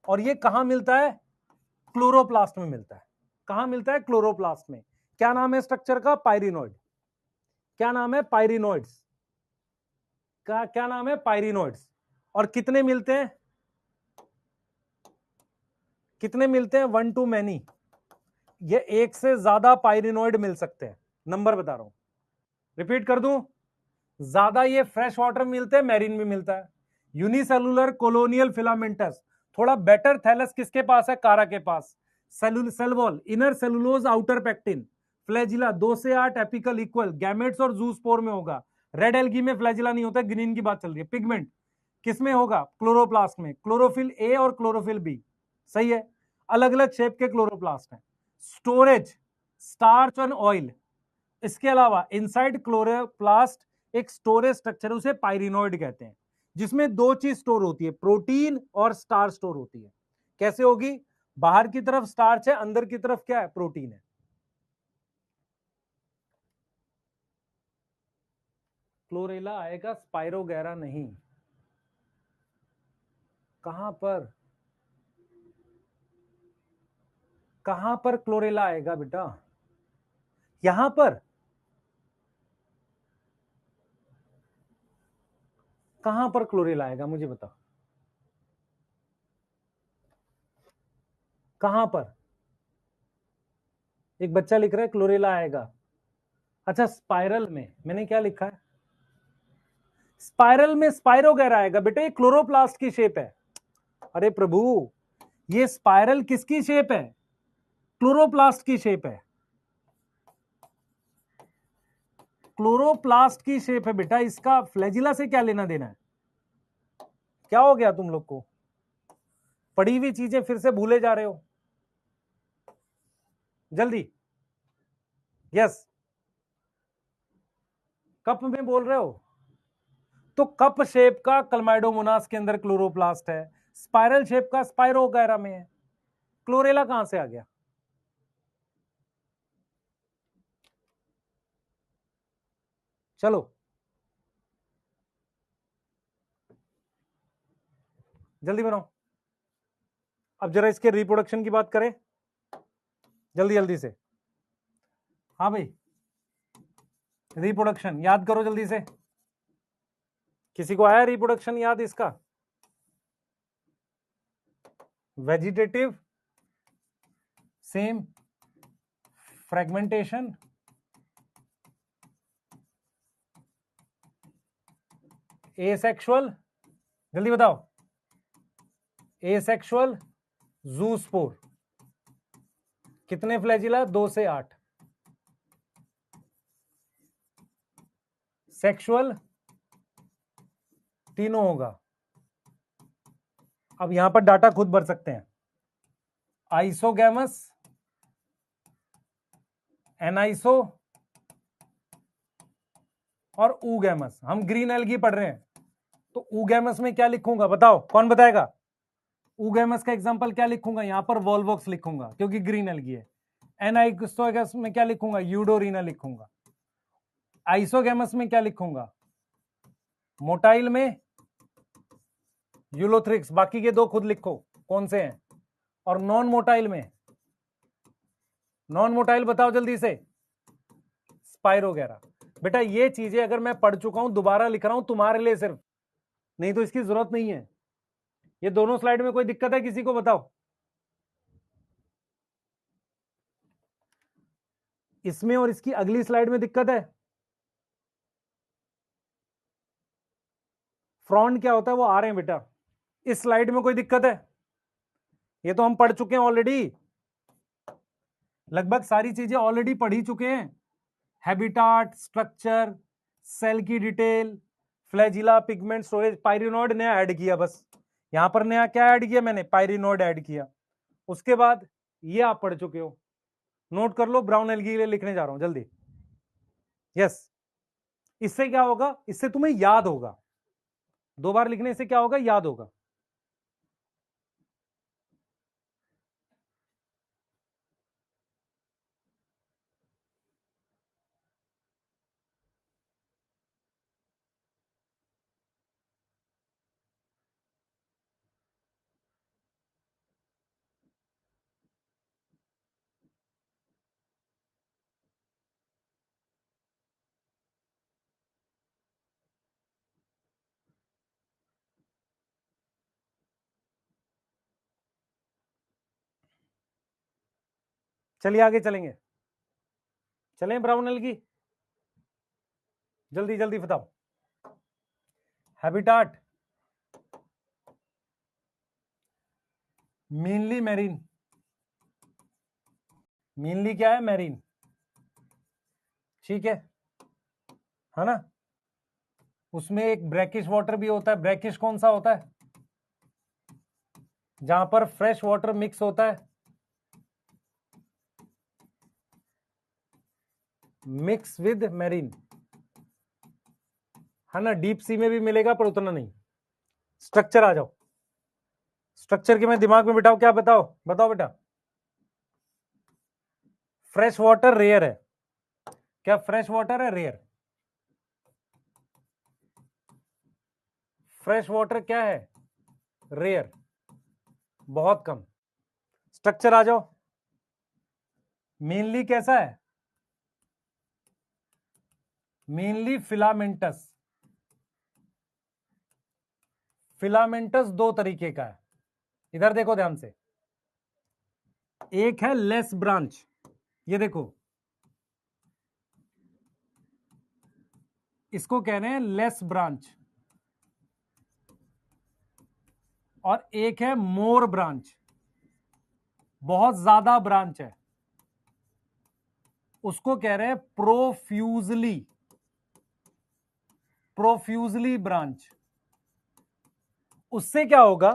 Speaker 1: और ये कहां मिलता है? क्लोरोप्लास्ट में मिलता है। कहां मिलता है? क्लोरोप्लास्ट में। क्या नाम है स्ट्रक्चर का? पाइरिनोइड। क्या नाम है? पाइरिनोइड्स का। क्या नाम है? पाइरिनोइड्स। और कितने मिलते हैं? कितने मिलते हैं? 1 to many। ये एक से ज्यादा पाइरिनोइड मिल सकते हैं, नंबर बता रहा हूं, रिपीट कर दूं, ज्यादा ये फ्रेश वाटर मिलते हैं, मैरीन में मिलता है। यूनिसेलुलर कोलोनियल फिलामेंटस, थोड़ा बेटर थैलस किसके पास है? कारा के पास। Cell wall, inner cellulose, outer pectin. Flagella 2 से 8 एपिकल इक्वल, गैमेट्स और जूस्पोर में होगा। रेड एल्गी में फ्लैजिला नहीं होता, ग्रीन की बात चल रही है। पिगमेंट किसमें होगा? क्लोरोप्लास्ट में, क्लोरोफिल ए और क्लोरोफिल बी, सही है। अलग अलग शेप के क्लोरोप्लास्ट हैं। स्टोरेज, स्टार्च और ऑयल। इसके अलावा इनसाइड क्लोरोप्लास्ट एक स्टोरेज स्ट्रक्चर, उसे पाइरिनोइड कहते हैं, जिसमें दो चीज स्टोर होती है, प्रोटीन और स्टार्च स्टोर होती है। कैसे होगी? बाहर की तरफ स्टार्च है, अंदर की तरफ क्या है? प्रोटीन है। क्लोरेला आएगा, स्पाइरोगैरा नहीं। कहां पर, कहां पर क्लोरेला आएगा बेटा? यहां पर। कहां पर क्लोरेला आएगा मुझे बता, कहां पर? एक बच्चा लिख रहा है क्लोरेला आएगा। अच्छा स्पाइरल में, मैंने क्या लिखा है? स्पाइरल में स्पाइरोगैरा आएगा बेटा, ये क्लोरोप्लास्ट की शेप है। अरे प्रभु, ये स्पाइरल किसकी शेप है? क्लोरोप्लास्ट की शेप है, क्लोरोप्लास्ट की शेप है बेटा। इसका फ्लैजिला से क्या लेना देना है? क्या हो गया तुम लोग को? पढ़ी हुई चीजें फिर से भूले जा रहे हो, जल्दी। यस, कप में बोल रहे हो, तो कप शेप का क्लमाइडोमोनास के अंदर क्लोरोप्लास्ट है, स्पाइरल शेप का स्पाइरोगैरा में है। क्लोरेला कहां से आ गया? चलो जल्दी बनाओ। अब जरा इसके रिप्रोडक्शन की बात करें जल्दी जल्दी से। हाँ भाई, रिप्रोडक्शन याद करो जल्दी से। किसी को आया रिप्रोडक्शन याद इसका? वेजिटेटिव, सेम, फ्रेगमेंटेशन, एसेक्सुअल, जल्दी बताओ, एसेक्सुअल, जूस्पोर। कितने फ्लैजिला? 2 से 8। सेक्सुअल तीनों होगा। अब यहां पर डाटा खुद भर सकते हैं। आइसोगैमस, एनाइसो और ऊगैमस। हम ग्रीन एल्गी पढ़ रहे हैं तो ऊगैमस में क्या लिखूंगा बताओ, कौन बताएगा? ऊगैमस का एग्जांपल क्या लिखूंगा? यहां पर वॉल्वॉक्स लिखूंगा क्योंकि ग्रीन एल्गी है। एनाइसोगैमस में क्या लिखूंगा? यूडोरिना लिखूंगा। आइसोगैमस में क्या लिखूंगा? मोटाइल में यूलोथ्रिक्स। बाकी के 2 खुद लिखो कौन से हैं। और नॉन मोटाइल में, नॉन मोटाइल बताओ जल्दी से, स्पाइरोगैरा। बेटा ये चीजें अगर मैं पढ़ चुका हूं दोबारा लिख रहा हूं तुम्हारे लिए सिर्फ, नहीं तो इसकी जरूरत नहीं है। ये दोनों स्लाइड में कोई दिक्कत है किसी को बताओ? इसमें और इसकी अगली स्लाइड में दिक्कत है? फ्रॉन्ट क्या होता है वो आ रहे हैं बेटा। इस स्लाइड में कोई दिक्कत है? ये तो हम पढ़ चुके हैं ऑलरेडी, लगभग सारी चीजें ऑलरेडी पढ़ी चुके हैं। हैबिटाट, स्ट्रक्चर, सेल की डिटेल, फ्लैजिला, पिगमेंट, स्टोरेज, पायरिनोड नया ऐड किया। बस यहां पर नया क्या ऐड किया मैंने? पायरिनोड ऐड किया। उसके बाद ये आप पढ़ चुके हो, नोट कर लो। ब्राउन एल्गी के लिए लिखने जा रहा हूं जल्दी। यस, इससे क्या होगा? इससे तुम्हें याद होगा। 2 बार लिखने से क्या होगा? याद होगा। चलिए आगे चलेंगे। चलें ब्राउन एल्गी, जल्दी जल्दी बताओ। Habitat mainly marine. मेनली क्या है? मैरीन। ठीक है ना? उसमें एक ब्रैकिश वाटर भी होता है। ब्रैकिश कौन सा होता है? जहां पर फ्रेश वाटर मिक्स होता है, मिक्स विद मैरीन, है ना? डीप सी में भी मिलेगा पर उतना नहीं। स्ट्रक्चर आ जाओ, स्ट्रक्चर के मैं दिमाग में बिठाओ, क्या बताओ? बताओ बेटा। फ्रेश वाटर रेयर है। क्या फ्रेश वाटर है? रेयर। फ्रेश वाटर क्या है? रेयर, बहुत कम। स्ट्रक्चर आ जाओ। मेनली कैसा है? Mainly filamentous. फिलामेंटस 2 तरीके का है, इधर देखो ध्यान से। एक है लेस ब्रांच, ये देखो, इसको कह रहे हैं लेस ब्रांच। और एक है मोर ब्रांच, बहुत ज्यादा ब्रांच है, उसको कह रहे हैं प्रोफ्यूजली। Profusely branch. उससे क्या होगा?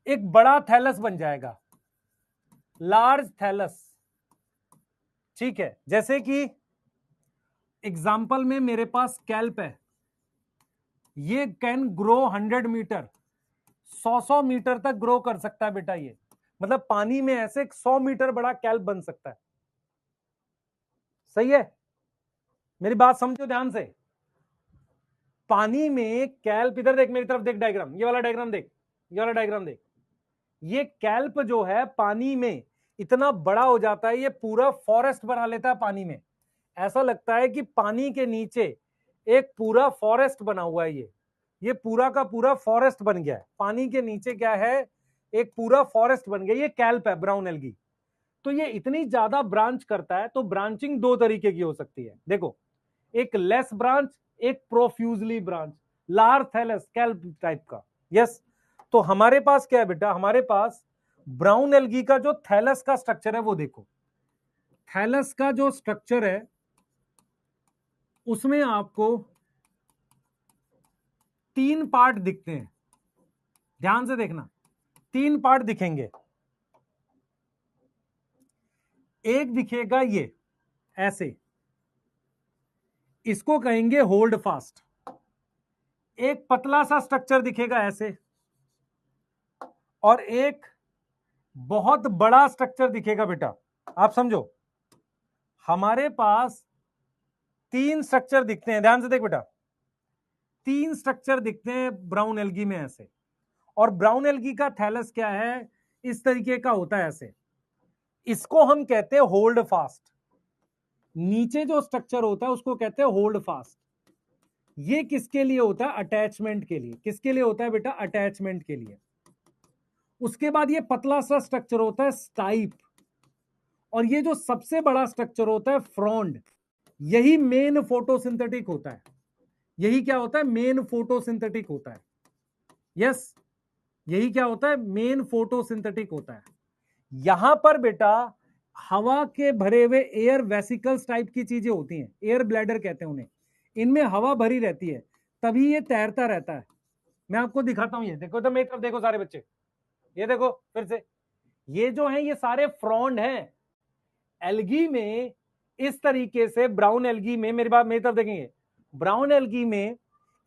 Speaker 1: एक बड़ा थैलस बन जाएगा, लार्ज थैलस। ठीक है, जैसे कि एग्जाम्पल में मेरे पास स्कैल्प है, ये कैन ग्रो 100 मीटर, 100 मीटर तक ग्रो कर सकता है बेटा। ये मतलब पानी में ऐसे 100 मीटर बड़ा कैल्प बन सकता है। सही है? मेरी बात समझो ध्यान से। पानी में कैल्प, इधर देख मेरी तरफ देख, डायग्राम, ये वाला डायग्राम देख, ये वाला डायग्राम देख, ये कैल्प जो है पानी में इतना बड़ा हो जाता है, ये पूरा फॉरेस्ट बना लेता है पानी में। ऐसा लगता है कि पानी के नीचे एक पूरा फॉरेस्ट बना हुआ है, ये पूरा का पूरा फॉरेस्ट बन गया है। पानी के नीचे क्या है, एक पूरा फॉरेस्ट बन गया, ये कैल्प है ब्राउन एल्गी। तो ये इतनी ज्यादा ब्रांच करता है, तो ब्रांचिंग दो तरीके की हो सकती है, देखो, एक लेस ब्रांच, एक profusely branch, large thallus kelp type का। यस, तो हमारे पास क्या है बेटा, हमारे पास ब्राउन एल्गी का जो थैलस का स्ट्रक्चर है वो देखो, थैलस का जो स्ट्रक्चर है उसमें आपको 3 पार्ट दिखते हैं, ध्यान से देखना, 3 पार्ट दिखेंगे। एक दिखेगा ये ऐसे, इसको कहेंगे होल्ड फास्ट। एक पतला सा स्ट्रक्चर दिखेगा ऐसे, और एक बहुत बड़ा स्ट्रक्चर दिखेगा बेटा। आप समझो, हमारे पास 3 स्ट्रक्चर दिखते हैं, ध्यान से देख बेटा, 3 स्ट्रक्चर दिखते हैं ब्राउन एल्गी में ऐसे। और ब्राउन एल्गी का थैलस क्या है, इस तरीके का होता है ऐसे, इसको हम कहते हैं होल्ड फास्ट। नीचे जो स्ट्रक्चर होता है उसको कहते हैं होल्ड फास्ट। ये किसके लिए होता है, अटैचमेंट के लिए। किसके लिए होता है बेटा, अटैचमेंट के लिए। उसके बाद ये पतला सा स्ट्रक्चर होता है स्टाइप, और ये जो सबसे बड़ा स्ट्रक्चर होता है फ्रॉन्ड, यही मेन फोटोसिंथेटिक होता है। यही क्या होता है, मेन फोटोसिंथेटिक होता है। यस, यही क्या होता है, मेन फोटोसिंथेटिक होता है। यहां पर बेटा हवा के भरे हुए एयर वेसिकल्स टाइप की चीजें होती हैं, एयर ब्लैडर कहते हैं उन्हें, इनमें हवा भरी रहती है, तभी ये तैरता रहता है। मैं आपको दिखाता हूं, ये देखो, तो मेरी तरफ देखो सारे बच्चे, ये देखो फिर से, ये जो है ये सारे फ्रॉन्ड हैं। एल्गी में इस तरीके से, ब्राउन एल्गी में, मेरी बात मेरी तरफ देखेंगे, ब्राउन एल्गी में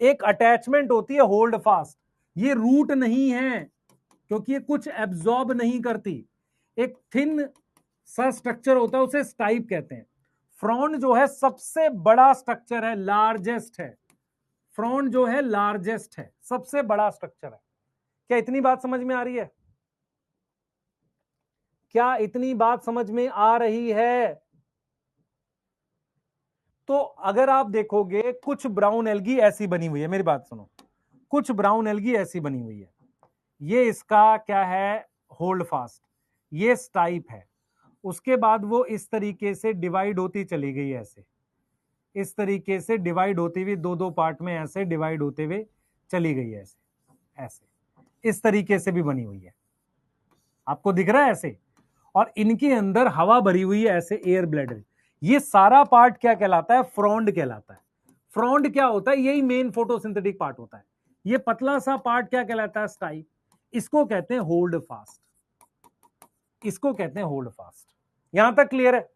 Speaker 1: एक अटैचमेंट होती है होल्ड फास्ट। ये रूट नहीं है, क्योंकि ये कुछ एब्जॉर्ब नहीं करती। एक थिन सा स्ट्रक्चर होता है, उसे स्टाइप कहते हैं। फ्रॉन्ड जो है सबसे बड़ा स्ट्रक्चर है, लार्जेस्ट है। फ्रॉन्ड जो है लार्जेस्ट है, सबसे बड़ा स्ट्रक्चर है। क्या इतनी बात समझ में आ रही है? क्या इतनी बात समझ में आ रही है? तो अगर आप देखोगे, कुछ ब्राउन एल्गी ऐसी बनी हुई है, मेरी बात सुनो, कुछ ब्राउन एल्गी ऐसी बनी हुई है, ये इसका क्या है, होल्ड फास्ट, ये स्टाइप है। उसके बाद वो इस तरीके से डिवाइड होती चली गई ऐसे, इस तरीके से डिवाइड होती हुई, 2-2 पार्ट में ऐसे डिवाइड होते हुए चली गई ऐसे, ऐसे इस तरीके से भी बनी हुई है, आपको दिख रहा है ऐसे। और इनके अंदर हवा भरी हुई है ऐसे, एयर ब्लैडर। ये सारा पार्ट क्या कहलाता है, फ्रॉन्ड कहलाता है। फ्रॉन्ड क्या होता है, यही मेन फोटोसिंथेटिक पार्ट होता है। ये पतला सा पार्ट क्या कहलाता है, स्टाइप। इसको कहते हैं होल्ड फास्ट, इसको कहते हैं होल्ड फास्ट। यहां तक क्लियर है?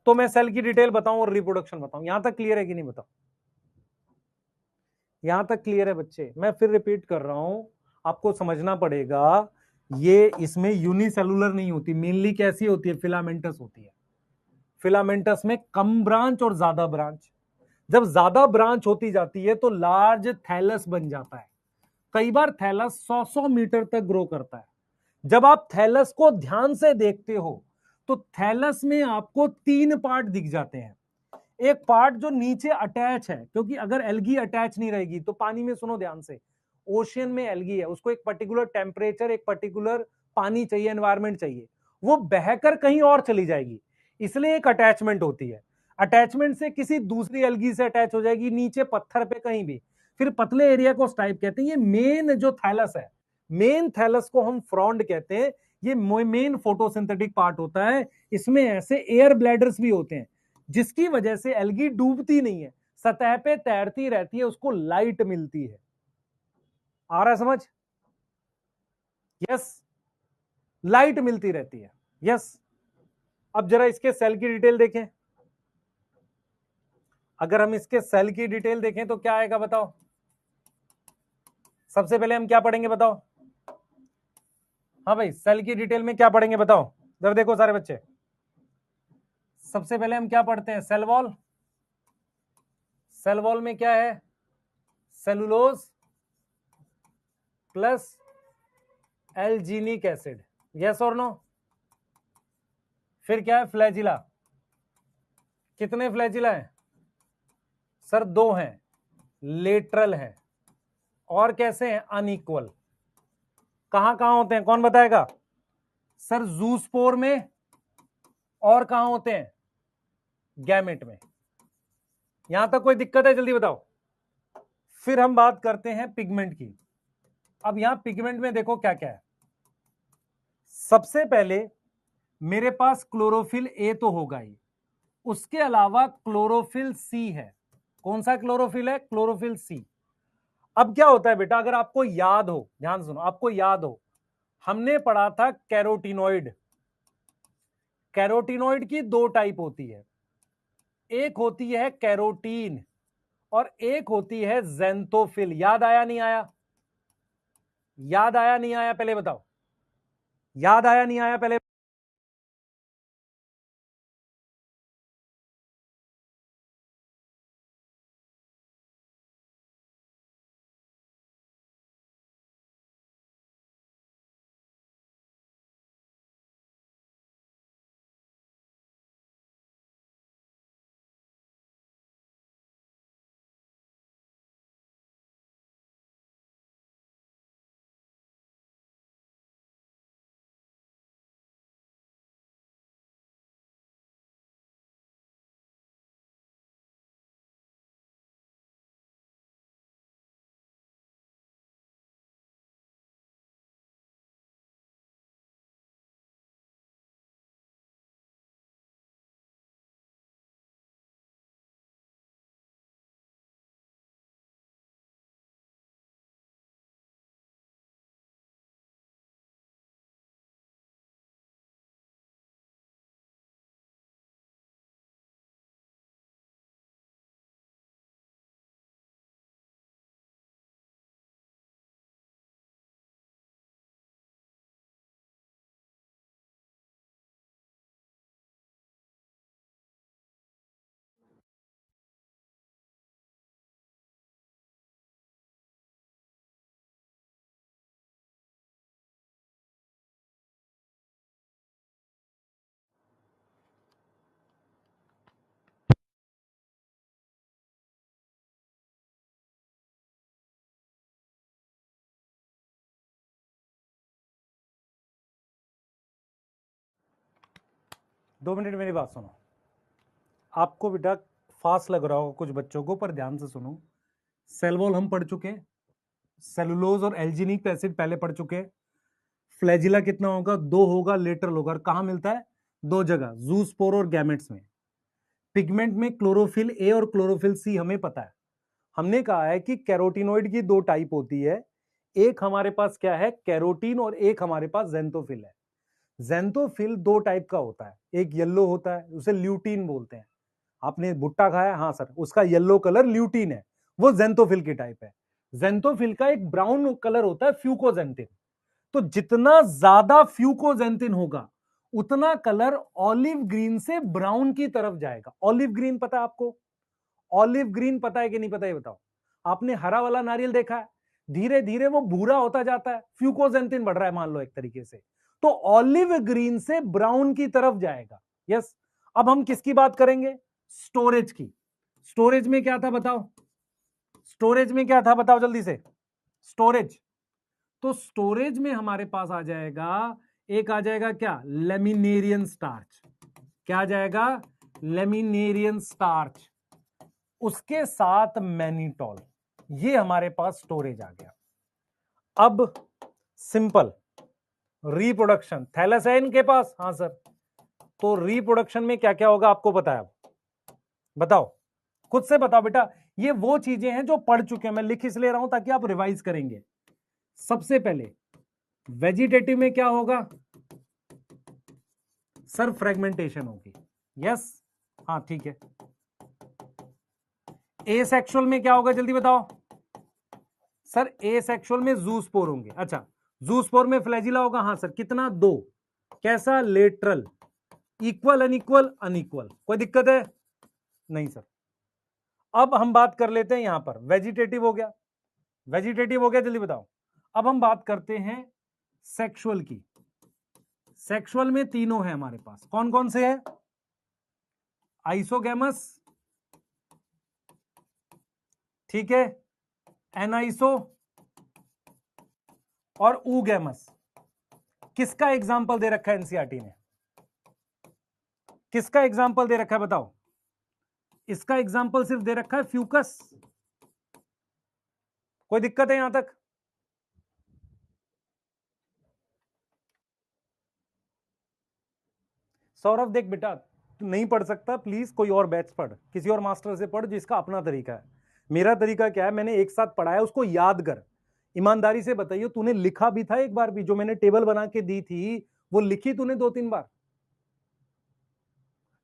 Speaker 1: तो मैं सेल की डिटेल बताऊं और रिप्रोडक्शन बताऊं, यहां तक क्लियर है कि नहीं बताओ? यहां तक क्लियर है बच्चे? मैं फिर रिपीट कर रहा हूं, आपको समझना पड़ेगा, ये इसमें यूनिसेलुलर नहीं होती, मेनली कैसी होती है, फिलामेंटस होती है। फिलामेंटस में कम ब्रांच और ज्यादा ब्रांच। जब ज्यादा ब्रांच होती जाती है तो लार्ज थैलस बन जाता है। कई बार थैलस 100-100 मीटर तक ग्रो करता है। जब आप थैलस को ध्यान से देखते हो तो थैलस में आपको 3 पार्ट दिख जाते हैं। एक पार्ट जो नीचे अटैच है, क्योंकि अगर एल्गी अटैच नहीं रहेगी तो पानी में, सुनो ध्यान से, ओशियन में एल्गी है, उसको एक पर्टिकुलर टेम्परेचर, एक पर्टिकुलर पानी चाहिए, एनवायरमेंट चाहिए, वो बहकर कहीं और चली जाएगी, इसलिए एक अटैचमेंट होती है। अटैचमेंट से किसी दूसरी एल्गी से अटैच हो जाएगी, नीचे पत्थर पे कहीं भी, फिर पतले एरिया को स्टाइप कहते हैं। ये मेन जो थैलस है, मेन थैलस को हम फ्रॉन्ड कहते हैं। ये मेन फोटोसिंथेटिक पार्ट होता है। इसमें ऐसे एयर ब्लैडर्स भी होते हैं, जिसकी वजह से एल्गी डूबती नहीं है, सतह पे तैरती रहती है, उसको लाइट मिलती है। आ रहा है समझ? यस, लाइट मिलती रहती है। यस, अब जरा इसके सेल की डिटेल देखें। अगर हम इसके सेल की डिटेल देखें तो क्या आएगा बताओ? सबसे पहले हम क्या पढ़ेंगे बताओ? हाँ भाई, सेल की डिटेल में क्या पढ़ेंगे बताओ? जरा देखो सारे बच्चे, सबसे पहले हम क्या पढ़ते हैं? Cell wall. सेल वॉल में क्या है? सेलुलोज प्लस एल्जीनिक एसिड, यस और नो। फिर क्या है, फ्लैजिला। कितने फ्लैजिला हैं सर? 2 हैं, लेटरल हैं, और कैसे हैं? अनइक्वल। कहां कहां होते हैं, कौन बताएगा सर? जूस्पोर में, और कहां होते हैं? गैमेट में। यहां तक कोई दिक्कत है? जल्दी बताओ। फिर हम बात करते हैं पिगमेंट की। अब यहां पिगमेंट में देखो क्या क्या है। सबसे पहले मेरे पास क्लोरोफिल ए तो होगा ही, उसके अलावा क्लोरोफिल सी है। कौन सा क्लोरोफिल है? Chlorophyll c. अब क्या होता है बेटा, अगर आपको याद हो, ध्यान सुनो, आपको याद हो, हमने पढ़ा था कैरोटिनॉइड। कैरोटिनॉइड की 2 टाइप होती है, एक होती है कैरोटीन और एक होती है जेंथोफिल। याद आया नहीं आया? याद आया नहीं आया पहले बताओ। याद आया नहीं आया पहले? दो मिनट मेरी बात सुनो। आपको बेटा फास्ट लग रहा होगा कुछ बच्चों को, पर ध्यान से सुनो। सेल वॉल हम पढ़ चुके हैं, सेलुलोज और एल्जीनिक एसिड पहले पढ़ चुके हैं। फ्लैजिला कितना होगा? 2 होगा, लेटरल होगा। और कहां मिलता है? 2 जगह, जूस्पोर और गैमेट्स में। पिगमेंट में क्लोरोफिल ए और क्लोरोफिल सी हमें पता है। हमने कहा है कि कैरोटिनॉइड की 2 टाइप होती है, एक हमारे पास क्या है, कैरोटीन, और एक हमारे पास जेंथोफिल है। जेंथोफिल 2 टाइप का होता है, एक येलो होता है, उसे ल्यूटीन बोलते हैं। आपने भुट्टा खाया? हाँ सर, उसका येलो कलर ल्यूटीन है, वो जेंथोफिल की टाइप है। जेंथोफिल का एक ब्राउन कलर होता है, फ्यूकोजेंटिन। तो जितना ज्यादा फ्यूकोजेंटिन होगा उतना कलर ऑलिव ग्रीन से ब्राउन की तरफ जाएगा। ऑलिव ग्रीन पता है आपको? ऑलिव ग्रीन पता है कि नहीं पता, ये बताओ। आपने हरा वाला नारियल देखा है, धीरे धीरे वो भूरा होता जाता है, फ्यूकोजेंटिन बढ़ रहा है मान लो एक तरीके से, तो ऑलिव ग्रीन से ब्राउन की तरफ जाएगा। यस। अब हम किसकी बात करेंगे? स्टोरेज की। स्टोरेज में क्या था बताओ? स्टोरेज में क्या था बताओ जल्दी से। स्टोरेज, तो स्टोरेज में हमारे पास आ जाएगा, एक आ जाएगा क्या, लेमिनेरियन स्टार्च। क्या आ जाएगा? लेमिनेरियन स्टार्च, उसके साथ मैनिटॉल। ये हमारे पास स्टोरेज आ गया। अब सिंपल रिप्रोडक्शन, थैलस है इनके पास? हाँ सर। तो रिप्रोडक्शन में क्या क्या होगा आपको पता है? अब बताओ, खुद से बताओ बेटा। ये वो चीजें हैं जो पढ़ चुके हैं, मैं लिख इसलिए रहा हूं ताकि आप रिवाइज करेंगे। सबसे पहले वेजिटेटिव में क्या होगा सर? फ्रेगमेंटेशन होगी। यस, हाँ ठीक है। एसेक्सुअल में क्या होगा जल्दी बताओ सर? एसेक्सुअल में जूस्पोर होंगे। अच्छा, जूस्पोर में फ्लैजिला होगा। हाँ सर। कितना? 2। कैसा? लेटरल। Equal, unequal? अनइक्वल। कोई दिक्कत है? नहीं सर। अब हम बात कर लेते हैं यहां पर, वेजिटेटिव हो गया, वेजिटेटिव हो गया, जल्दी बताओ। अब हम बात करते हैं सेक्सुअल की। सेक्सुअल में तीनों है हमारे पास, कौन कौन से हैं? आइसोगैमस, ठीक है, एनाइसो और ऊगैमस। किसका एग्जाम्पल दे रखा है एनसीईआरटी ने? किसका एग्जाम्पल दे रखा है बताओ? इसका एग्जाम्पल सिर्फ दे रखा है फ्यूकस। कोई दिक्कत है यहां तक? सौरभ देख बेटा, तू नहीं पढ़ सकता, प्लीज कोई और बैच पढ़, किसी और मास्टर से पढ़ जिसका अपना तरीका है। मेरा तरीका क्या है, मैंने एक साथ पढ़ाया, उसको याद कर। ईमानदारी से बताइए, तूने लिखा भी था एक बार भी? जो मैंने टेबल बना के दी थी वो लिखी तूने 2-3 बार?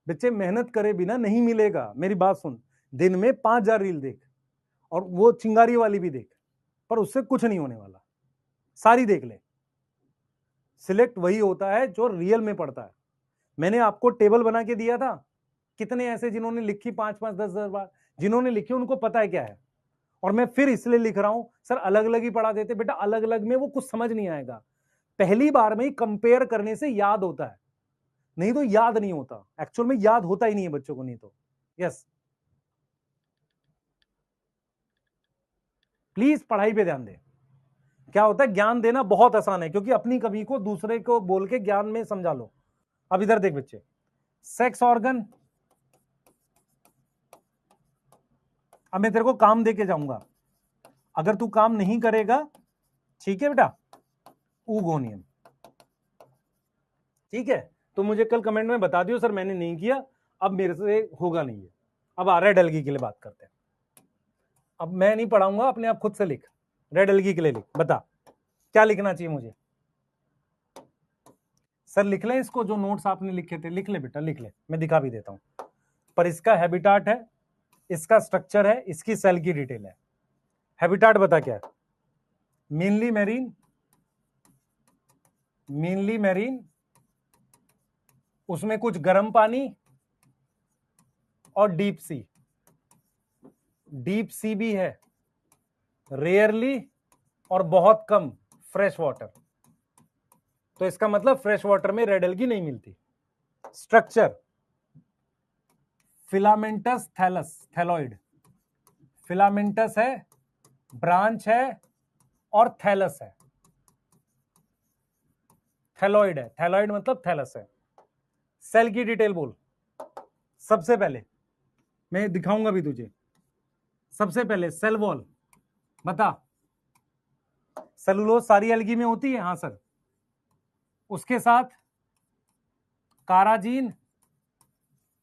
Speaker 1: बच्चे मेहनत करे बिना नहीं मिलेगा। मेरी बात सुन, दिन में 5,000 रील देख, और वो चिंगारी वाली भी देख, पर उससे कुछ नहीं होने वाला। सारी देख ले। सिलेक्ट वही होता है जो रियल में पढ़ता है। मैंने आपको टेबल बना के दिया था, कितने ऐसे जिन्होंने लिखी 5-5, 10-10 बार, जिन्होंने लिखी उनको पता है क्या है। और मैं फिर इसलिए लिख रहा हूं, सर अलग अलग ही पढ़ा देते। बेटा अलग अलग में वो कुछ समझ नहीं आएगा, पहली बार में ही कंपेयर करने से याद होता है, नहीं तो याद नहीं होता। एक्चुअल में याद होता ही नहीं है बच्चों को, नहीं तो। यस, प्लीज पढ़ाई पे ध्यान दे। क्या होता है, ज्ञान देना बहुत आसान है, क्योंकि अपनी कमी को दूसरे को बोल के ज्ञान में समझा लो। अब इधर देख बच्चे, सेक्स ऑर्गन। अब मैं तेरे को काम दे के जाऊंगा, अगर तू काम नहीं करेगा, ठीक है बेटा, ऊगोनियम, ठीक है, तो मुझे कल कमेंट में बता दियो सर मैंने नहीं किया, अब मेरे से होगा नहीं है। अब आ रहा है रेड एल्गी के लिए बात करते हैं। अब मैं नहीं पढ़ाऊंगा, अपने आप खुद से लिख। रेड एल्गी के लिए लिख, बता क्या लिखना चाहिए मुझे? सर लिख ले इसको, जो नोट्स आपने लिखे थे लिख ले बेटा, लिख ले, मैं दिखा भी देता हूं। पर इसका हैबिटाट है, इसका स्ट्रक्चर है, इसकी सेल की डिटेल है। हैबिटाट बता क्या है? मेनली मैरीन, मेनली मैरीन, उसमें कुछ गर्म पानी और डीप सी। डीप सी भी है, रेयरली और बहुत कम फ्रेश वाटर। तो इसका मतलब फ्रेश वाटर में रेड एल्गी नहीं मिलती। Structure, filamentous thallus, thalloid, filamentous है, ब्रांच है और थैलस है। थैलॉइड है, थैलॉइड मतलब थैलस है। सेल की डिटेल बोल। सबसे पहले मैं दिखाऊंगा भी तुझे। सबसे पहले सेल वॉल बता। सेलुलोज सारी एल्गी में होती है, हाँ सर। उसके साथ काराजीन,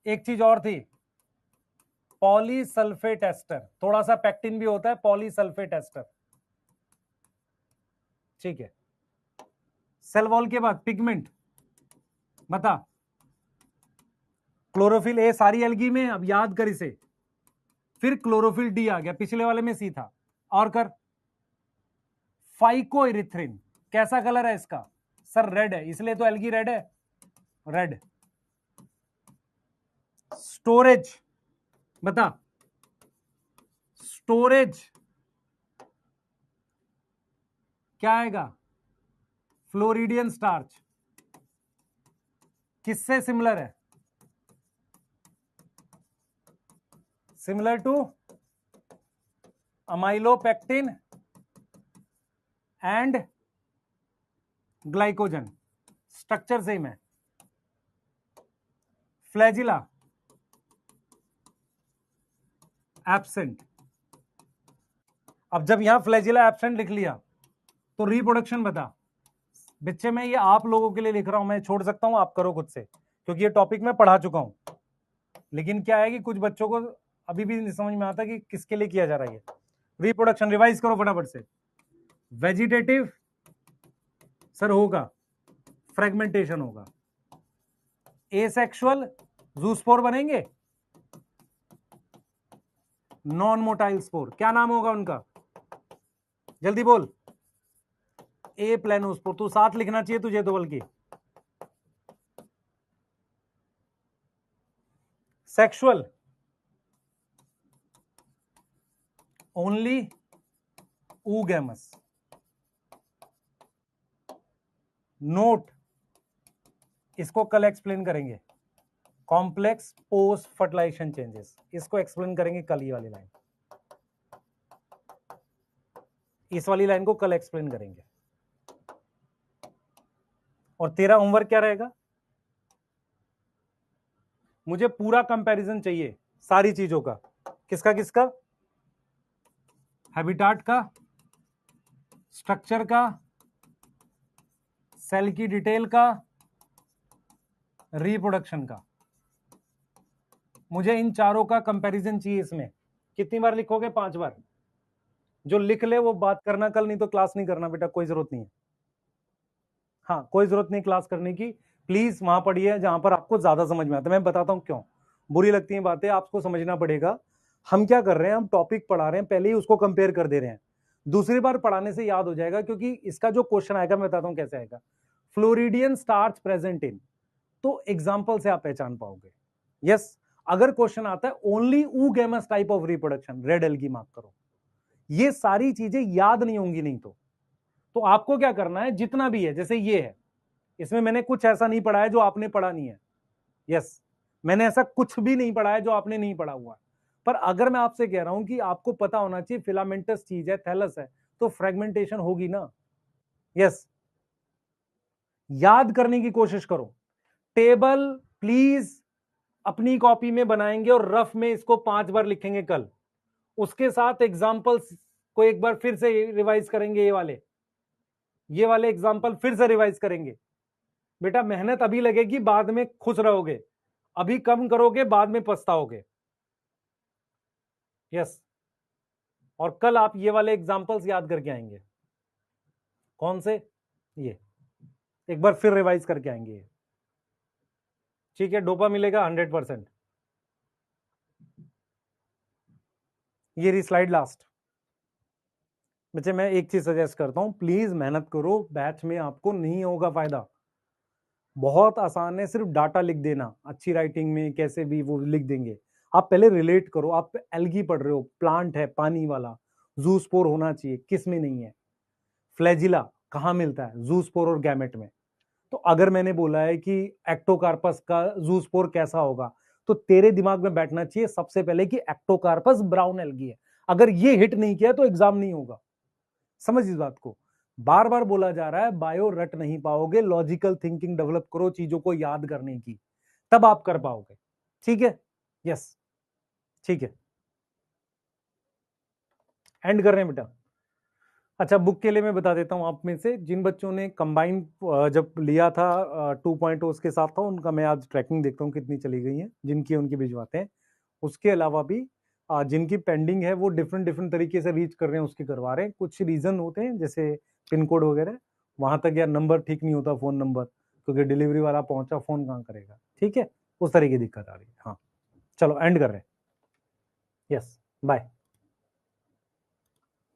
Speaker 1: एक चीज और थी, पॉलीसल्फेट एस्टर, थोड़ा सा पैक्टिन भी होता है, पॉलीसल्फेट एस्टर, ठीक है। सेल वॉल के बाद पिगमेंट बता। क्लोरोफिल ए सारी एल्गी में, अब याद कर इसे। फिर क्लोरोफिल डी आ गया, पिछले वाले में सी था। और कर, फाइकोइरिथ्रिन, कैसा कलर है इसका? सर रेड है, इसलिए तो एल्गी रेड है, रेड। स्टोरेज बता, स्टोरेज क्या आएगा? Floridean starch. किससे सिमिलर है? Similar to amylopectin and glycogen, structure same है। Flagella absent. अब जब यहां फ्लैजिला एब्सेंट लिख लिया तो रिप्रोडक्शन बता। बच्चे मैं ये आप लोगों के लिए लिख रहा हूं, मैं छोड़ सकता हूं, आप करो खुद से, क्योंकि ये टॉपिक मैं पढ़ा चुका हूं। लेकिन क्या है कि कुछ बच्चों को अभी भी नहीं समझ में आता कि किसके लिए किया जा रहा है। रिप्रोडक्शन रिवाइज करो फटाफट से। वेजिटेटिव सर होगा, फ्रेगमेंटेशन होगा। एसेक्सुअल जूस्पोर बनेंगे, नॉन मोटाइल स्पोर, क्या नाम होगा उनका? जल्दी बोल। ए प्लेनोस्पोर, तू साथ लिखना चाहिए तुझे तो, बल्कि सेक्सुअल ओनली oogamous. नोट, इसको कल एक्सप्लेन करेंगे, कॉम्प्लेक्स पोस्ट फर्टिलाइजेशन चेंजेस, इसको एक्सप्लेन करेंगे कल। ये वाली लाइन, इस वाली लाइन को कल एक्सप्लेन करेंगे। और तेरा होमवर्क क्या रहेगा, मुझे पूरा कंपैरिजन चाहिए सारी चीजों का। किसका किसका, हैबिटाट का, स्ट्रक्चर का, सेल की डिटेल का, रिप्रोडक्शन का। मुझे इन चारों का कंपैरिजन चाहिए। इसमें कितनी बार लिखोगे, 5 बार। जो लिख ले वो बात करना कल, नहीं तो क्लास नहीं करना बेटा, कोई जरूरत नहीं है। हाँ, कोई जरूरत नहीं क्लास करने की। प्लीज वहां पढ़िए जहां पर आपको ज्यादा समझ में आता है। मैं बताता हूं क्यों बुरी लगती हैं बातें, आपको समझना पड़ेगा। हम क्या कर रहे हैं, हम टॉपिक पढ़ा रहे हैं, पहले ही उसको कंपेयर कर दे रहे हैं। दूसरी बार पढ़ाने से याद हो जाएगा, क्योंकि इसका जो क्वेश्चन आएगा मैं बताता हूं कैसे आएगा। फ्लोरिडियन स्टार्च प्रेजेंट इन, तो एग्जाम्पल से आप पहचान पाओगे। यस, अगर क्वेश्चन आता है only oogamous type of reproduction, red algae mark करो। ये सारी चीजें याद नहीं होंगी नहीं तो आपको क्या करना है, जितना भी है, जैसे ये है, इसमें मैंने कुछ ऐसा नहीं पढ़ा है जो आपने पढ़ा नहीं है। यस, मैंने ऐसा कुछ भी नहीं पढ़ा है जो आपने नहीं पढ़ा हुआ। पर अगर मैं आपसे कह रहा हूं कि आपको पता होना चाहिए फिलामेंटस चीज है, थैलस है, तो फ्रेगमेंटेशन होगी ना। यस, याद करने की कोशिश करो। टेबल प्लीज अपनी कॉपी में बनाएंगे और रफ में इसको 5 बार लिखेंगे कल। उसके साथ एग्जाम्पल्स को एक बार फिर से रिवाइज करेंगे। ये वाले एग्जाम्पल फिर से रिवाइज करेंगे। बेटा मेहनत अभी लगेगी, बाद में खुश रहोगे। अभी कम करोगे, बाद में पछताओगे। यस, और कल आप ये वाले एग्जाम्पल्स याद करके आएंगे। कौन से, ये एक बार फिर रिवाइज करके आएंगे। ठीक है, डोपा मिलेगा 100%। ये रही स्लाइड लास्ट। बच्चे मैं एक चीज सजेस्ट करता हूं, प्लीज मेहनत करो, बैच में आपको नहीं होगा फायदा। बहुत आसान है, सिर्फ डाटा लिख देना, अच्छी राइटिंग में कैसे भी वो लिख देंगे। आप पहले रिलेट करो, आप एल्गी पढ़ रहे हो, प्लांट है पानी वाला, जूस्पोर होना चाहिए, किस में नहीं है। फ्लैजिला कहां मिलता है, जूस्पोर और गैमेट में। तो अगर मैंने बोला है कि एक्टोकार्पस का जूस्पोर कैसा होगा, तो तेरे दिमाग में बैठना चाहिए सबसे पहले कि एक्टोकार्पस ब्राउन एल्गी है। अगर ये हिट नहीं किया तो एग्जाम नहीं होगा। समझ इस बात को, बार बार बोला जा रहा है, बायो रट नहीं पाओगे, लॉजिकल थिंकिंग डेवलप करो चीजों को याद करने की, तब आप कर पाओगे। ठीक है, यस, ठीक है, एंड कर रहे हैं बेटा। अच्छा, बुक के लिए मैं बता देता हूं, आप में से जिन बच्चों ने कंबाइन जब लिया था 2.0 उसके साथ था, उनका मैं आज ट्रैकिंग देखता हूं कितनी चली गई है, जिनकी उनकी भिजवाते हैं। उसके अलावा भी जिनकी पेंडिंग है वो डिफरेंट डिफरेंट तरीके से रीच कर रहे हैं, उसकी करवा रहे हैं। कुछ रीजन होते हैं जैसे पिन कोड वगैरह, वहां तक यार नंबर ठीक नहीं होता, फोन नंबर, क्योंकि डिलीवरी वाला पहुंचा, फोन कहाँ करेगा। ठीक है, उस तरह की दिक्कत आ रही है। हाँ, चलो एंड कर रहे हैं। Yes, bye.